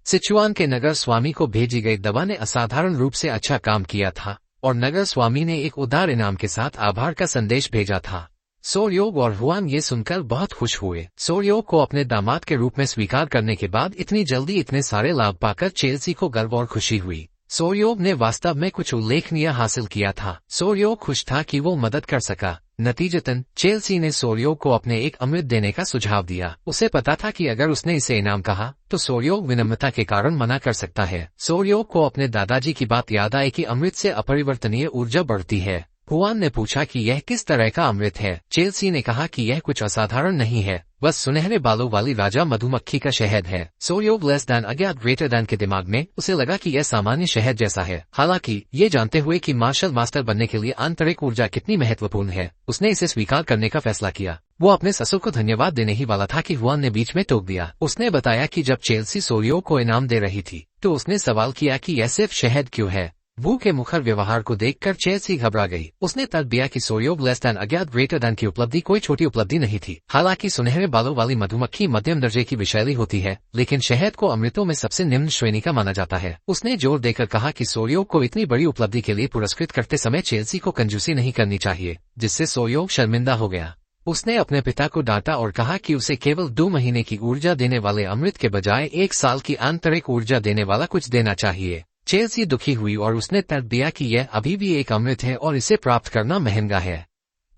सिचुआन के नगर स्वामी को भेजी गई दवा ने असाधारण रूप से अच्छा काम किया था और नगर स्वामी ने एक उदार इनाम के साथ आभार का संदेश भेजा था। सोयोग और हुआन ये सुनकर बहुत खुश हुए। सोयोग को अपने दामाद के रूप में स्वीकार करने के बाद इतनी जल्दी इतने सारे लाभ पाकर चेल्सी को गर्व और खुशी हुई। सोयोग ने वास्तव में कुछ उल्लेखनीय हासिल किया था। सोयोग खुश था कि वो मदद कर सका। नतीजतन चेल्सी ने सोयोग को अपने एक अमृत देने का सुझाव दिया। उसे पता था कि अगर उसने इसे इनाम कहा तो सोयोग विनम्रता के कारण मना कर सकता है। सोयोग को अपने दादाजी की बात याद आई कि अमृत से अपरिवर्तनीय ऊर्जा बढ़ती है। हुआन ने पूछा कि यह किस तरह का अमृत है। चेल्सी ने कहा कि यह कुछ असाधारण नहीं है, बस सुनहरे बालों वाली राजा मधुमक्खी का शहद है। सोयोग लेस दैन अज्ञात ग्रेटर दैन के दिमाग में उसे लगा कि यह सामान्य शहद जैसा है। हालांकि ये जानते हुए कि मार्शल मास्टर बनने के लिए आंतरिक ऊर्जा कितनी महत्वपूर्ण है, उसने इसे स्वीकार करने का फैसला किया। वो अपने ससुर को धन्यवाद देने ही वाला था कि हुआन ने बीच में टोक दिया। उसने बताया कि जब चेल्सी सोयोग को इनाम दे रही थी तो उसने सवाल किया कि यह सिर्फ शहद क्यों है। वू के मुखर व्यवहार को देखकर चेल्सी घबरा गई। उसने तर्क दिया कि सोयोग लेस दैन अज्ञात ग्रेटर दैन की उपलब्धि कोई छोटी उपलब्धि नहीं थी। हालांकि सुनहरे बालों वाली मधुमक्खी मध्यम दर्जे की विषैली होती है, लेकिन शहद को अमृतों में सबसे निम्न श्रेणी का माना जाता है। उसने जोर देकर कहा कि सोयोग को इतनी बड़ी उपलब्धि के लिए पुरस्कृत करते समय चेल्सी को कंजूसी नहीं करनी चाहिए, जिससे सोयोग शर्मिंदा हो गया। उसने अपने पिता को डांटा और कहा कि उसे केवल 2 महीने की ऊर्जा देने वाले अमृत के बजाय 1 साल की आंतरिक ऊर्जा देने वाला कुछ देना चाहिए। चेल्सी दुखी हुई और उसने तर्क दिया कि यह अभी भी एक अमृत है और इसे प्राप्त करना महंगा है।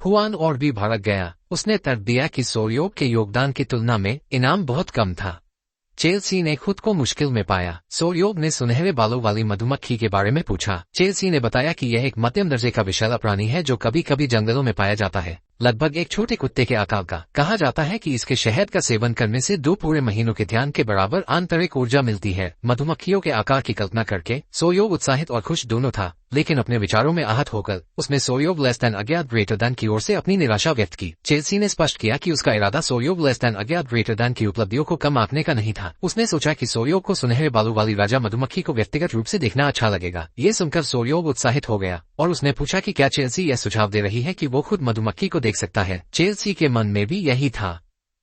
हुआन और भी भड़क गया। उसने तर्क दिया कि सोयोग के योगदान की तुलना में इनाम बहुत कम था। चेल्सी ने खुद को मुश्किल में पाया। सोयोग ने सुनहरे बालों वाली मधुमक्खी के बारे में पूछा। चेल्सी ने बताया कि यह एक मध्यम दर्जे का विषैला प्राणी है जो कभी कभी जंगलों में पाया जाता है, लगभग एक छोटे कुत्ते के आकार का। कहा जाता है कि इसके शहद का सेवन करने से 2 पूरे महीनों के ध्यान के बराबर आंतरिक ऊर्जा मिलती है। मधुमक्खियों के आकार की कल्पना करके सोयोग उत्साहित और खुश दोनों था, लेकिन अपने विचारों में आहत होकर उसने सोयोग लेस दैन अज्ञात ग्रेटर दैन की ओर से अपनी निराशा व्यक्त की। चेल्सी ने स्पष्ट किया कि उसका इरादा सोयोग लेस दैन अज्ञात ग्रेटर दैन की उपलब्धियों को कम आंकने का नहीं था। उसने सोचा कि सोयोग को सुनहरे बालों वाली राजा मधुमक्खी को व्यक्तिगत रूप से देखना अच्छा लगेगा। ये सुनकर सोयोग उत्साहित हो गया और उसने पूछा कि क्या चेल्सी यह सुझाव दे रही है कि वो खुद मधुमक्खी को देख सकता है। चेल्सी के मन में भी यही था।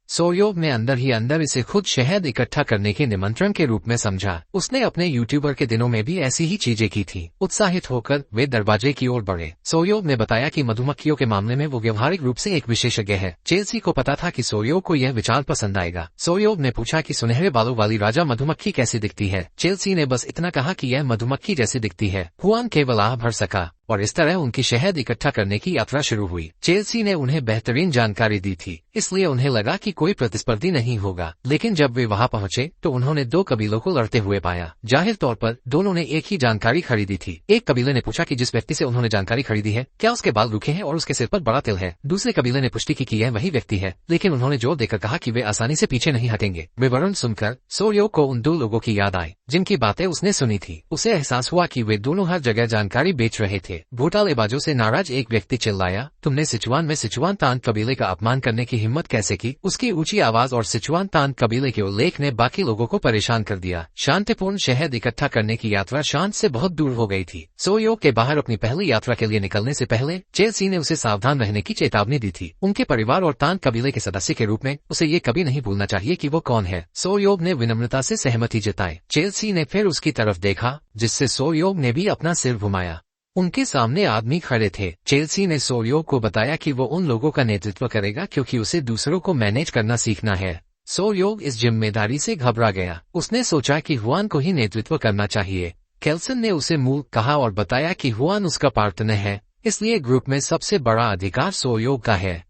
सोयोग ने अंदर ही अंदर इसे खुद शहद इकट्ठा करने के निमंत्रण के रूप में समझा। उसने अपने यूट्यूबर के दिनों में भी ऐसी ही चीजें की थी। उत्साहित होकर वे दरवाजे की ओर बढ़े। सोयोग ने बताया कि मधुमक्खियों के मामले में वो व्यवहारिक रूप से एक विशेषज्ञ है। चेल्सी को पता था कि सोयोग को यह विचार पसंद आएगा। सोयोग ने पूछा कि सुनहरे बालों वाली राजा मधुमक्खी कैसी दिखती है। चेल्सी ने बस इतना कहा कि यह मधुमक्खी जैसी दिखती है। हुआन केवल आह भर सका और इस तरह उनकी शहद इकट्ठा करने की यात्रा शुरू हुई। चेल्सी ने उन्हें बेहतरीन जानकारी दी थी, इसलिए उन्हें लगा कि कोई प्रतिस्पर्धी नहीं होगा। लेकिन जब वे वहां पहुंचे तो उन्होंने 2 कबीलों को लड़ते हुए पाया। जाहिर तौर पर दोनों ने एक ही जानकारी खरीदी थी। एक कबीले ने पूछा कि जिस व्यक्ति से उन्होंने जानकारी खरीदी है क्या उसके बाल रूखे हैं और उसके सिर पर बड़ा तिल है। दूसरे कबीले ने पुष्टि की कि यह वही व्यक्ति है, लेकिन उन्होंने जोर देकर कहा कि वे आसानी से पीछे नहीं हटेंगे। विवरण सुनकर सोयोग को उन 2 लोगों की याद आई जिनकी बातें उसने सुनी थी। उसे एहसास हुआ कि वे दोनों हर जगह जानकारी बेच रहे थे। घोटालेबाजों से नाराज एक व्यक्ति चिल्लाया, तुमने सिचुआन में सिचुआन तान कबीले का अपमान करने की हिम्मत कैसे की? उसकी ऊंची आवाज और सिचुआन तान कबीले के उल्लेख ने बाकी लोगों को परेशान कर दिया। शांतिपूर्ण शहद इकट्ठा करने की यात्रा शांत से बहुत दूर हो गई थी। सोयोग के बाहर अपनी पहली यात्रा के लिए निकलने से पहले चेल्सी ने उसे सावधान रहने की चेतावनी दी थी। उनके परिवार और तान कबीले के सदस्य के रूप में उसे ये कभी नहीं भूलना चाहिए कि वो कौन है। सोयोग ने विनम्रता से सहमति जताई। चेल्सी ने फिर उसकी तरफ देखा, जिससे सोयोग ने भी अपना सिर घुमाया। उनके सामने आदमी खड़े थे। चेल्सी ने सोयोग को बताया कि वो उन लोगों का नेतृत्व करेगा क्योंकि उसे दूसरों को मैनेज करना सीखना है। सोयोग इस जिम्मेदारी से घबरा गया। उसने सोचा कि हुआन को ही नेतृत्व करना चाहिए। केल्सन ने उसे मूर्ख कहा और बताया कि हुआन उसका पार्टनर है, इसलिए ग्रुप में सबसे बड़ा अधिकार सोयोग का है।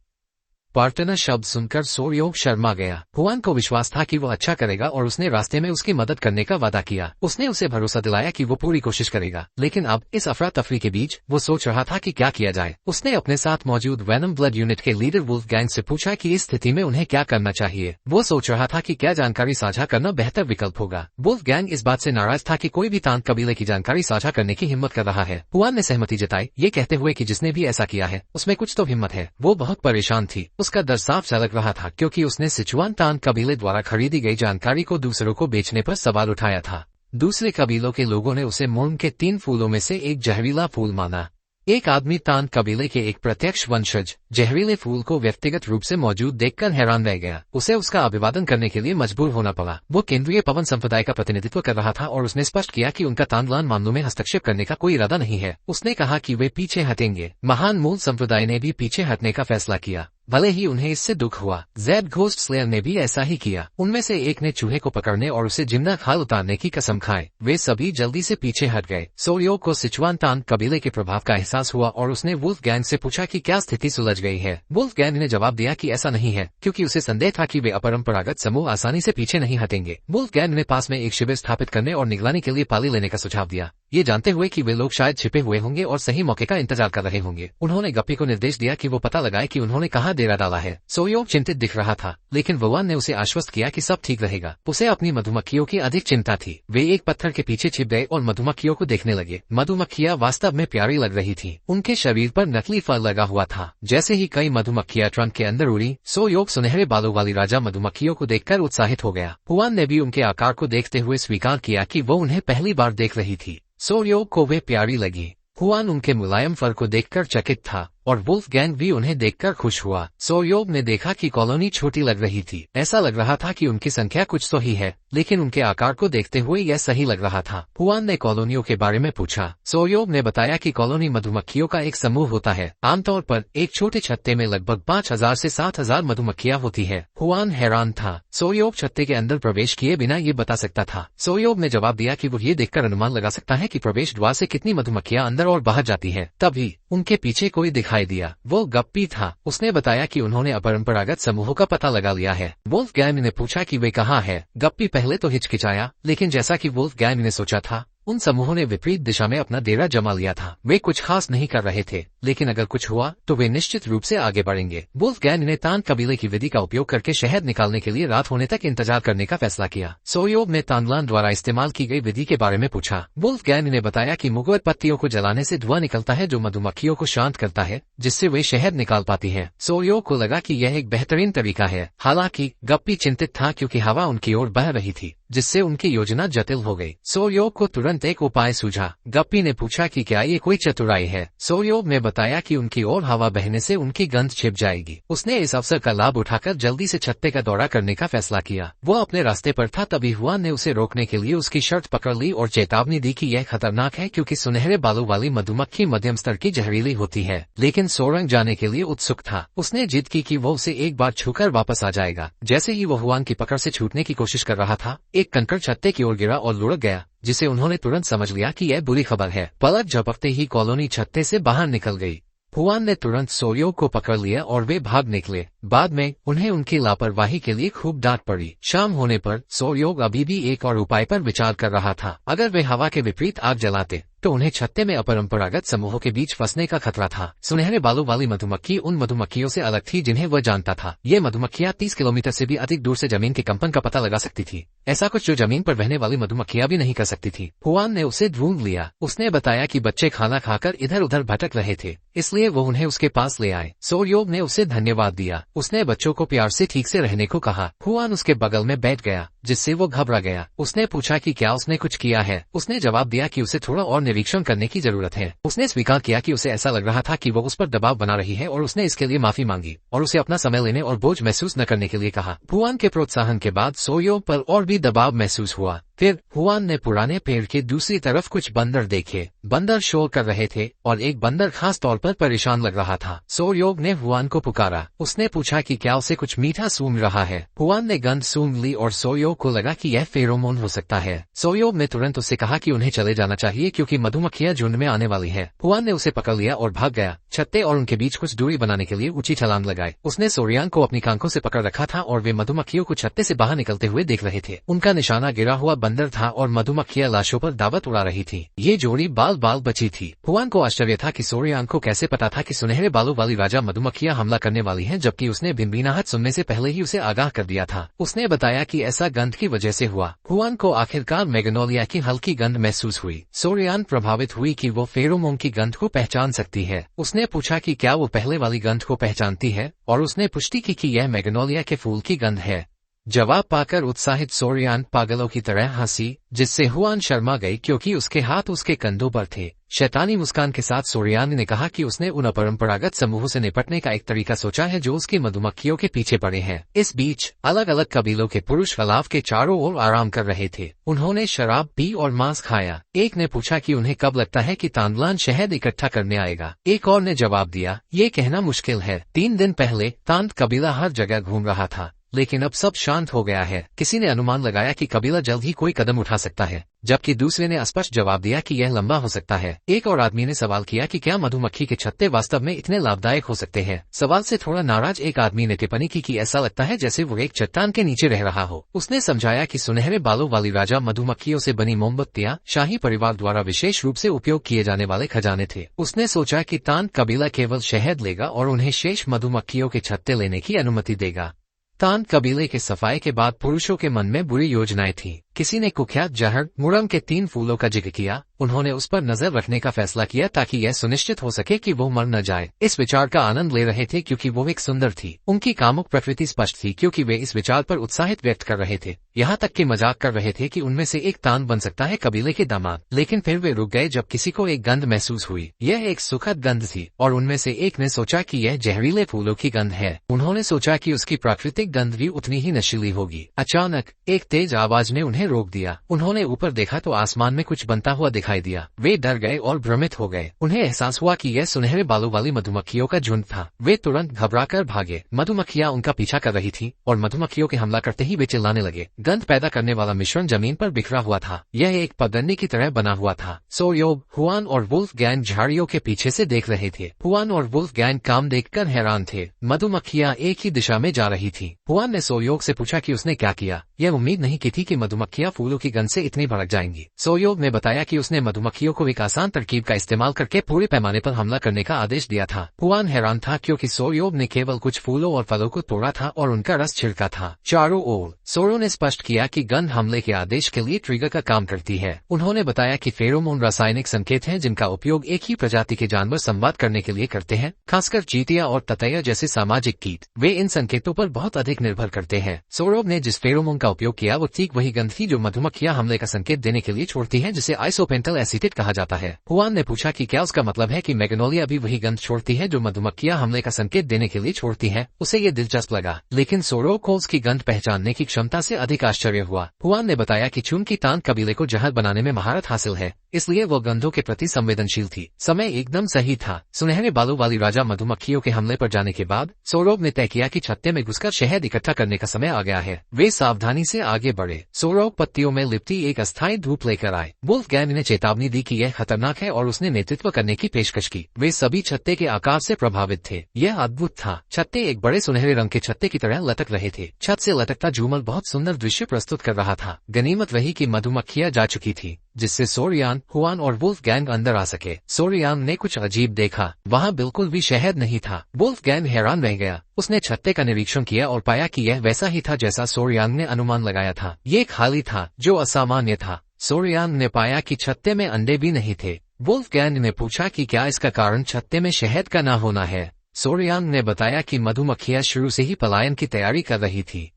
पार्टनर शब्द सुनकर सोरयोग शर्मा गया। हुआन को विश्वास था कि वो अच्छा करेगा और उसने रास्ते में उसकी मदद करने का वादा किया। उसने उसे भरोसा दिलाया कि वो पूरी कोशिश करेगा, लेकिन अब इस अफरा तफरी के बीच वो सोच रहा था कि क्या किया जाए। उसने अपने साथ मौजूद वेनम ब्लड यूनिट के लीडर वुल्फ गैंग से पूछा कि इस स्थिति में उन्हें क्या करना चाहिए। वो सोच रहा था कि क्या जानकारी साझा करना बेहतर विकल्प होगा। वुल्फ गैंग इस बात से नाराज था कि कोई भी तांत कबीले की जानकारी साझा करने की हिम्मत कर रहा है। हुआन ने सहमति जताई, ये कहते हुए कि जिसने भी ऐसा किया है उसमें कुछ तो हिम्मत है। वो बहुत परेशान थी। उसका दर्द साफ झलक रहा था क्योंकि उसने सिचुआन तांत कबीले द्वारा खरीदी गई जानकारी को दूसरों को बेचने पर सवाल उठाया था। दूसरे कबीलों के लोगों ने उसे मोम के 3 फूलों में से एक जहरीला फूल माना। एक आदमी तांत कबीले के एक प्रत्यक्ष वंशज जहरीले फूल को व्यक्तिगत रूप से मौजूद देखकर हैरान रह गया। उसे उसका अभिवादन करने के लिए मजबूर होना पड़ा। वो केंद्रीय पवन संप्रदाय का प्रतिनिधित्व कर रहा था और उसने स्पष्ट किया कि उनका तानलान मामलों में हस्तक्षेप करने का कोई इरादा नहीं है। उसने कहा कि वे पीछे हटेंगे। महान मूल संप्रदाय ने भी पीछे हटने का फैसला किया, भले ही उन्हें इससे दुख हुआ। ज़ेड घोस्ट स्लेयर ने भी ऐसा ही किया। उनमें से एक ने चूहे को पकड़ने और उसे जिंदा खाल उतारने की कसम खाई। वे सभी जल्दी से पीछे हट गए। सोरयोग को सिचुआन तांत कबीले के प्रभाव का एहसास हुआ और उसने वुल्फ गैंग से पूछा कि क्या स्थिति सुलझ गई है। वुल्फ गैंग ने जवाब दिया कि ऐसा नहीं है, क्योंकि उसे संदेह था कि वे अपरंपरागत समूह आसानी से पीछे नहीं हटेंगे। वुल्फ गैंग ने पास में एक शिविर स्थापित करने और निगरानी के लिए पाली लेने का सुझाव दिया, ये जानते हुए कि वे लोग शायद छिपे हुए होंगे और सही मौके का इंतजार कर रहे होंगे। उन्होंने गप्पी को निर्देश दिया कि वो पता लगाए कि उन्होंने कहाँ डेरा डाला है। सोरयोग चिंतित दिख रहा था, लेकिन वुआन ने उसे आश्वस्त किया कि सब ठीक रहेगा। उसे अपनी मधुमक्खियों की अधिक चिंता थी। वे एक पत्थर के पीछे छिप गए और मधुमक्खियों को देखने लगे। मधुमक्खियां वास्तव में प्यारी लग रही थी। उनके शरीर पर नकली फर लगा हुआ था। जैसे ही कई मधुमक्खियां ट्रंक के अंदर उड़ी, सोरयोग सुनहरे बालों वाली राजा मधुमक्खियों को देखकर उत्साहित हो गया। हुआन ने भी उनके आकार को देखते हुए स्वीकार किया कि वो उन्हें पहली बार देख रही थी। सोरयोग को वे प्यारी लगी। हुआन उनके मुलायम फर को देखकर चकित था और वुल्फ गैंग भी उन्हें देखकर खुश हुआ। सोरयोग ने देखा कि कॉलोनी छोटी लग रही थी। ऐसा लग रहा था कि उनकी संख्या कुछ तो ही है, लेकिन उनके आकार को देखते हुए यह सही लग रहा था। हुआन ने कॉलोनियों के बारे में पूछा। सोरयोग ने बताया कि कॉलोनी मधुमक्खियों का एक समूह होता है। आमतौर पर एक छोटे छत्ते में लगभग 5000 से 7000 मधुमक्खियां होती है। हुआन हैरान था। सोरयोग छत्ते के अंदर प्रवेश किए बिना ये बता सकता था। सोरयोग ने जवाब दिया कि वो ये देखकर अनुमान लगा सकता है कि प्रवेश द्वार से कितनी मधुमक्खियां अंदर और बाहर जाती है। तभी उनके पीछे कोई दिखाई दिया। वो गप्पी था। उसने बताया कि उन्होंने अपरंपरागत समूहों का पता लगा लिया है। वुल्फ गैंग ने पूछा कि वे कहाँ है। गप्पी पहले तो हिचकिचाया, लेकिन जैसा कि वुल्फ गैंग ने सोचा था, उन समूहों ने विपरीत दिशा में अपना डेरा जमा लिया था। वे कुछ खास नहीं कर रहे थे, लेकिन अगर कुछ हुआ तो वे निश्चित रूप से आगे बढ़ेंगे। वुल्फ गैंग ने तांत कबीले की विधि का उपयोग करके शहद निकालने के लिए रात होने तक इंतजार करने का फैसला किया। सोरयोग ने तानलान द्वारा इस्तेमाल की गई विधि के बारे में पूछा। वुल्फ गैंग ने बताया कि मुगवत पत्तियों को जलाने से धुआं निकलता है जो मधुमक्खियों को शांत करता है, जिससे वे शहद निकाल पाती है। सोरयोग को लगा कि यह एक बेहतरीन तरीका है। हालांकि गप्पी चिंतित था क्योंकि हवा उनकी ओर बह रही थी, जिससे उनकी योजना जटिल हो गई। सोरयोग को तुरंत एक उपाय सूझा। गप्पी ने पूछा कि क्या ये कोई चतुराई है। सोरयोग ने बताया कि उनकी ओर हवा बहने से उनकी गंध छिप जाएगी। उसने इस अवसर का लाभ उठाकर जल्दी से छत्ते का दौरा करने का फैसला किया। वो अपने रास्ते पर था, तभी हुआन ने उसे रोकने के लिए उसकी शर्ट पकड़ ली और चेतावनी दी कि यह खतरनाक है क्योंकि सुनहरे बालों वाली मधुमक्खी मध्यम स्तर की जहरीली होती है। लेकिन सोरंग जाने के लिए उत्सुक था। उसने जिद की कि वो उसे एक बार छूकर वापस आ जाएगा। जैसे ही वो हुआन की पकड़ से छूटने की कोशिश कर रहा था, एक कंकड़ छत्ते की ओर गिरा और लुढ़क गया, जिसे उन्होंने तुरंत समझ लिया कि यह बुरी खबर है। पलक झपकते ही कॉलोनी छत्ते से बाहर निकल गई। हुआन ने तुरंत सोरयोग को पकड़ लिया और वे भाग निकले। बाद में उन्हें उनकी लापरवाही के लिए खूब डांट पड़ी। शाम होने पर सोरयोग अभी भी एक और उपाय पर विचार कर रहा था। अगर वे हवा के विपरीत आग जलाते तो उन्हें छत्ते में अपरंपरागत समूहों के बीच फंसने का खतरा था। सुनहरे बालों वाली मधुमक्खी उन मधुमक्खियों से अलग थी जिन्हें वह जानता था। ये मधुमक्खियां 30 किलोमीटर से भी अधिक दूर से जमीन के कंपन का पता लगा सकती थी, ऐसा कुछ जो जमीन पर बहने वाली मधुमक्खियां भी नहीं कर सकती थी। हुआन ने उसे ढूंढ लिया। उसने बताया कि बच्चे खाना खाकर इधर उधर भटक रहे थे, इसलिए वो उन्हें उसके पास ले आए। सोरयोग ने उसे धन्यवाद दिया। उसने बच्चों को प्यार से ठीक से रहने को कहा। हुआन उसके बगल में बैठ गया, जिससे वो घबरा गया। उसने पूछा कि क्या उसने कुछ किया है। उसने जवाब दिया कि उसे थोड़ा और निरीक्षण करने की जरूरत है। उसने स्वीकार किया कि उसे ऐसा लग रहा था कि वो उस पर दबाव बना रही है और उसने इसके लिए माफी मांगी और उसे अपना समय लेने और बोझ महसूस न करने के लिए कहा। हुआन के प्रोत्साहन के बाद सोरयोग पर और भी दबाव महसूस हुआ। फिर हुआन ने पुराने पेड़ के दूसरी तरफ कुछ बंदर देखे। बंदर शोर कर रहे थे और एक बंदर खास तौर पर परेशान लग रहा था। सोयोग ने हुआन को पुकारा। उसने पूछा कि क्या उसे कुछ मीठा सूंघ रहा है। हुआन ने गंध सूंघ ली और सोयोग को लगा कि यह फेरोमोन हो सकता है। सोयोग ने तुरंत उससे कहा कि उन्हें चले जाना चाहिए क्योंकि मधुमक्खियां झुंड में आने वाली है। हुआन ने उसे पकड़ लिया और भाग गया। छत्ते और उनके बीच कुछ दूरी बनाने के लिए ऊंची छलांग लगाई। उसने सोरियान को अपनी आंखों से पकड़ रखा था और वे मधुमक्खियों को छत्ते से बाहर निकलते हुए देख रहे थे। उनका निशाना गिरा हुआ बंदर था और मधुमक्खियां लाशों पर दावत उड़ा रही थी। ये जोड़ी बाल बाल बची थी। हुआन को आश्चर्य था कि सोरियान को कैसे पता था कि सुनहरे बालों वाली राजा मधुमक्खियां हमला करने वाली हैं, जबकि उसने भिनभिनाहट सुनने से पहले ही उसे आगाह कर दिया था। उसने बताया कि ऐसा गंध की वजह से हुआ। हुआन को आखिरकार मैग्नोलिया की हल्की गंध महसूस हुई। सोरियान प्रभावित हुई कि वो फेरोमोन की गंध को पहचान सकती है। उसने पूछा कि क्या वो पहले वाली गंध को पहचानती है, और उसने पुष्टि की कि यह मैग्नोलिया के फूल की गंध है। जवाब पाकर उत्साहित सोरियान पागलों की तरह हंसी, जिससे हुआन शर्मा गई क्योंकि उसके हाथ उसके कंधों पर थे। शैतानी मुस्कान के साथ सोरियान ने कहा कि उसने उन अपरंपरागत समूहों से निपटने का एक तरीका सोचा है जो उसकी मधुमक्खियों के पीछे पड़े हैं। इस बीच अलग अलग कबीलों के पुरुष अलाव के चारों ओर आराम कर रहे थे। उन्होंने शराब पी और मांस खाया। एक ने पूछा कि उन्हें कब लगता है कि तांदलान शहद इकट्ठा करने आएगा। एक और ने जवाब दिया, ये कहना मुश्किल है। 3 दिन पहले तांत कबीला हर जगह घूम रहा था, लेकिन अब सब शांत हो गया है। किसी ने अनुमान लगाया कि कबीला जल्द ही कोई कदम उठा सकता है, जबकि दूसरे ने स्पष्ट जवाब दिया कि यह लंबा हो सकता है। एक और आदमी ने सवाल किया कि क्या मधुमक्खी के छत्ते वास्तव में इतने लाभदायक हो सकते हैं। सवाल से थोड़ा नाराज एक आदमी ने टिप्पणी की कि ऐसा लगता है जैसे वो एक चट्टान के नीचे रह रहा हो। उसने समझाया कि सुनहरे बालों वाली राजा मधुमक्खियों से बनी मोमबत्तियां शाही परिवार द्वारा विशेष रूप से उपयोग किए जाने वाले खजाने थे। उसने सोचा कि तांत कबीला केवल शहद लेगा और उन्हें शेष मधुमक्खियों के छत्ते लेने की अनुमति देगा। तांत कबीले के सफाई के बाद पुरुषों के मन में बुरी योजनाएं थीं। किसी ने कुख्यात जहर मुरम के 3 फूलों का जिक्र किया। उन्होंने उस पर नजर रखने का फैसला किया ताकि यह सुनिश्चित हो सके कि वो मर न जाए। इस विचार का आनंद ले रहे थे क्योंकि वो एक सुंदर थी। उनकी कामुक प्रकृति स्पष्ट थी क्योंकि वे इस विचार पर उत्साहित व्यक्त कर रहे थे। यहाँ तक कि मजाक कर रहे थे कि उनमें से एक तान बन सकता है कबीले के दामाद। लेकिन फिर वे रुक गए जब किसी को एक गंध महसूस हुई। यह एक सुखद गंध थी और उनमें से एक ने सोचा कि यह जहरीले फूलों की गंध है। उन्होंने सोचा कि उसकी प्राकृतिक गंध भी उतनी ही नशीली होगी। अचानक एक तेज आवाज ने उन्हें रोक दिया। उन्होंने ऊपर देखा तो आसमान में कुछ बनता हुआ दिखाई दिया। वे डर गए और भ्रमित हो गए। उन्हें एहसास हुआ कि यह सुनहरे बालों वाली मधुमक्खियों का झुंड था। वे तुरंत घबराकर भागे। मधुमक्खियां उनका पीछा कर रही थीं और मधुमक्खियों के हमला करते ही वे चिल्लाने लगे। गंध पैदा करने वाला मिश्रण जमीन पर बिखरा हुआ था। यह एक पगडंडी की तरह बना हुआ था। सोयोग, हुआन और वुल्फ गैंग झाड़ियों के पीछे से देख रहे थे। हुआन और वुल्फ गैंग काम देखकर हैरान थे। मधुमक्खियां एक ही दिशा में जा रही थी। हुआन ने सोयोग से पूछा कि उसने क्या किया। यह उम्मीद नहीं की थी कि मधुमक्खियां फूलों की गंध से इतनी भड़क जाएंगी। सोयोग ने बताया कि उसने मधुमक्खियों को एक आसान तरकीब का इस्तेमाल करके पूरे पैमाने पर हमला करने का आदेश दिया था। हुआन हैरान था क्योंकि सोयोग ने केवल कुछ फूलों और फलों को तोड़ा था और उनका रस छिड़का था। चारों ओर सोरो ने स्पष्ट किया कि गंध हमले के आदेश के लिए ट्रिगर का काम करती है। उन्होंने बताया कि फेरोमोन रासायनिक संकेत हैं जिनका उपयोग एक ही प्रजाति के जानवर संवाद करने के लिए करते हैं, खासकर चींटियां और ततैया जैसे सामाजिक कीट। वे इन संकेतों पर बहुत अधिक निर्भर करते हैं। सोरोब ने जिस फेरोमोन का उपयोग किया वो ठीक वही गंध थी जो मधुमक्खियां हमले का संकेत देने के लिए छोड़ती हैं, जिसे आइसोपेंटल एसीटेट कहा जाता है। हुआन ने पूछा कि क्या उसका मतलब है कि मैग्नोलिया भी वही गंध छोड़ती है जो मधुमक्खियां हमले का संकेत देने के लिए छोड़ती हैं। उसे ये दिलचस्प लगा, लेकिन सोरो को उसकी गंध पहचानने की क्षमता से अधिक आश्चर्य हुआ। हुआन ने बताया कि चूंकि तांत कबीले को जहर बनाने में महारत हासिल है, इसलिए वो गंधों के प्रति संवेदनशील थी। समय एकदम सही था। सुनहरे बालों वाली राजा मधुमक्खियों के हमले पर जाने के बाद सोरोब ने तय किया कि छत्ते में घुसकर शहद इकट्ठा करने का समय आ गया है। वे सावधानी से आगे बढ़े। सोरोब पत्तियों में लिपटी एक अस्थायी धूप लेकर आए। वुल्फ गैंग ने चेतावनी दी कि यह खतरनाक है और उसने नेतृत्व करने की पेशकश की। वे सभी छत्ते के आकार से प्रभावित थे। यह अद्भुत था। छत्ते एक बड़े सुनहरे रंग के छत्ते की तरह लटक रहे थे। छत से लटकता झूमर बहुत सुंदर दृश्य प्रस्तुत कर रहा था। गनीमत रही कि मधुमक्खियां जा चुकी थी, जिससे सोरियान, हुआन और वुल्फ गैंग अंदर आ सके। सोरियान ने कुछ अजीब देखा। वहाँ बिल्कुल भी शहद नहीं था। वुल्फ गैंग हैरान रह गया। उसने छत्ते का निरीक्षण किया और पाया कि यह वैसा ही था जैसा सोरियान ने अनुमान लगाया था। ये खाली था, जो असामान्य था। सोरियान ने पाया कि छत्ते में अंडे भी नहीं थे। वुल्फ गैंग ने पूछा कि क्या इसका कारण छत्ते में शहद का न होना है। सोरियान ने बताया कि मधुमक्खियां शुरू से ही पलायन की तैयारी कर रही थी,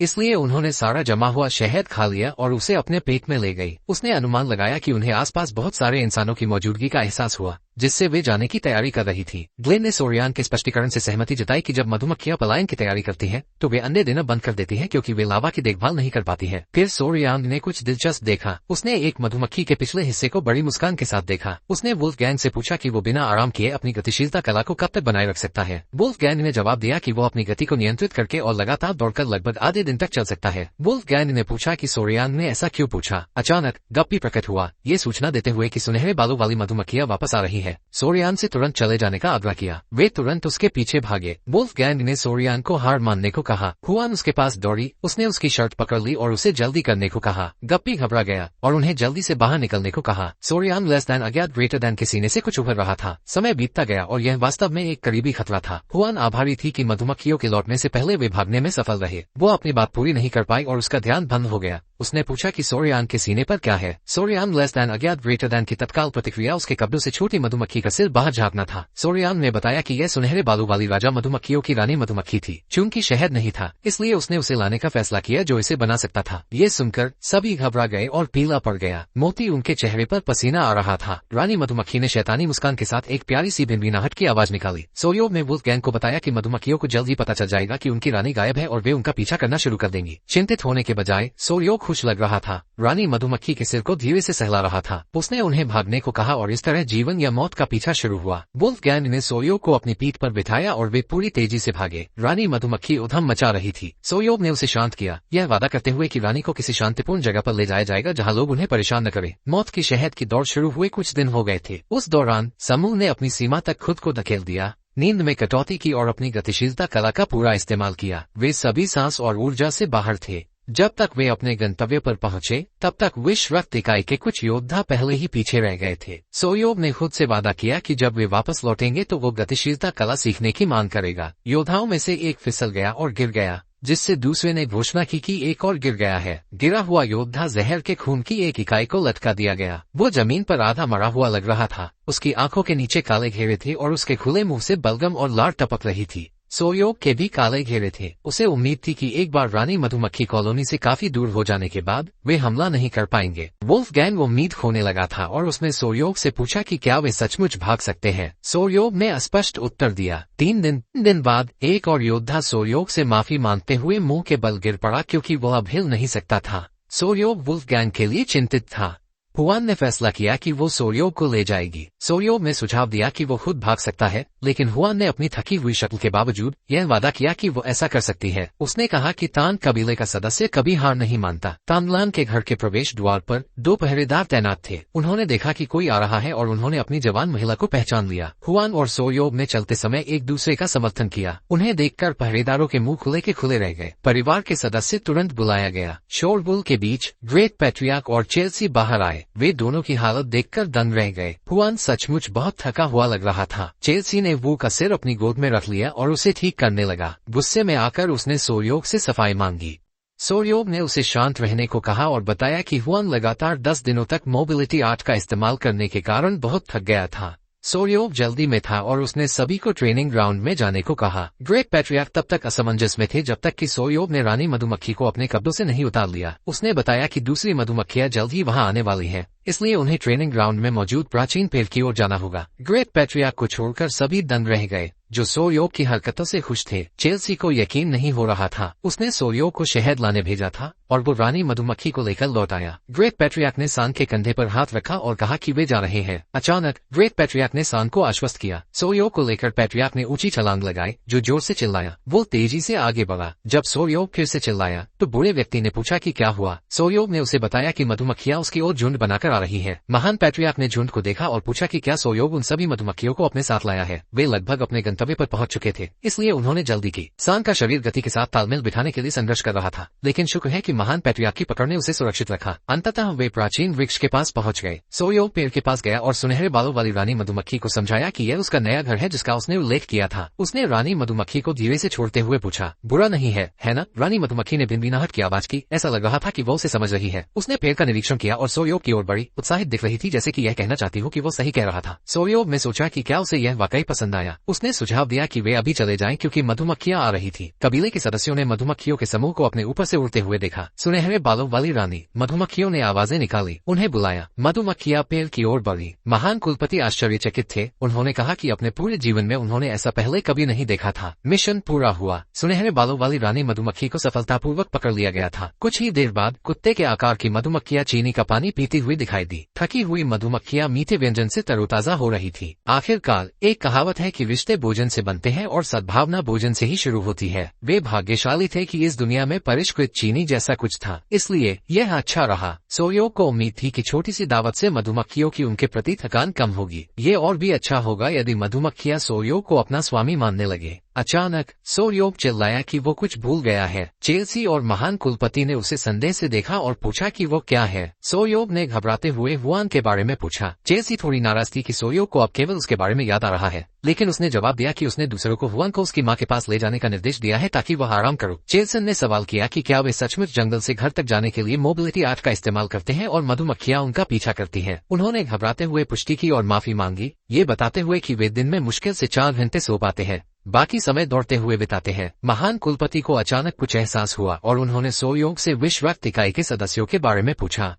इसलिए उन्होंने सारा जमा हुआ शहद खा लिया और उसे अपने पेट में ले गई। उसने अनुमान लगाया कि उन्हें आसपास बहुत सारे इंसानों की मौजूदगी का एहसास हुआ। जिससे वे जाने की तैयारी कर रही थी। ग्लेन ने सोरियान के स्पष्टीकरण से सहमति जताई कि जब मधुमक्खियां पलायन की तैयारी करती हैं, तो वे अंडे देना बंद कर देती हैं क्योंकि वे लावा की देखभाल नहीं कर पाती हैं। फिर सोरियान ने कुछ दिलचस्प देखा। उसने एक मधुमक्खी के पिछले हिस्से को बड़ी मुस्कान के साथ देखा। उसने वुल्फगैंग से पूछा कि वो बिना आराम किए अपनी गतिशीलता कला को कब तक बनाए रख सकता है। वुल्फगैंग ने जवाब दिया कि वो अपनी गति को नियंत्रित करके और लगातार दौड़कर लगभग आधे दिन तक चल सकता है। वुल्फगैंग ने पूछा कि सोरियान ने ऐसा क्यों पूछा। अचानक गप्पी प्रकट हुआ, ये सूचना देते हुए कि सुनहरे बालों वाली मधुमक्खियां वापस आ रही है। सोरियान से तुरंत चले जाने का आग्रह किया। वे तुरंत उसके पीछे भागे। वुल्फगैंग ने सोरियान को हार मानने को कहा। हुआन उसके पास दौड़ी। उसने उसकी शर्ट पकड़ ली और उसे जल्दी करने को कहा। गप्पी घबरा गया और उन्हें जल्दी से बाहर निकलने को कहा। सोरियान लेस दैन अज्ञात ग्रेटर दैन के सीने से कुछ उभर रहा था। समय बीतता गया और यह वास्तव में एक करीबी खतरा था। हुआन आभारी थी कि मधुमक्खियों के लौटने से पहले वे भागने में सफल रहे। वो अपनी बात पूरी नहीं कर पाई और उसका ध्यान भंग हो गया। उसने पूछा कि सोरियान के सीने पर क्या है। सोरियान लेस दैन अज्ञात ग्रेटर दैन की तत्काल प्रतिक्रिया उसके कब्जों से छोटी मधुमक्खी का सिर बाहर झाँकना था। सोरियान ने बताया कि यह सुनहरे बालों वाली राजा मधुमक्खियों की रानी मधुमक्खी थी। चूंकि शहद नहीं था, इसलिए उसने उसे लाने का फैसला किया जो इसे बना सकता था। ये सुनकर सभी घबरा गए और पीला पड़ गया। मोती उनके चेहरे पर पसीना आ रहा था। रानी मधुमक्खी ने शैतानी मुस्कान के साथ एक प्यारी सी भिनभिनाहट की आवाज निकाली। सोरियोव ने वुल्फगैंग को बताया कि मधुमक्खियों को जल्द ही पता चल जाएगा कि उनकी रानी गायब है और वे उनका पीछा करना शुरू कर देंगी। चिंतित होने के बजाय सोरियोव खुश लग रहा था। रानी मधुमक्खी के सिर को धीरे से सहला रहा था। उसने उन्हें भागने को कहा और इस तरह जीवन या मौत का पीछा शुरू हुआ। वुल्फगैंग ने सोरियोव को अपनी पीठ पर बिठाया और वे पूरी तेजी से भागे। रानी मधुमक्खी उधम मचा रही थी। सोरियोव ने उसे शांत किया, यह वादा करते हुए कि रानी को किसी शांतिपूर्ण जगह पर ले जाया जाएगा जहां लोग उन्हें परेशान न करें। मौत की शहद की दौड़ शुरू हुए कुछ दिन हो गए थे। उस दौरान समूह ने अपनी सीमा तक खुद को धकेल दिया, नींद में कटौती की और अपनी गतिशीलता कला का पूरा इस्तेमाल किया। वे सभी सांस और ऊर्जा से बाहर थे। जब तक वे अपने गंतव्य पर पहुंचे, तब तक विश्व रक्त इकाई के कुछ योद्धा पहले ही पीछे रह गए थे। सोरियोव ने खुद से वादा किया कि जब वे वापस लौटेंगे तो वो गतिशीलता कला सीखने की मांग करेगा। योद्धाओं में से एक फिसल गया और गिर गया, जिससे दूसरे ने घोषणा की कि एक और गिर गया है। गिरा हुआ योद्धा जहर के खून की एक इकाई को लटका दिया गया। वो जमीन पर आधा मरा हुआ लग रहा था। उसकी आंखों के नीचे काले घेरे थे और उसके खुले मुंह से बलगम और लार टपक रही थी। सोरियोव के भी काले घेरे थे। उसे उम्मीद थी कि एक बार रानी मधुमक्खी कॉलोनी से काफी दूर हो जाने के बाद वे हमला नहीं कर पाएंगे। वुल्फगैंग उम्मीद खोने लगा था और उसने सोरियोव से पूछा कि क्या वे सचमुच भाग सकते हैं। सोरियोव ने अस्पष्ट उत्तर दिया। 3 दिन बाद एक और योद्धा सोरियोव से माफी मांगते हुए मुंह के बल गिर पड़ा क्योंकि वो अब हिल नहीं सकता था। सोरियोव वुल्फगैंग के लिए चिंतित था। हुआन ने फैसला किया कि वो सोरियोव को ले जाएगी। सोरियोव ने सुझाव दिया कि वो खुद भाग सकता है, लेकिन हुआन ने अपनी थकी हुई शक्ल के बावजूद यह वादा किया कि वो ऐसा कर सकती है। उसने कहा कि तान कबीले का सदस्य कभी हार नहीं मानता। तानलान के घर के प्रवेश द्वार पर 2 पहरेदार तैनात थे। उन्होंने देखा कि कोई आ रहा है और उन्होंने अपनी जवान महिला को पहचान लिया। हुआन और सोरियोव ने चलते समय एक दूसरे का समर्थन किया। उन्हें देखकर पहरेदारों के मुंह खुले के खुले रह गए। परिवार के सदस्य तुरंत बुलाया गया। शोरगुल के बीच ग्रेट पैट्रियार्क और चेल्सी बाहर आए। वे दोनों की हालत देखकर दंग रह गए। हुआन सचमुच बहुत थका हुआ लग रहा था। चेल्सी ने वू का सिर अपनी गोद में रख लिया और उसे ठीक करने लगा। गुस्से में आकर उसने सोरियोव से सफाई मांगी। सोरियोव ने उसे शांत रहने को कहा और बताया कि हुआन लगातार 10 दिनों तक मोबिलिटी आर्ट का इस्तेमाल करने के कारण बहुत थक गया था। सोरियोव जल्दी में था और उसने सभी को ट्रेनिंग ग्राउंड में जाने को कहा। ग्रेट पैट्रियार्क तब तक असमंजस में थे जब तक कि सोरियोव ने रानी मधुमक्खी को अपने कब्जों से नहीं उतार लिया। उसने बताया कि दूसरी मधुमक्खियां जल्द ही वहां आने वाली हैं, इसलिए उन्हें ट्रेनिंग ग्राउंड में मौजूद प्राचीन पेड़ की ओर जाना होगा। ग्रेट पैट्रियार्क को छोड़कर सभी दंग रह गए, जो सोरियोव की हरकतों से खुश थे। चेल्सी को यकीन नहीं हो रहा था। उसने सोरियोव को शहद लाने भेजा था और वो रानी मधुमक्खी को लेकर लौट आया। ग्रेट पैट्रियार्क ने सान के कंधे पर हाथ रखा और कहा कि वे जा रहे हैं। अचानक ग्रेट पैट्रियार्क ने सान को आश्वस्त किया। सोरियोव को लेकर पैट्रियार्क ने ऊंची छलांग लगाई, जो जोर से चिल्लाया। वो तेजी से आगे बढ़ा। जब सोरियोव फिर से चिल्लाया तो बूढ़े व्यक्ति ने पूछा कि क्या हुआ। सोरियोव ने उसे बताया कि मधुमक्खियां उसकी ओर झुंड बनाकर आ रही है। महान पैट्रियार्क ने झुंड को देखा और पूछा कि क्या सोरियोव उन सभी मधुमक्खियों को अपने साथ लाया है। वे लगभग अपने गंतव्य पर पहुंच चुके थे, इसलिए उन्होंने जल्दी की। सान का शरीर गति के साथ तालमेल बिठाने के लिए संघर्ष कर रहा था, लेकिन शुक्र है कि महान पैट्रियार्क की पकड़ ने उसे सुरक्षित रखा। अंततः वे प्राचीन वृक्ष के पास पहुंच गए। सोरियोव पेड़ के पास गया और सुनहरे बालों वाली रानी मधुमक्खी को समझाया कि यह उसका नया घर है जिसका उसने उल्लेख किया था। उसने रानी मधुमक्खी को धीरे से छोड़ते हुए पूछा, बुरा नहीं है ना? रानी मधुमक्खी ने भिनभिनाहट की आवाज की। ऐसा लग रहा था कि वो उसे समझ रही है। उसने पेड़ का निरीक्षण किया और सोरियोव की ओर बढ़ी, उत्साहित दिख रही थी, जैसे कि यह कहना चाहती हो कि वो सही कह रहा था। सोरियोव ने सोचा कि क्या उसे यह वाकई पसंद आया। उसने सुझाव दिया कि वे अभी चले जाएं क्योंकि मधुमक्खियां आ रही थी। कबीले के सदस्यों ने मधुमक्खियों के समूह को अपने ऊपर से उड़ते हुए देखा। सुनहरे बालों वाली रानी मधुमक्खियों ने आवाजें निकाली, उन्हें बुलाया। मधुमक्खियां पेड़ की ओर बढ़ी। महान कुलपति आश्चर्यचकित थे। उन्होंने कहा कि अपने पूरे जीवन में उन्होंने ऐसा पहले कभी नहीं देखा था। मिशन पूरा हुआ। सुनहरे बालों वाली रानी मधुमक्खी को सफलतापूर्वक पकड़ लिया गया था। कुछ ही देर बाद कुत्ते के आकार की मधुमक्खियां चीनी का पानी पीती हुई दिखाई दी। थकी हुई मधुमक्खियां मीठे व्यंजन से तरोताजा हो रही थी। आखिरकार एक कहावत है कि रिश्ते भोजन से बनते हैं और सद्भावना भोजन से ही शुरू होती है। वे भाग्यशाली थे कि इस दुनिया में परिष्कृत चीनी जैसा कुछ था, इसलिए यह अच्छा रहा। सोयोग को उम्मीद थी कि छोटी सी दावत से मधुमक्खियों की उनके प्रति थकान कम होगी। ये और भी अच्छा होगा यदि मधुमक्खियां सोयोग को अपना स्वामी मानने लगे। अचानक सोयोग चिल्लाया कि वो कुछ भूल गया है। चेल्सी और महान कुलपति ने उसे संदेह से देखा और पूछा कि वो क्या है। सोयोग ने घबराते हुए हुआन के बारे में पूछा। चेल्सी थोड़ी नाराज थी कि सोयोग को अब केवल उसके बारे में याद आ रहा है, लेकिन उसने जवाब दिया कि उसने दूसरों को हुआन को उसकी माँ के पास ले जाने का निर्देश दिया है ताकि वह आराम करो। चेल्सन ने सवाल किया कि क्या वे सचमुच जंगल से घर तक जाने के लिए मोबिलिटी आर्ट का इस्तेमाल करते हैं और मधुमक्खियां उनका पीछा करती हैं। उन्होंने घबराते हुए पुष्टि की और माफी मांगी, ये बताते हुए कि वे दिन में मुश्किल से 4 घंटे सो पाते हैं, बाकी समय दौड़ते हुए बिताते हैं। महान कुलपति को अचानक कुछ एहसास हुआ और उन्होंने सोयोग से विश्व रक्त इकाई के सदस्यों के बारे में पूछा।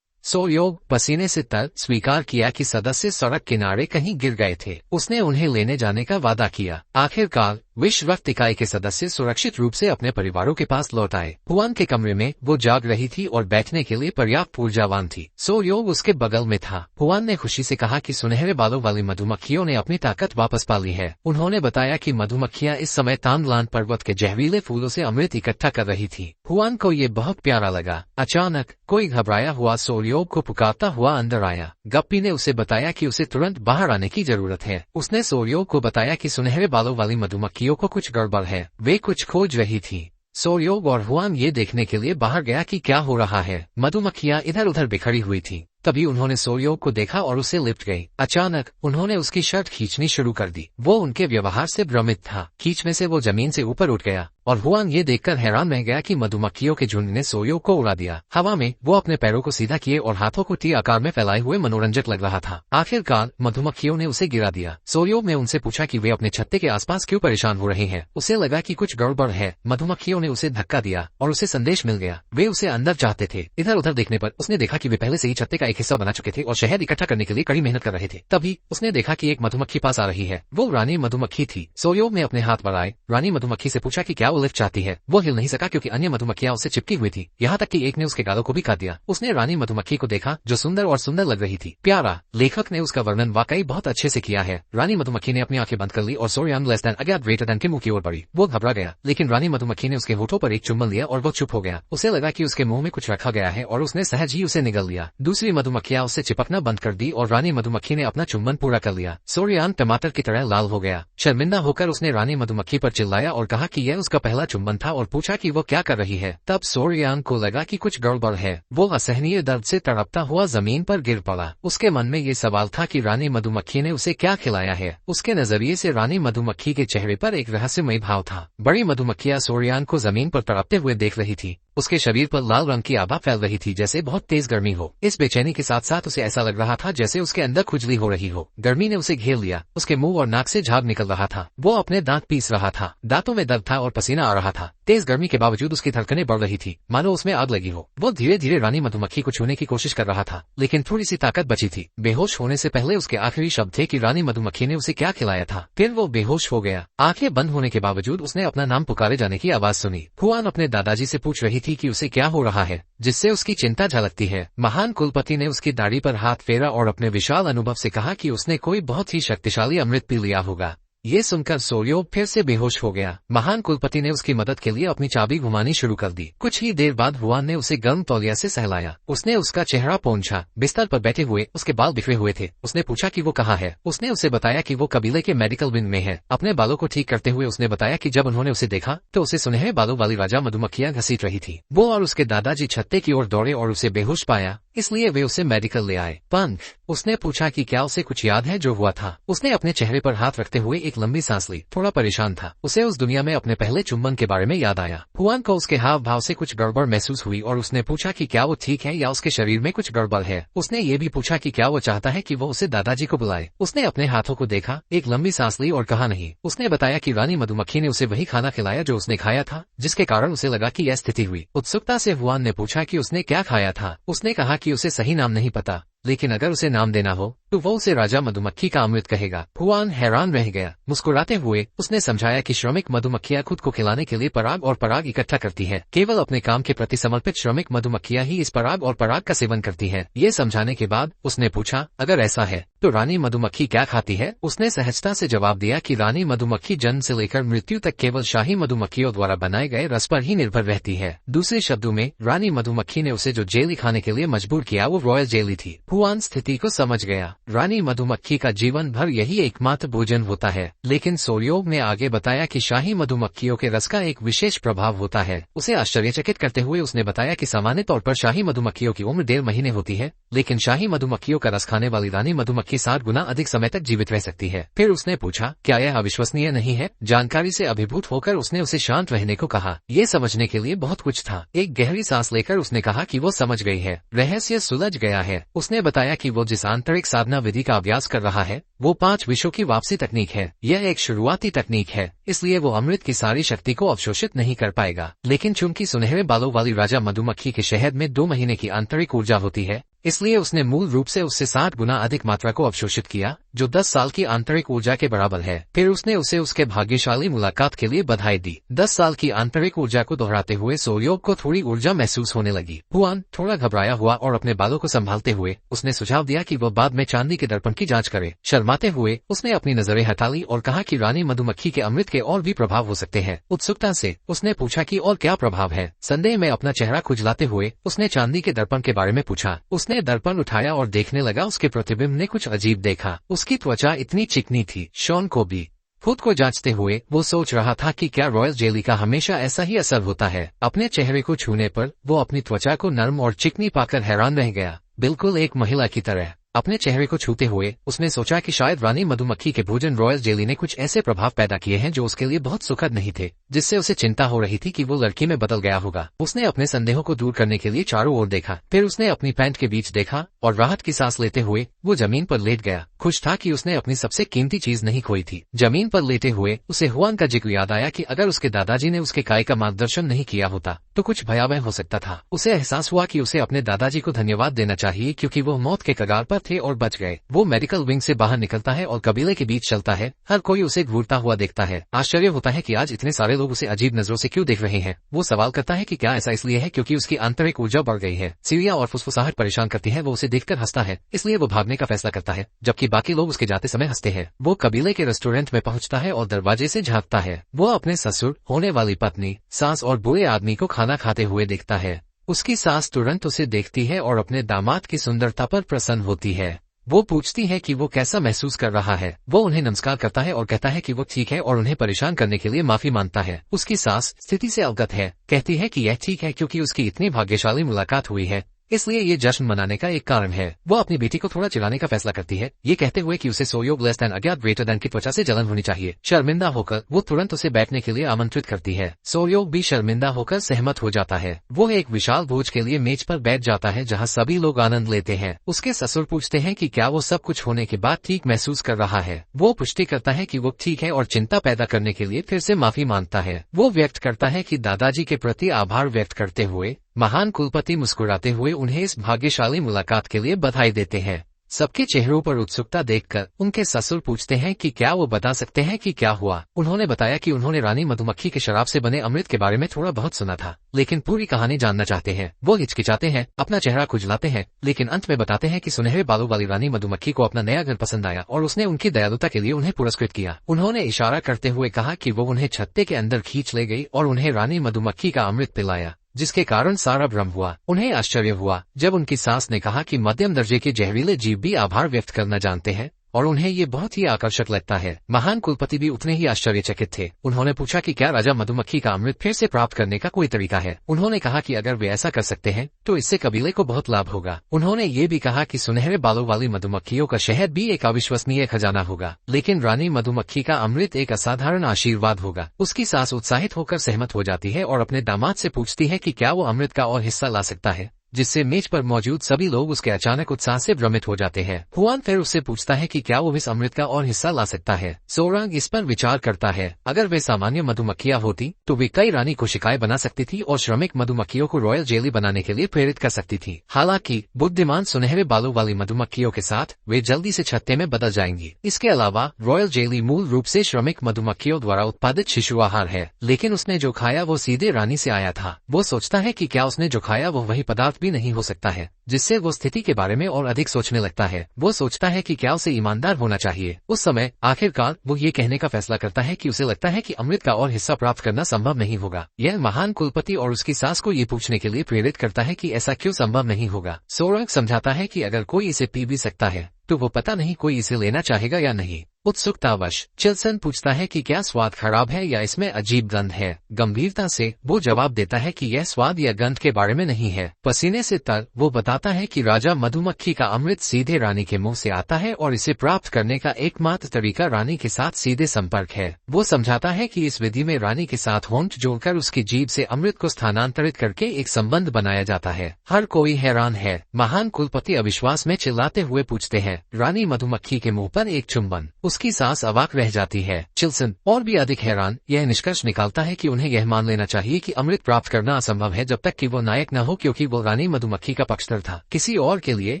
सोयोग पसीने से तर स्वीकार किया कि सदस्य सड़क किनारे कहीं गिर गए थे। उसने उन्हें लेने जाने का वादा किया। आखिरकार विश्व रक्त इकाई के सदस्य सुरक्षित रूप से अपने परिवारों के पास लौट आए। हुआन के कमरे में वो जाग रही थी और बैठने के लिए पर्याप्त ऊर्जावान थी। सोयोग उसके बगल में था। हुआन ने खुशी से कहा कि सुनहरे बालों वाली मधुमक्खियों ने अपनी ताकत वापस पा ली है। उन्होंने बताया कि मधुमक्खियां इस समय तानलान पर्वत के जहरीले फूलों से अमृत इकट्ठा कर रही थी। हुआन को ये बहुत प्यारा लगा। अचानक कोई घबराया हुआ सोयोग को पुकारता हुआ अंदर आया। गप्पी ने उसे बताया कि उसे तुरंत बाहर आने की जरूरत है। उसने सोयोग को बताया कि सुनहरे बालों वाली मधुमक्खियों को कुछ गड़बड़ है, वे कुछ खोज रही थी। सोयोग और हुआन ये देखने के लिए बाहर गया कि क्या हो रहा है। मधुमक्खियां इधर उधर बिखरी हुई थी। तभी उन्होंने सोयोग को देखा और उसे लिपट गई। अचानक उन्होंने उसकी शर्ट खींचनी शुरू कर दी। वो उनके व्यवहार से भ्रमित था। खींचने से वो जमीन से ऊपर उठ गया और हुआन ये देखकर हैरान रह गया कि मधुमक्खियों के झुंड ने सोयोग को उड़ा दिया। हवा में वो अपने पैरों को सीधा किए और हाथों को टी आकार में फैलाए हुए मनोरंजक लग रहा था। आखिरकार मधुमक्खियों ने उसे गिरा दिया। सोयोग ने उनसे पूछा कि वे अपने छत्ते के आसपास क्यों परेशान हो रहे हैं। उसे लगा कि कुछ गड़बड़ है। मधुमक्खियों ने उसे धक्का दिया और उसे संदेश मिल गया। वे उसे अंदर चाहते थे। इधर उधर देखने पर उसने देखा कि वे पहले से ही छत्ते का एक हिस्सा बना चुके थे और शहद इकट्ठा करने के लिए कड़ी मेहनत कर रहे थे। तभी उसने देखा कि एक मधुमक्खी पास आ रही है। वो रानी मधुमक्खी थी। सोयोग ने अपने हाथ बढ़ाए। रानी मधुमक्खी से पूछा कि क्या वो लिफ्ट चाहती है। वो हिल नहीं सका क्योंकि अन्य मधुमक्खियां उससे चिपकी हुई थी। यहाँ तक कि एक ने उसके गालों को भी काट दिया। उसने रानी मधुमक्खी को देखा जो सुंदर और सुंदर लग रही थी। प्यारा, लेखक ने उसका वर्णन वाकई बहुत अच्छे से किया है। रानी मधुमक्खी ने अपनी आंखें बंद कर ली और सोरियान लेस देन अज्ञात ग्रेटर देन के मुंह की ओर बढ़ी। वो घबरा गया, लेकिन रानी मधुमक्खी ने उसके होठों पर एक चुम्बन लिया और वो चुप हो गया। उसे लगा कि उसके मुंह में कुछ रखा गया है और उसने सहज ही उसे निगल लिया। दूसरी मधुमक्खियां उससे चिपकना बंद कर दी और रानी मधुमक्खी ने अपना चुम्बन पूरा कर लिया। सोरियान टमाटर की तरह लाल हो गया। शर्मिंदा होकर उसने रानी मधुमक्खी पर चिल्लाया और कहा कि यह उसका पहला चुम्बन था और पूछा कि वो क्या कर रही है। तब सोरियान को लगा कि कुछ गड़बड़ है। वो असहनीय दर्द से तड़पता हुआ जमीन पर गिर पड़ा। उसके मन में ये सवाल था कि रानी मधुमक्खी ने उसे क्या खिलाया है। उसके नजरिए से रानी मधुमक्खी के चेहरे पर एक रहस्यमय भाव था। बड़ी मधुमक्खियां सोरियान को जमीन पर तड़पते हुए देख रही थी। उसके शरीर पर लाल रंग की आभा फैल रही थी जैसे बहुत तेज गर्मी हो। इस बेचैनी के साथ साथ उसे ऐसा लग रहा था जैसे उसके अंदर खुजली हो रही हो। गर्मी ने उसे घेर लिया। उसके मुंह और नाक से झाग निकल रहा था। वो अपने दांत पीस रहा था। दांतों में दर्द था और पसीना आ रहा था। तेज गर्मी के बावजूद उसकी धड़कनें बढ़ रही थी, मानो उसमें आग लगी हो। वो धीरे धीरे रानी मधुमक्खी को छूने की कोशिश कर रहा था, लेकिन थोड़ी सी ताकत बची थी। बेहोश होने से पहले उसके आखिरी शब्द थे कि रानी मधुमक्खी ने उसे क्या खिलाया था। फिर वो बेहोश हो गया। आंखें बंद होने के बावजूद उसने अपना नाम पुकारे जाने की आवाज सुनी। हुआन अपने दादाजी से पूछ रही थी कि उसे क्या हो रहा है, जिससे उसकी चिंता झलकती है। महान कुलपति ने उसकी दाढ़ी पर हाथ फेरा और अपने विशाल अनुभव से कहा कि उसने कोई बहुत ही शक्तिशाली अमृत पी लिया होगा। ये सुनकर सोयोग फिर से बेहोश हो गया। महान कुलपति ने उसकी मदद के लिए अपनी चाबी घुमानी शुरू कर दी। कुछ ही देर बाद हुआन ने उसे गर्म तौलिया से सहलाया। उसने उसका चेहरा पोंछा। बिस्तर पर बैठे हुए उसके बाल बिखरे हुए थे। उसने पूछा कि वो कहाँ है। उसने उसे बताया कि वो कबीले के मेडिकल विंग में है। अपने बालों को ठीक करते हुए उसने बताया कि जब उन्होंने उसे देखा तो उसे सुनहरे बालों वाली राजा मधुमक्खियां घसीट रही थी। वो और उसके दादाजी छत्ते की ओर दौड़े और उसे बेहोश पाया, इसलिए वे उसे मेडिकल ले आए। पंख, उसने पूछा कि क्या उसे कुछ याद है जो हुआ था। उसने अपने चेहरे पर हाथ रखते हुए एक लंबी सांस ली। थोड़ा परेशान था। उसे उस दुनिया में अपने पहले चुंबन के बारे में याद आया। हुआन को उसके हाव भाव से कुछ गड़बड़ महसूस हुई और उसने पूछा कि क्या वो ठीक है या उसके शरीर में कुछ गड़बड़ है। उसने ये भी पूछा कि क्या वो चाहता है कि वो उसे दादाजी को बुलाए। उसने अपने हाथों को देखा, एक लंबी सांस ली और कहा नहीं। उसने बताया कि रानी मधुमक्खी ने उसे वही खाना खिलाया जो उसने खाया था, जिसके कारण उसे लगा कि यह स्थिति हुई। उत्सुकता से हुआन ने पूछा कि उसने क्या खाया था। उसने कहा कि उसे सही नाम नहीं पता, लेकिन अगर उसे नाम देना हो तो वो उसे राजा मधुमक्खी का अमृत कहेगा। हुआन हैरान रह गया। मुस्कुराते हुए उसने समझाया कि श्रमिक मधुमक्खियां खुद को खिलाने के लिए पराग और पराग इकट्ठा करती है। केवल अपने काम के प्रति समर्पित श्रमिक मधुमक्खियां ही इस पराग और पराग का सेवन करती है। ये समझाने के बाद उसने पूछा, अगर ऐसा है तो रानी मधुमक्खी क्या खाती है। उसने सहजता से जवाब दिया कि रानी मधुमक्खी जन्म से लेकर मृत्यु तक केवल शाही मधुमक्खियों द्वारा बनाए गए रस पर ही निर्भर रहती है। दूसरे शब्दों में रानी मधुमक्खी ने उसे जो जेली खाने के लिए मजबूर किया वो रॉयल जेली थी। हुआन स्थिति को समझ गया। रानी मधुमक्खी का जीवन भर यही एकमात्र भोजन होता है। लेकिन सोरयोग ने आगे बताया कि शाही मधुमक्खियों के रस का एक विशेष प्रभाव होता है। उसे आश्चर्यचकित करते हुए उसने बताया कि सामान्य तौर पर शाही मधुमक्खियों की उम्र 1.5 महीने होती है, लेकिन शाही मधुमक्खियों का रस खाने वाली रानी मधुमक्खी 7 गुना अधिक समय तक जीवित रह सकती है। फिर उसने पूछा, क्या यह अविश्वसनीय नहीं है। जानकारी से अभिभूत होकर उसने उसे शांत रहने को कहा। ये समझने के लिए बहुत कुछ था। एक गहरी सांस लेकर उसने कहा कि वो समझ गई है, रहस्य सुलझ गया है। उसने बताया कि वो जिस आंतरिक साधना विधि का अभ्यास कर रहा है वो 5 विषयों की वापसी तकनीक है। यह एक शुरुआती तकनीक है, इसलिए वो अमृत की सारी शक्ति को अवशोषित नहीं कर पाएगा। लेकिन चूंकि सुनहरे बालों वाली राजा मधुमक्खी के शहद में 2 महीने की आंतरिक ऊर्जा होती है, इसलिए उसने मूल रूप से उससे 7 गुना अधिक मात्रा को अवशोषित किया, जो 10 साल की आंतरिक ऊर्जा के बराबर है। फिर उसने उसे उसके भाग्यशाली मुलाकात के लिए बधाई दी। 10 साल की आंतरिक ऊर्जा को दोहराते हुए सोरयोग को थोड़ी ऊर्जा महसूस होने लगी। हुआन थोड़ा घबराया हुआ और अपने बालों को संभालते हुए उसने सुझाव दिया कि वह बाद में चांदी के दर्पण की जांच करे। शर्माते हुए उसने अपनी नजरें हटा ली और कहा कि रानी मधुमक्खी के अमृत के और भी प्रभाव हो सकते हैं। उत्सुकता से उसने पूछा कि और क्या प्रभाव है। संदेह में अपना चेहरा खुजलाते हुए उसने चांदी के दर्पण के बारे में पूछा। उसने दर्पण उठाया और देखने लगा। उसके प्रतिबिंब ने कुछ अजीब देखा। उसकी त्वचा इतनी चिकनी थी। शॉन को भी खुद को जांचते हुए वो सोच रहा था कि क्या रॉयल जेली का हमेशा ऐसा ही असर होता है। अपने चेहरे को छूने पर वो अपनी त्वचा को नरम और चिकनी पाकर हैरान रह गया, बिल्कुल एक महिला की तरह। अपने चेहरे को छूते हुए उसने सोचा कि शायद रानी मधुमक्खी के भोजन रॉयल जेली ने कुछ ऐसे प्रभाव पैदा किए हैं जो उसके लिए बहुत सुखद नहीं थे, जिससे उसे चिंता हो रही थी कि वो लड़की में बदल गया होगा। उसने अपने संदेहों को दूर करने के लिए चारों ओर देखा। फिर उसने अपनी पैंट के बीच देखा और राहत की सांस लेते हुए वो जमीन पर लेट गया। खुश था कि उसने अपनी सबसे कीमती चीज नहीं खोई थी। जमीन पर लेटे हुए उसे हुआन का जिक्र याद आया कि अगर उसके दादाजी ने उसके काय का मार्गदर्शन नहीं किया होता तो कुछ भयावह हो सकता था। उसे एहसास हुआ कि उसे अपने दादाजी को धन्यवाद देना चाहिए, क्योंकि वो मौत के कगार पर थे और बच गए। वो मेडिकल विंग से बाहर निकलता है और कबीले के बीच चलता है। हर कोई उसे घूरता हुआ देखता है। आश्चर्य होता है कि आज इतने सारे लोग उसे अजीब नजरों से क्यों देख रहे हैं। वो सवाल करता है कि क्या ऐसा इसलिए है क्योंकि उसकी आंतरिक ऊर्जा बढ़ गई है। सीढ़ियां और फुसफुसाहट परेशान करती है। वो उसे देखकर हंसता है, इसलिए वो भागने का फैसला करता है, जबकि बाकी लोग उसके जाते समय हंसते हैं। वो कबीले के रेस्टोरेंट में पहुंचता है और दरवाजे से झांकता है। वो अपने ससुर, होने वाली पत्नी, सास और बुरे आदमी को खाना खाते हुए देखता है। उसकी सास तुरंत उसे देखती है और अपने दामाद की सुंदरता पर प्रसन्न होती है। वो पूछती है कि वो कैसा महसूस कर रहा है। वो उन्हें नमस्कार करता है और कहता है कि वो ठीक है और उन्हें परेशान करने के लिए माफी मांगता है। उसकी सास स्थिति से अवगत है, कहती है कि यह ठीक है क्योंकि उसकी इतनी भाग्यशाली मुलाकात हुई है, इसलिए ये जश्न मनाने का एक कारण है। वो अपनी बेटी को थोड़ा चिढ़ाने का फैसला करती है, ये कहते हुए कि उसे सोयोग लेस दैन अज्ञात ग्रेटर दैन की त्वचा से जलन होनी चाहिए। शर्मिंदा होकर वो तुरंत उसे बैठने के लिए आमंत्रित करती है। सोयोग भी शर्मिंदा होकर सहमत हो जाता है। वो एक विशाल भोज के लिए मेज पर बैठ जाता है जहाँ सभी लोग आनंद लेते हैं। उसके ससुर पूछते हैं कि क्या वो सब कुछ होने के बाद ठीक महसूस कर रहा है। वो पुष्टि करता है कि वो ठीक है और चिंता पैदा करने के लिए फिर से माफी मांगता है। वो व्यक्त करता है कि दादाजी के प्रति आभार व्यक्त करते हुए महान कुलपति मुस्कुराते हुए उन्हें इस भाग्यशाली मुलाकात के लिए बधाई देते हैं। सबके चेहरों पर उत्सुकता देखकर उनके ससुर पूछते हैं कि क्या वो बता सकते हैं कि क्या हुआ। उन्होंने बताया कि उन्होंने रानी मधुमक्खी के शराब से बने अमृत के बारे में थोड़ा बहुत सुना था, लेकिन पूरी कहानी जानना चाहते हैं। वो हिचकिचाते हैं, अपना चेहरा खुजलाते हैं, लेकिन अंत में बताते हैं कि सुनहरे बालों वाली रानी मधुमक्खी को अपना नया घर पसंद आया और उसने उनकी दयालुता के लिए उन्हें पुरस्कृत किया। उन्होंने इशारा करते हुए कहा कि वो उन्हें छत्ते के अंदर खींच ले गई और उन्हें रानी मधुमक्खी का अमृत पिलाया, जिसके कारण सारा भ्रम हुआ। उन्हें आश्चर्य हुआ जब उनकी सास ने कहा कि मध्यम दर्जे के जहरीले जीव भी आभार व्यक्त करना जानते हैं। और उन्हें ये बहुत ही आकर्षक लगता है। महान कुलपति भी उतने ही आश्चर्यचकित थे। उन्होंने पूछा कि क्या राजा मधुमक्खी का अमृत फिर से प्राप्त करने का कोई तरीका है। उन्होंने कहा कि अगर वे ऐसा कर सकते हैं तो इससे कबीले को बहुत लाभ होगा। उन्होंने ये भी कहा कि सुनहरे बालों वाली मधुमक्खियों का शहद भी एक अविश्वसनीय खजाना होगा, लेकिन रानी मधुमक्खी का अमृत एक असाधारण आशीर्वाद होगा। उसकी सास उत्साहित होकर सहमत हो जाती है और अपने दामाद से पूछती है कि क्या वो अमृत का और हिस्सा ला सकता है, जिससे मेज पर मौजूद सभी लोग उसके अचानक उत्साह से भ्रमित हो जाते हैं। हुआन फिर उससे पूछता है कि क्या वो इस अमृत का और हिस्सा ला सकता है। सोरांग इस पर विचार करता है। अगर वे सामान्य मधुमक्खियां होती तो वे कई रानी कोशिकाएं बना सकती थी और श्रमिक मधुमक्खियों को रॉयल जेली बनाने के लिए प्रेरित कर सकती थी। हालांकि बुद्धिमान सुनहरे बालों वाली मधुमक्खियों के साथ वे जल्दी से छत्ते में बदल जाएंगी। इसके अलावा रॉयल जेली मूल रूप से श्रमिक मधुमक्खियों द्वारा उत्पादित शिशु आहार है, लेकिन उसने जो खाया वो सीधे रानी से आया था। वो सोचता है कि क्या उसने जो खाया वो वही पदार्थ भी नहीं हो सकता है, जिससे वो स्थिति के बारे में और अधिक सोचने लगता है। वो सोचता है कि क्या उसे ईमानदार होना चाहिए। उस समय आखिरकार वो ये कहने का फैसला करता है कि उसे लगता है कि अमृत का और हिस्सा प्राप्त करना संभव नहीं होगा। यह महान कुलपति और उसकी सास को ये पूछने के लिए प्रेरित करता है कि ऐसा क्यों संभव नहीं होगा। सोरांग समझाता है कि अगर कोई इसे पी भी सकता है तो वो पता नहीं कोई इसे लेना चाहेगा या नहीं। उत्सुकतावश चिल्सन पूछता है कि क्या स्वाद खराब है या इसमें अजीब गंध है। गंभीरता से वो जवाब देता है कि यह स्वाद या गंध के बारे में नहीं है। पसीने से तर वो बताता है कि राजा मधुमक्खी का अमृत सीधे रानी के मुंह से आता है और इसे प्राप्त करने का एकमात्र तरीका रानी के साथ सीधे संपर्क है। वो समझाता है कि इस विधि में रानी के साथ होंठ जोड़कर उसकी जीभ से अमृत को स्थानांतरित करके एक संबंध बनाया जाता है। हर कोई हैरान है। महान कुलपति अविश्वास में चिल्लाते हुए पूछते हैं, रानी मधुमक्खी के मुंह पर एक चुंबन। उसकी सांस अवाक रह जाती है। चिल्सन और भी अधिक हैरान यह निष्कर्ष निकालता है कि उन्हें यह मान लेना चाहिए कि अमृत प्राप्त करना असंभव है जब तक कि वो नायक न हो, क्योंकि वो रानी मधुमक्खी का पक्षधर था। किसी और के लिए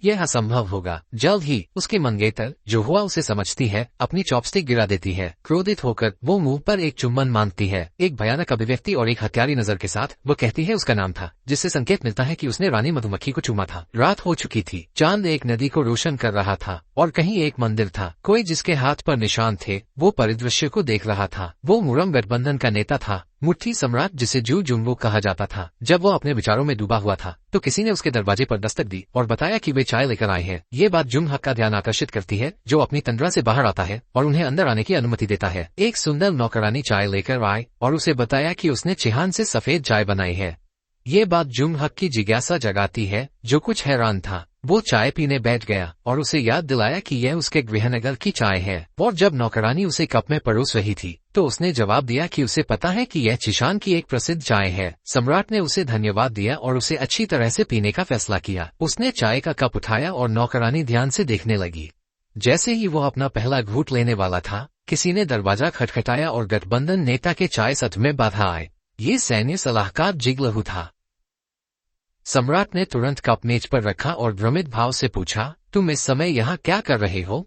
यह असंभव होगा। जल्द ही उसकी मंगेतर जो हुआ उसे समझती है, अपनी चॉपस्टिक गिरा देती है। क्रोधित होकर वो मुंह पर एक चुंबन मांगती है। एक भयानक अभिव्यक्ति और एक हत्यारी नजर के साथ वो कहती है उसका नाम था, जिससे संकेत मिलता है कि उसने रानी मधुमक्खी को चूमा था। रात हो चुकी थी। चांद एक नदी को रोशन कर रहा था और कहीं एक मंदिर था। कोई जिसके हाथ पर निशान थे वो परिदृश्य को देख रहा था। वो मुरम गठबंधन का नेता था, मुट्ठी सम्राट, जिसे जू जुंगो कहा जाता था। जब वो अपने विचारों में डूबा हुआ था तो किसी ने उसके दरवाजे पर दस्तक दी और बताया कि वे चाय लेकर आए हैं। ये बात जुंग हक का ध्यान आकर्षित करती है, जो अपनी तंद्रा से बाहर आता है और उन्हें अंदर आने की अनुमति देता है। एक सुंदर नौकरानी चाय लेकर आए और उसे बताया कि उसने चिहान से सफेद चाय बनाई है। ये बात जुंग हक की जिज्ञासा जगाती है, जो कुछ हैरान था। वो चाय पीने बैठ गया और उसे याद दिलाया कि यह उसके गृहनगर की चाय है। और जब नौकरानी उसे कप में परोस रही थी तो उसने जवाब दिया कि उसे पता है कि यह चिशान की एक प्रसिद्ध चाय है। सम्राट ने उसे धन्यवाद दिया और उसे अच्छी तरह से पीने का फैसला किया। उसने चाय का कप उठाया और नौकरानी ध्यान से देखने लगी। जैसे ही वो अपना पहला घूंट लेने वाला था, किसी ने दरवाजा खटखटाया और गठबंधन नेता के चाय सत्र में बाधा आए। ये सैन्य सलाहकार जिगलहू था। सम्राट ने तुरंत कप मेज पर रखा और भ्रमित भाव से पूछा, तुम इस समय यहाँ क्या कर रहे हो?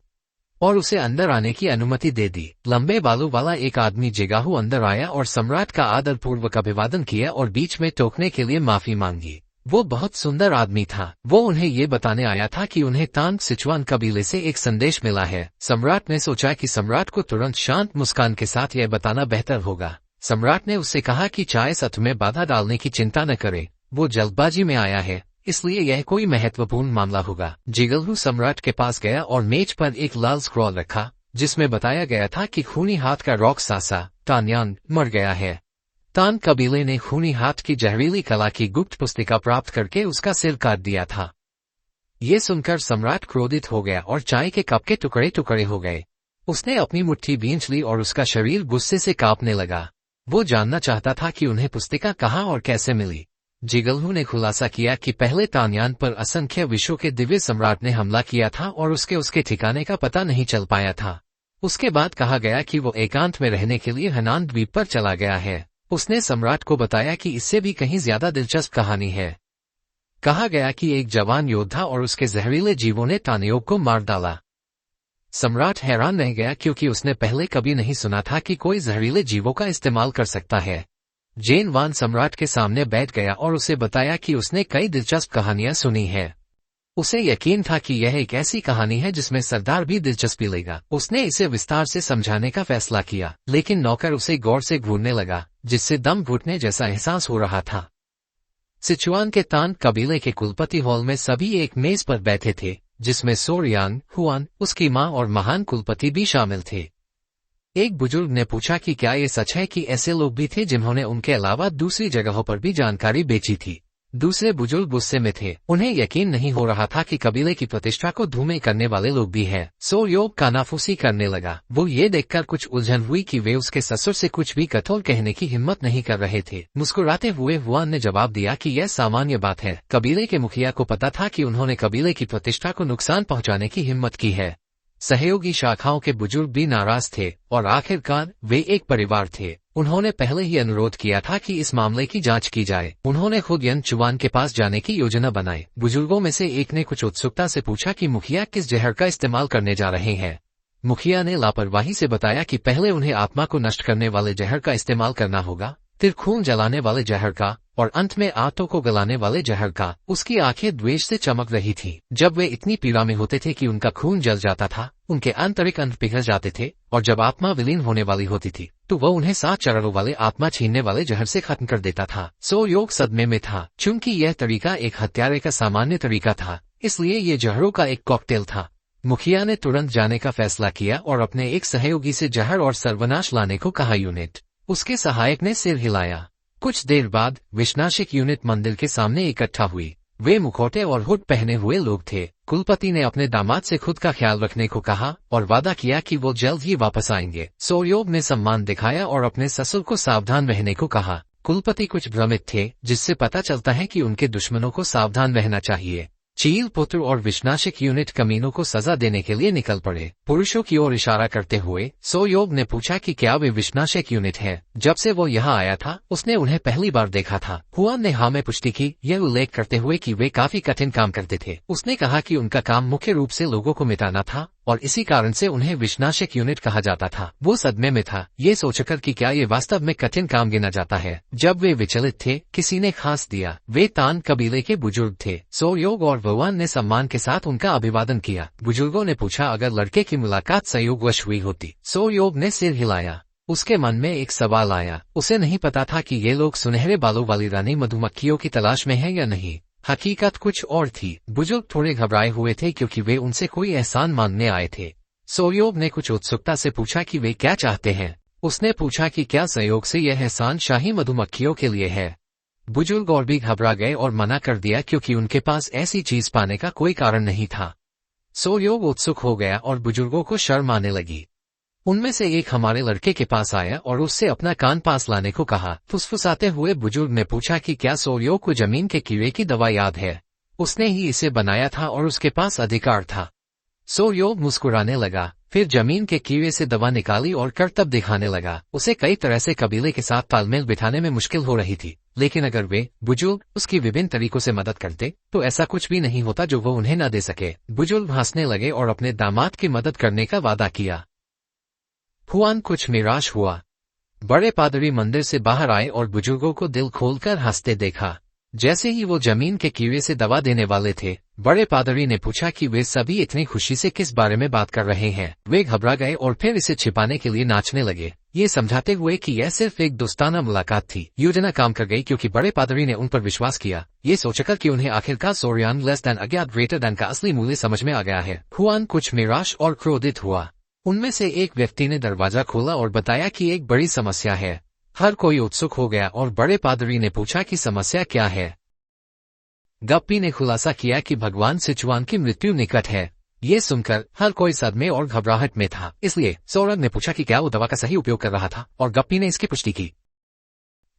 और उसे अंदर आने की अनुमति दे दी। लंबे बालों वाला एक आदमी जिगाहू अंदर आया और सम्राट का आदरपूर्वक अभिवादन किया और बीच में टोकने के लिए माफी मांगी। वो बहुत सुंदर आदमी था। वो उन्हें ये बताने आया था कि उन्हें तांग सिचुआन कबीले से एक संदेश मिला है। सम्राट ने सोचा कि सम्राट को तुरंत शांत मुस्कान के साथ यह बताना बेहतर होगा। सम्राट ने उससे कहा कि चाय सत्र में बाधा डालने की चिंता न करे, वो जल्दबाजी में आया है, इसलिए यह कोई महत्वपूर्ण मामला होगा। जिगलहू सम्राट के पास गया और मेज पर एक लाल स्क्रॉल रखा, जिसमें बताया गया था कि खूनी हाथ का रॉक सासा टान्यांग मर गया है। तान कबीले ने खूनी हाथ की जहरीली कला की गुप्त पुस्तिका प्राप्त करके उसका सिर काट दिया था। ये सुनकर सम्राट क्रोधित हो गया और चाय के कप के टुकड़े टुकड़े हो गए। उसने अपनी मुट्ठी भींच ली और उसका शरीर गुस्से से कांपने लगा। वो जानना चाहता था कि उन्हें पुस्तिका कहाँ और कैसे मिली। जिगलहू ने खुलासा किया कि पहले तान्यान पर असंख्य विश्व के दिव्य सम्राट ने हमला किया था और उसके ठिकाने का पता नहीं चल पाया था। उसके बाद कहा गया कि वो एकांत में रहने के लिए हनान द्वीप पर चला गया है। उसने सम्राट को बताया कि इससे भी कहीं ज्यादा दिलचस्प कहानी है। कहा गया कि एक जवान योद्धा और उसके जहरीले जीवों ने तानयोग को मार डाला। सम्राट हैरान रह गया क्योंकि उसने पहले कभी नहीं सुना था कि कोई जहरीले जीवों का इस्तेमाल कर सकता है। जेन वान सम्राट के सामने बैठ गया और उसे बताया कि उसने कई दिलचस्प कहानियां सुनी है। उसे यकीन था कि यह एक ऐसी कहानी है जिसमें सरदार भी दिलचस्पी लेगा। उसने इसे विस्तार से समझाने का फैसला किया, लेकिन नौकर उसे गौर से घूरने लगा, जिससे दम घुटने जैसा एहसास हो रहा था। सिचुआन के तान कबीले के कुलपति हॉल में सभी एक मेज पर बैठे थे। जिसमें सोरियांग, हुआन, उसकी मां और महान कुलपति भी शामिल थे। एक बुजुर्ग ने पूछा कि क्या ये सच है कि ऐसे लोग भी थे जिन्होंने उनके अलावा दूसरी जगहों पर भी जानकारी बेची थी। दूसरे बुजुर्ग गुस्से में थे, उन्हें यकीन नहीं हो रहा था कि कबीले की प्रतिष्ठा को धूमिल करने वाले लोग भी हैं। सोर्योग कानाफूसी करने लगा। वो ये देखकर कुछ उलझन हुई कि वे उसके ससुर से कुछ भी कठोर कहने की हिम्मत नहीं कर रहे थे। मुस्कुराते हुए हुआन ने जवाब दिया कि यह सामान्य बात है। कबीले के मुखिया को पता था कि उन्होंने कबीले की प्रतिष्ठा को नुकसान पहुंचाने की हिम्मत की है। सहयोगी शाखाओं के बुजुर्ग भी नाराज थे और आखिरकार वे एक परिवार थे। उन्होंने पहले ही अनुरोध किया था कि इस मामले की जांच की जाए। उन्होंने खुद यन चुवान के पास जाने की योजना बनाई। बुजुर्गों में से एक ने कुछ उत्सुकता से पूछा कि मुखिया किस जहर का इस्तेमाल करने जा रहे हैं। मुखिया ने लापरवाही से बताया कि पहले उन्हें आत्मा को नष्ट करने वाले जहर का इस्तेमाल करना होगा, फिर खून जलाने वाले जहर का और अंत में आंतों को गलाने वाले जहर का। उसकी आंखें द्वेष से चमक रही थी। जब वे इतनी पीड़ा में होते थे कि उनका खून जल जाता था, उनके आंतरिक अंग पिघल जाते थे और जब आत्मा विलीन होने वाली होती थी तो वह उन्हें 7 चरणों वाले आत्मा छीनने वाले जहर से खत्म कर देता था। सोर्योग सदमे में था। चूंकि यह तरीका एक हत्यारे का सामान्य तरीका था, इसलिए ये जहरों का एक कॉकटेल था। मुखिया ने तुरंत जाने का फैसला किया और अपने एक सहयोगी से जहर और सर्वनाश लाने को कहा। यूनिट उसके सहायक ने सिर हिलाया। कुछ देर बाद विनाशक यूनिट मंदिर के सामने इकट्ठा हुई। वे मुखौटे और हुड पहने हुए लोग थे। कुलपति ने अपने दामाद से खुद का ख्याल रखने को कहा और वादा किया कि वो जल्द ही वापस आएंगे। सोर्योग ने सम्मान दिखाया और अपने ससुर को सावधान रहने को कहा। कुलपति कुछ भ्रमित थे, जिससे पता चलता है कि उनके दुश्मनों को सावधान रहना चाहिए। चील पुत्र और विनाशक यूनिट कमीनों को सजा देने के लिए निकल पड़े। पुरुषों की ओर इशारा करते हुए सोर्योग ने पूछा कि क्या वे विनाशक यूनिट है। जब से वो यहाँ आया था उसने उन्हें पहली बार देखा था। हुआन ने हाँ में पुष्टि की, यह उल्लेख करते हुए कि वे काफी कठिन काम करते थे। उसने कहा कि उनका काम मुख्य रूप से लोगों को मिटाना था और इसी कारण से उन्हें विनाशक यूनिट कहा जाता था। वो सदमे में था, ये सोचकर कि क्या ये वास्तव में कठिन काम गिना जाता है। जब वे विचलित थे, किसी ने खास दिया। वे तान कबीले के बुजुर्ग थे। सोर्योग और भगवान ने सम्मान के साथ उनका अभिवादन किया। बुजुर्गों ने पूछा अगर लड़के की मुलाकात संयोगवश हुई होती। सोर्योग ने सिर हिलाया। उसके मन में एक सवाल आया। उसे नहीं पता था कि ये लोग सुनहरे बालों वाली रानी मधुमक्खियों की तलाश में हैं या नहीं। हकीकत कुछ और थी। बुजुर्ग थोड़े घबराए हुए थे क्योंकि वे उनसे कोई एहसान मांगने आए थे। सोर्योग ने कुछ उत्सुकता से पूछा कि वे क्या चाहते हैं। उसने पूछा कि क्या संयोग से यह एहसान शाही मधुमक्खियों के लिए है। बुजुर्ग और भी घबरा गए और मना कर दिया क्योंकि उनके पास ऐसी चीज पाने का कोई कारण नहीं था। सोर्योग उत्सुक हो गया और बुजुर्गों को शर्म आने लगी। उनमें से एक हमारे लड़के के पास आया और उससे अपना कान पास लाने को कहा। फुसफुसाते हुए बुजुर्ग ने पूछा कि क्या सोर्योग को जमीन के कीड़े की दवा याद है। उसने ही इसे बनाया था और उसके पास अधिकार था। सोर्योग मुस्कुराने लगा, फिर जमीन के कीड़े से दवा निकाली और करतब दिखाने लगा। उसे कई तरह से कबीले के साथ तालमेल बिठाने में मुश्किल हो रही थी, लेकिन अगर वे बुजुर्ग उसकी विभिन्न तरीकों से मदद करते तो ऐसा कुछ भी नहीं होता जो वो उन्हें न दे सके। बुजुर्ग हंसने लगे और अपने दामाद की मदद करने का वादा किया। हुआन कुछ निराश हुआ। बड़े पादरी मंदिर से बाहर आए और बुजुर्गों को दिल खोलकर हंसते देखा। जैसे ही वो जमीन के कीड़े से दवा देने वाले थे, बड़े पादरी ने पूछा कि वे सभी इतनी खुशी से किस बारे में बात कर रहे हैं। वे घबरा गए और फिर इसे छिपाने के लिए नाचने लगे, ये समझाते हुए कि यह सिर्फ एक दोस्ताना मुलाकात थी। योजना काम कर गई क्योंकि बड़े पादरी ने उन पर विश्वास किया, ये सोचकर कि उन्हें आखिरकार सोर्यांग लेस दैन अज्ञात ग्रेटर दैन का असली मूल्य समझ में आ गया है। हुआन कुछ निराश और क्रोधित हुआ। उनमें से एक व्यक्ति ने दरवाजा खोला और बताया कि एक बड़ी समस्या है। हर कोई उत्सुक हो गया और बड़े पादरी ने पूछा कि समस्या क्या है। गप्पी ने खुलासा किया कि भगवान सिचुआन की मृत्यु निकट है। ये सुनकर हर कोई सदमे और घबराहट में था, इसलिए सोर्यांग ने पूछा कि क्या वो दवा का सही उपयोग कर रहा था और गप्पी ने इसकी पुष्टि की।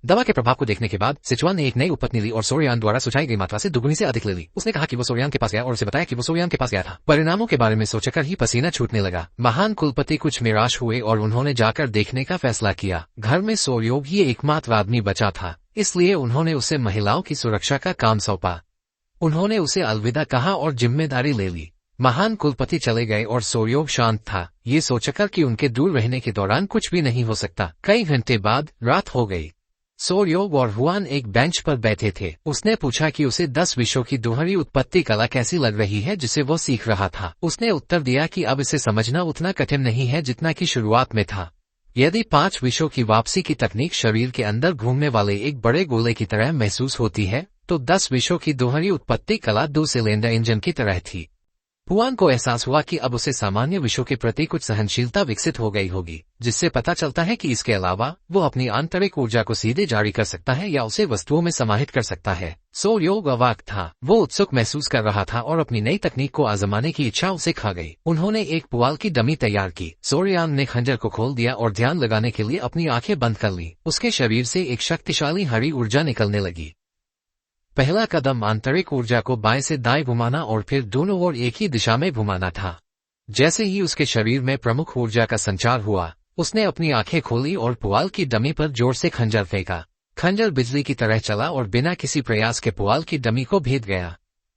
दवा के प्रभाव को देखने के बाद सिचुआन ने एक नई उपपत्ति ली और सोर्यांग द्वारा सुझाई गई मात्रा से दुगुनी से अधिक ले ली। उसने कहा कि वो सोर्यांग के पास गया और उसे बताया कि वो सोर्यांग के पास गया था। परिणामों के बारे में सोचकर ही पसीना छूटने लगा। महान कुलपति कुछ निराश हुए और उन्होंने जाकर देखने का फैसला किया। घर में सोर्योग ही एकमात्र आदमी बचा था, इसलिए उन्होंने उसे महिलाओं की सुरक्षा का काम सौंपा। उन्होंने उसे अलविदा कहा और जिम्मेदारी ले ली। महान कुलपति चले गए और सोर्योग शांत था, ये सोचकर कि उनके दूर रहने के दौरान कुछ भी नहीं हो सकता। कई घंटे बाद रात हो गई। सोर्योग और हुआन एक बेंच पर बैठे थे। उसने पूछा कि उसे 10 विषयों की दोहरी उत्पत्ति कला कैसी लग रही है जिसे वो सीख रहा था। उसने उत्तर दिया कि अब इसे समझना उतना कठिन नहीं है जितना कि शुरुआत में था। यदि 5 विषयों की वापसी की तकनीक शरीर के अंदर घूमने वाले एक बड़े गोले की तरह महसूस होती है, तो 10 विषयों की दोहरी उत्पत्ति कला 2 सिलेंडर इंजन की तरह थी। पुआन को एहसास हुआ कि अब उसे सामान्य विषयों के प्रति कुछ सहनशीलता विकसित हो गई होगी, जिससे पता चलता है कि इसके अलावा वो अपनी आंतरिक ऊर्जा को सीधे जारी कर सकता है या उसे वस्तुओं में समाहित कर सकता है। सो योग अवाक था, वो उत्सुक महसूस कर रहा था और अपनी नई तकनीक को आजमाने की इच्छा उसे खा गई। उन्होंने एक पुआल की डमी तैयार की। सोरियान ने खंजर को खोल दिया और ध्यान लगाने के लिए अपनी आंखें बंद कर ली। उसके शरीर से एक शक्तिशाली हरी ऊर्जा निकलने लगी। पहला कदम आंतरिक ऊर्जा को बाएं से दाएं घुमाना और फिर दोनों ओर एक ही दिशा में घुमाना था। जैसे ही उसके शरीर में प्रमुख ऊर्जा का संचार हुआ, उसने अपनी आंखें खोली और पुआल की डमी पर जोर से खंजर फेंका। खंजर बिजली की तरह चला और बिना किसी प्रयास के पुआल की डमी को भेद गया।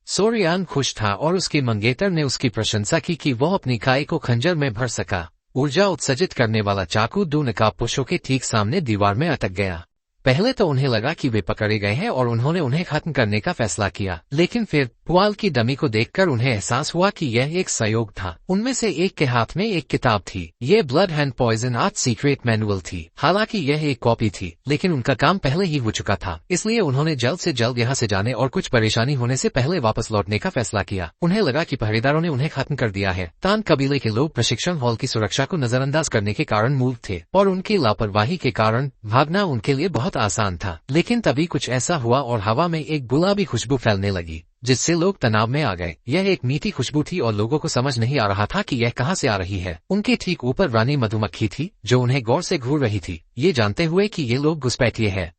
सोरियान खुश था और उसके मंगेतर ने उसकी प्रशंसा की कि वह अपनी खाई को खंजर में भर सका। ऊर्जा उत्सर्जित करने वाला चाकू दो नकाबपोशों के ठीक सामने दीवार में अटक गया। पहले तो उन्हें लगा कि वे पकड़े गए हैं और उन्होंने उन्हें खत्म करने का फैसला किया, लेकिन फिर पुआल की डमी को देखकर उन्हें एहसास हुआ कि यह एक सहयोग था। उनमें से एक के हाथ में एक किताब थी। ये blood and poison art secret manual थी। हालांकि यह एक कॉपी थी, लेकिन उनका काम पहले ही हो चुका था, इसलिए उन्होंने जल्द से जल्द यहाँ से जाने और कुछ परेशानी होने से पहले वापस लौटने का फैसला किया। उन्हें लगा कि पहरेदारों ने उन्हें खत्म कर दिया है। तान कबीले के लोग प्रशिक्षण हॉल की सुरक्षा को नजरअंदाज करने के कारण मूर्ख थे और उनकी लापरवाही के कारण भागना उनके लिए बहुत आसान था। लेकिन तभी कुछ ऐसा हुआ और हवा में एक गुलाबी खुशबू फैलने लगी, जिससे लोग तनाव में आ गए। यह एक मीठी खुशबू थी और लोगों को समझ नहीं आ रहा था कि यह कहां से आ रही है। उनके ठीक ऊपर रानी मधुमक्खी थी, जो उन्हें गौर से घूर रही थी, ये जानते हुए कि ये लोग घुसपैठिए हैं।